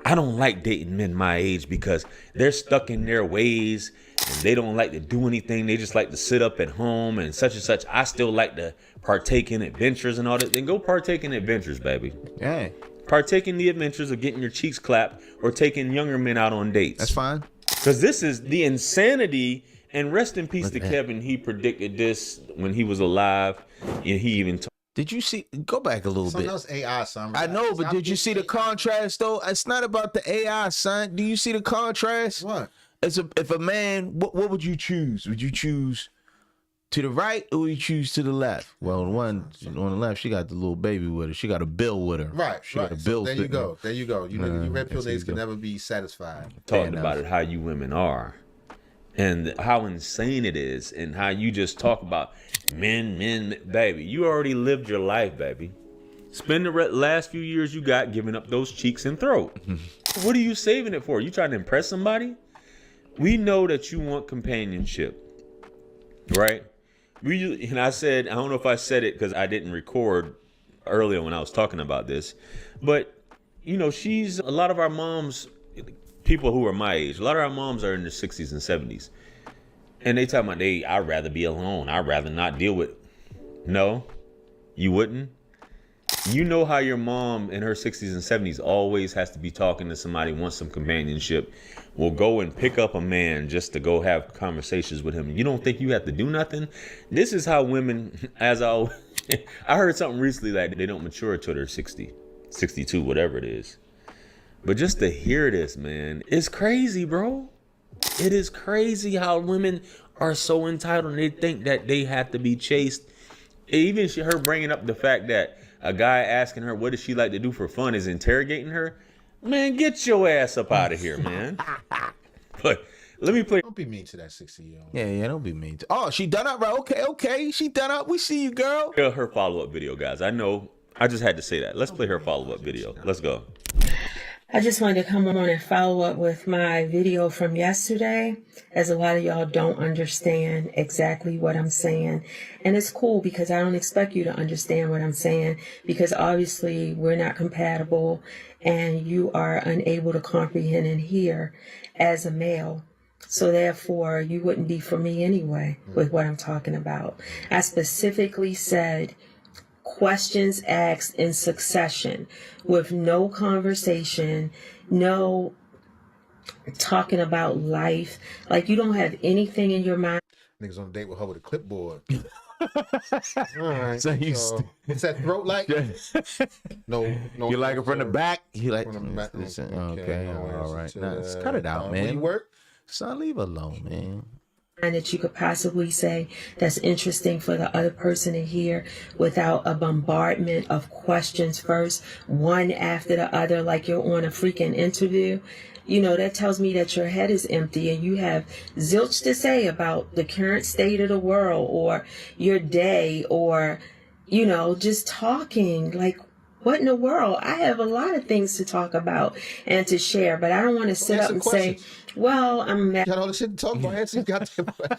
I don't like dating men my age because they're stuck in their ways and they don't like to do anything. They just like to sit up at home and such. I still like to partake in adventures and all that. Then go partake in adventures, baby. Yeah. Partake in the adventures of getting your cheeks clapped or taking younger men out on dates. That's fine. Because this is the insanity. And rest in peace to Kevin. He predicted this when he was alive. And he even Did you see? Go back a little bit. Else AI, son. I know, but did you see the contrast though? It's not about the AI, son. Do you see the contrast? What? If a man, what would you choose? Would you choose to the right or would you choose to the left? Well, the one on the left, she got the little baby with her. She got a bill with her. Right. She got a So bill. there you go. There you go. You know, you red pill niggas can never be satisfied. talked about it, how you women are. And how insane it is, and how you just talk about men, baby. You already lived your life, baby. Spend the last few years you got giving up those cheeks and throat. What are you saving it for? You trying to impress somebody? We know that you want companionship, right? And I said, I don't know if I said it because I didn't record earlier when I was talking about this, but you know, a lot of our moms, people who are my age, a lot of our moms are in their 60s and 70s. And they talk about, I'd rather be alone. I'd rather not deal with. No, you wouldn't. You know how your mom in her 60s and 70s always has to be talking to somebody, wants some companionship, will go and pick up a man just to go have conversations with him. You don't think you have to do nothing? This is how women, I heard something recently that they don't mature till they're 60, 62, whatever it is. But just to hear this, man, it's crazy, bro. It is crazy how women are so entitled and they think that they have to be chased. Even her bringing up the fact that a guy asking her what does she like to do for fun is interrogating her. Man, get your ass up out of here, man. But let me play. Don't be mean to that 60-year-old. Yeah, don't be mean. Oh, she done up, right? Okay. She done up. We see you, girl. Her follow-up video, guys. I know. I just had to say that. Let's play her follow-up video. Let's go. I just wanted to come on and follow up with my video from yesterday, as a lot of y'all don't understand exactly what I'm saying. And it's cool because I don't expect you to understand what I'm saying, because obviously we're not compatible and you are unable to comprehend and hear as a male. So therefore, you wouldn't be for me anyway with what I'm talking about. I specifically said questions asked in succession with no conversation, no talking about life. Like, you don't have anything in your mind. Niggas on a date with her with a clipboard. All right. So what's that throat like? No. You like it from the back? You like from the back? Okay, all right. Now, let's cut it out, man. Where you work? Son, leave it alone, man. That you could possibly say that's interesting for the other person to hear without a bombardment of questions first, one after the other, like you're on a freaking interview. You know, that tells me that your head is empty and you have zilch to say about the current state of the world or your day or, you know, just talking. Like, what in the world? I have a lot of things to talk about and to share, but I don't want to sit up and say, well, I'm mad. Got all the shit to talk about. Answer got to.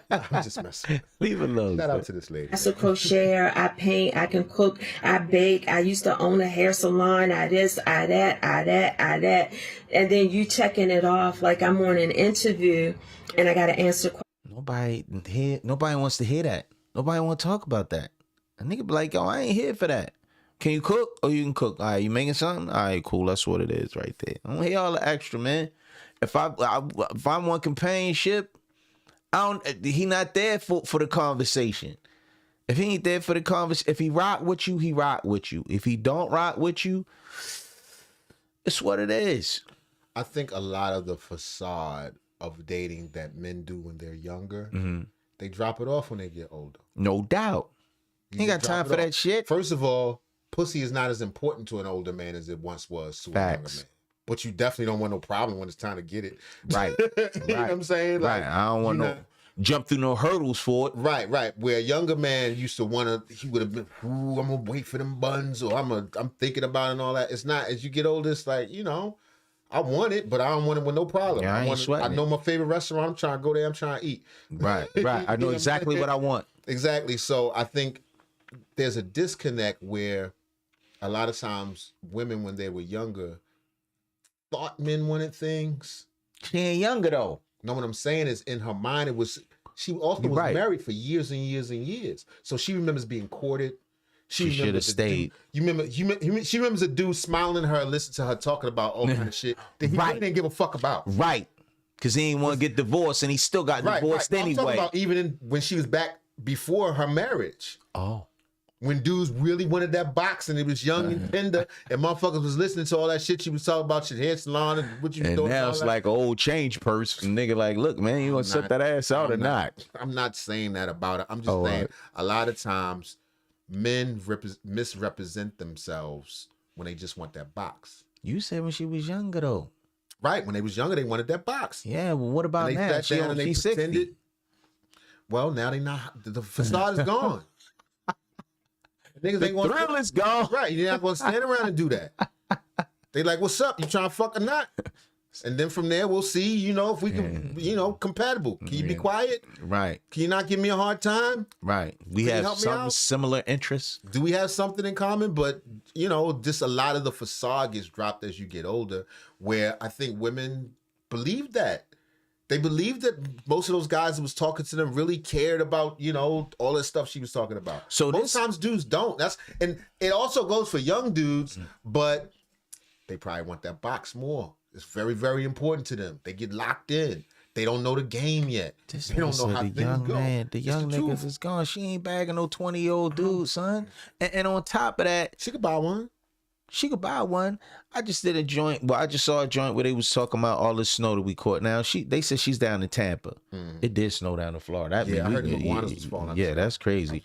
I'm just messing. Leave it alone. Shout out to this lady. I'm a crocheter. I paint. I can cook. I bake. I used to own a hair salon. I this, I that. And then you checking it off like I'm on an interview and I got to answer questions. Nobody wants to hear that. Nobody want to talk about that. A nigga be like, yo, I ain't here for that. Can you cook? Oh, you can cook. All right, you making something? All right, cool. That's what it is right there. I don't hear all the extra, man. If I want companionship, he not there for the conversation. If he ain't there for the conversation, if he rock with you, he rock with you. If he don't rock with you, it's what it is. I think a lot of the facade of dating that men do when they're younger, they drop it off when they get older. No doubt. You ain't got time for that shit. First of all, pussy is not as important to an older man as it once was to a younger man. But you definitely don't want no problem when it's time to get it. Right. You know what I'm saying? Like, right. I don't want jump through no hurdles for it. Right. Where a younger man used to want to, he would have been, I'm gonna wait for them buns, or I'm thinking about it and all that. It's not. As you get older, it's like, I want it, but I don't want it with no problem. Yeah, I know my favorite restaurant. I'm trying to go there. I'm trying to eat. Right. I know exactly what I want. Exactly. So I think there's a disconnect where a lot of times women, when they were younger, thought men wanted things. She ain't younger though. No, what I'm saying is, in her mind, she also was married for years and years and years. So she remembers being courted. She should have stayed. She remembers a dude smiling at her, listening to her talking about all kind of shit that he really didn't give a fuck about. Right. Because he didn't want to get divorced, and he still got divorced anyway. I'm talking about even when she was back before her marriage. Oh. When dudes really wanted that box and it was young and tender, and motherfuckers was listening to all that shit she was talking about, your hair salon and what you was doing. And now it's like an old change purse. And nigga like, look, man, you want to set that ass out or not? I'm not saying that about it. I'm just saying a lot of times men misrepresent themselves when they just want that box. You said when she was younger though. Right, when they was younger, they wanted that box. Yeah, well, what about now? She's 60. Well, now they not. The facade is gonna. Niggas the ain't gonna thrill is gone. Right, you're not gonna stand around and do that. They like, what's up? You trying to fuck or not? And then from there, we'll see, if we can, compatible. Can you be quiet? Right. Can you not give me a hard time? Right. We have some similar interests. Do we have something in common? But, just a lot of the facade gets dropped as you get older, where I think women believe that. They believed that most of those guys that was talking to them really cared about, all that stuff she was talking about. So most times dudes don't. And it also goes for young dudes, but they probably want that box more. It's very, very important to them. They get locked in. They don't know the game yet. They don't know how things go. The young niggas is gone. She ain't bagging no 20-year-old dude, son. And on top of that, she could buy one. I just did a joint. Well, I just saw a joint where they was talking about all the snow that we caught. Now they said she's down in Tampa. It did snow down in Florida. I heard the iguanas was falling out. Yeah, that's crazy.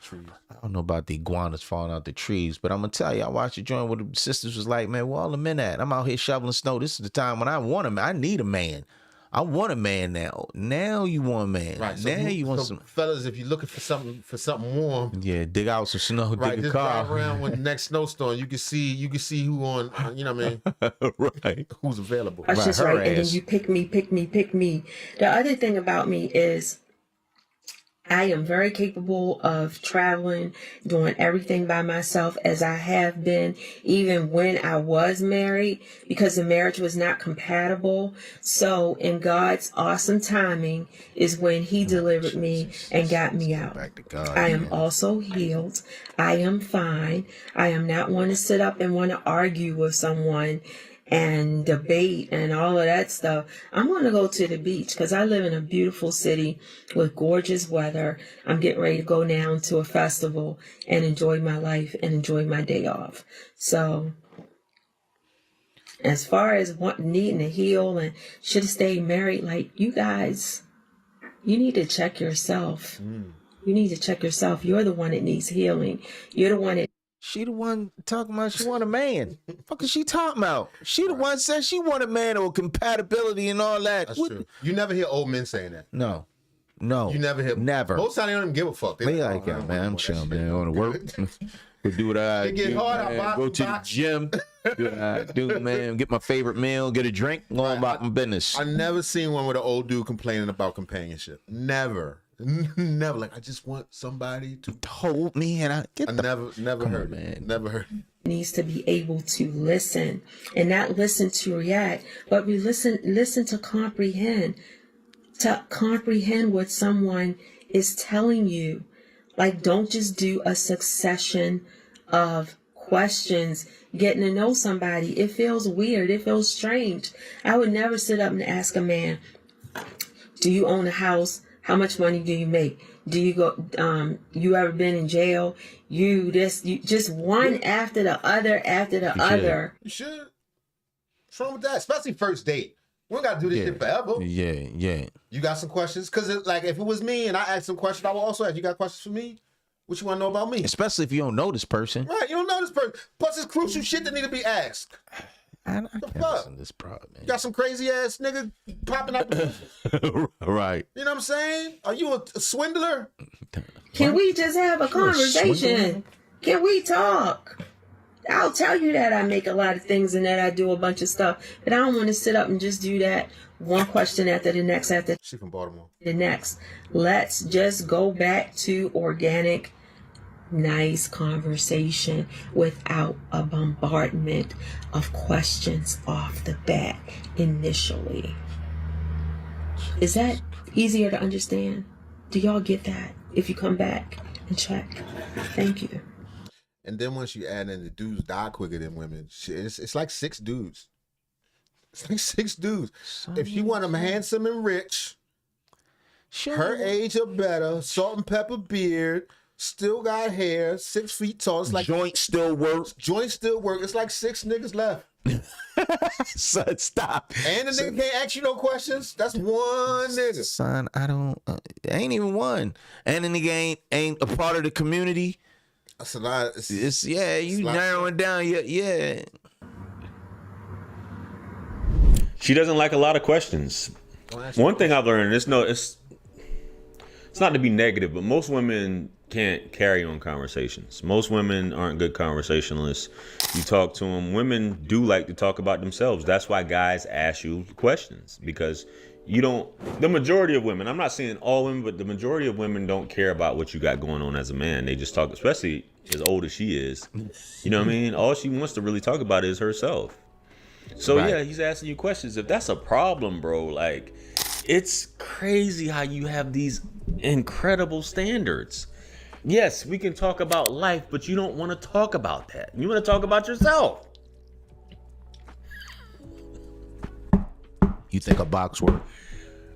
I don't know about the iguanas falling out the trees, but I'm gonna tell you, I watched a joint where the sisters was like, "Man, where all the men at? I'm out here shoveling snow. This is the time when I want a man. I need a man. I want a man now. Now you want a man. Right. Now you want some fellas. If you're looking for something warm, dig out some snow. Right. Dig a Just car. drive around with the next snowstorm. You can see who on. You know what I mean? Right. Who's available? That's just right. And then you pick me. The other thing about me is I am very capable of traveling, doing everything by myself, as I have been even when I was married, because the marriage was not compatible. So in God's awesome timing is when he delivered me and got me out. I am also healed. I am fine. I am not one to sit up and want to argue with someone and debate and all of that stuff. I'm going to go to the beach because I live in a beautiful city with gorgeous weather. I'm getting ready to go down to a festival and enjoy my life and enjoy my day off. So as far as needing to heal and should have stayed married, like, you guys, you need to check yourself. You need to check yourself. You're the one that needs healing. You're the one that She the one talking about she want a man. Fuck is she talking about? She the one said she want a man or compatibility and all that. That's true. You never hear old men saying that. No. You never hear. Never. Most time they don't even give a fuck. They like, man, I'm chilling, man. I want to work. Go do what I do, man. Go to the gym. Do what I do, man. Get my favorite meal. Get a drink. Go on about my business. I never seen one with an old dude complaining about companionship. Never. Like, I just want somebody to hold me and I never heard, man. Never heard. Needs to be able to listen and not listen to react, but we listen to comprehend what someone is telling you. Like, don't just do a succession of questions, getting to know somebody. It feels weird. It feels strange. I would never sit up and ask a man, do you own a house? How much money do you make? Do you go, you ever been in jail? You just one after the other after the other. You should. What's wrong with that? Especially first date. We don't got to do this shit forever. Yeah. You got some questions? Because like if it was me and I asked some questions, I would also ask, you got questions for me? What you want to know about me? Especially if you don't know this person. Right, you don't know this person. Plus, it's crucial shit that need to be asked. I can't listen to this problem, man. You got some crazy ass nigga popping out the Right. You know what I'm saying? Are you a swindler? Can we just have a conversation? Can we talk? I'll tell you that I make a lot of things and that I do a bunch of stuff, but I don't want to sit up and just do that one question after the next after she from Baltimore. The next. Let's just go back to organic, nice conversation without a bombardment of questions off the bat initially. Is that easier to understand? Do y'all get that if you come back and check? Thank you. And then once you add in the dudes die quicker than women, shit, it's like 6 dudes. It's like 6 dudes. If you want them handsome and rich, her age or better, salt and pepper beard, still got hair, 6 feet tall. It's like joint still works. Joint still work. It's like 6 niggas left. Son, stop. And the nigga can't ask you no questions. That's one nigga. Son, I don't. Ain't even one. And the nigga ain't a part of the community. That's a lot. It's you narrowing down. Yeah. She doesn't like a lot of questions. One thing I've learned is it's not to be negative, but most women can't carry on conversations. Most women aren't good conversationalists. You talk to them. Women do like to talk about themselves. That's why guys ask you questions, because the majority of women, I'm not saying all women, but the majority of women don't care about what you got going on as a man. They just talk, especially as old as she is. You know what I mean? All she wants to really talk about is herself. So Right. yeah, he's asking you questions. If that's a problem, bro, like, it's crazy how you have these incredible standards. Yes, we can talk about life, but you don't want to talk about that. You want to talk about yourself. You think a box work?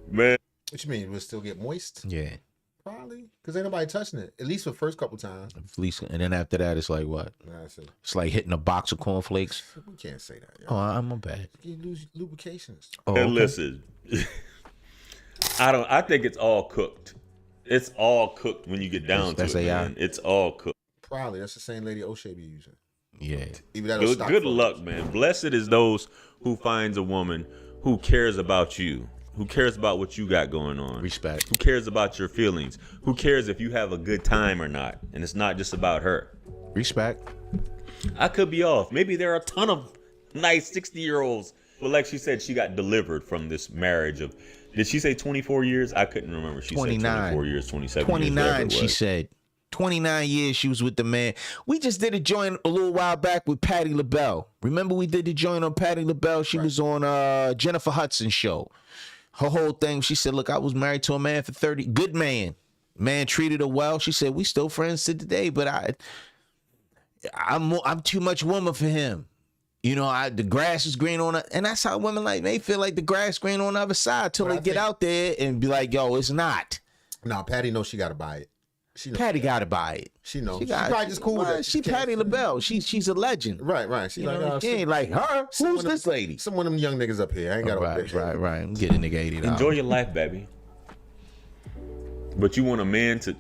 Man. What you mean? We'll still get moist? Yeah. Probably. Because ain't nobody touching it. At least for the first couple times. At least, and then after that, it's like what? That's it. It's like hitting a box of cornflakes. We can't say that. Yo. Oh, I'm a bad. You lose lubrications. Oh, And okay. listen, I think it's all cooked. It's all cooked when you get down to it, man. It's all cooked. Probably. That's the same lady O'Shea be using. Yeah. Even that'll stop Good for luck, man. Blessed is those who finds a woman who cares about you, who cares about what you got going on. Respect. Who cares about your feelings, who cares if you have a good time or not, and it's not just about her. Respect. I could be off. Maybe there are a ton of nice 60-year-olds, but like she said, she got delivered from this marriage of, did she say 24 years? I couldn't remember. She 29. said 24 years, 27 years. 29, whatever it she was. said. 29 years she was with the man. We just did a joint a little while back with Patti LaBelle. Remember we did the joint on Patti LaBelle? She was on Jennifer Hudson's show. Her whole thing, she said, look, I was married to a man for 30. Good man. Man treated her well. She said, we still friends to today, but I'm too much woman for him. You know, the grass is green on it. And that's how women like, they feel like the grass green on the other side till they get out there and be like, yo, it's not. No, Patty knows she got to buy it. Patty got to buy it. She knows. She She's probably just cool with it. She Patti LaBelle. She's a legend. Right. She You know, she ain't like her. Who's this lady? Some of them young niggas up here. I ain't got Right. I'm getting nigga $80. Enjoy your life, baby. But you want a man to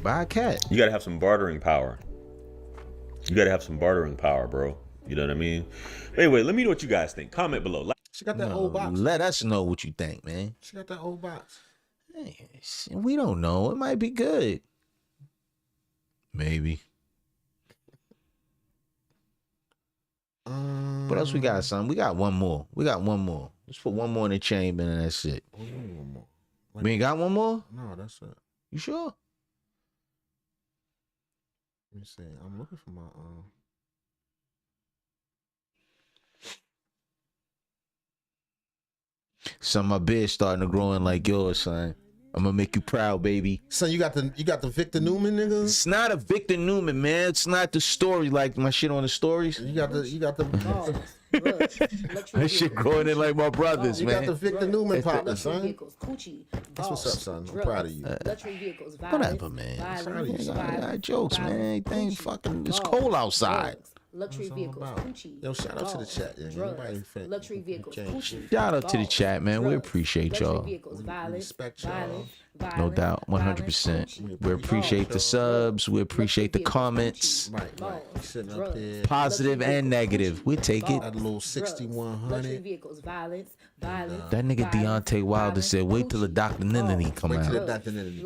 buy a cat. You gotta have some bartering power. You gotta have some bartering power, bro. You know what I mean? Anyway, let me know what you guys think. Comment below. She got that old box. Let us know what you think, man. She got that old box. Hey, we don't know. It might be good. Maybe. What else we got, son? We got one more. Let's put one more in the chamber and that's it. One more. We ain't got one more? No, that's it. You sure? Let me see. I'm looking for my Some of my beard starting to grow in like yours, son. I'm gonna make you proud, baby. Son, you got the Victor Newman niggas? It's not a Victor Newman, man. It's not the story like my shit on the stories. You got the that shit going in like my brothers, you man. got the Victor Newman partner, son. Vehicles, coochie, That's what's up, son. I'm proud of you. luxury vehicles, violence, Whatever, man. violence, I jokes, man. Anything fucking. It's cold outside. drugs, luxury vehicles, coochie. Yo, shout out to the chat. Yeah, drugs, luxury vehicles, coochie. Shout out to the chat, man. We appreciate y'all. Vehicles, violence, violence, No doubt, 100%. We appreciate the subs. We appreciate the comments. Right. Sitting up there. Positive and negative. We take it. Got a little 6100. Vehicles, violence, violence. That nigga Deontay Wilder said, wait till the Dr. Ninity come Wait till the out. Dr. Ninity.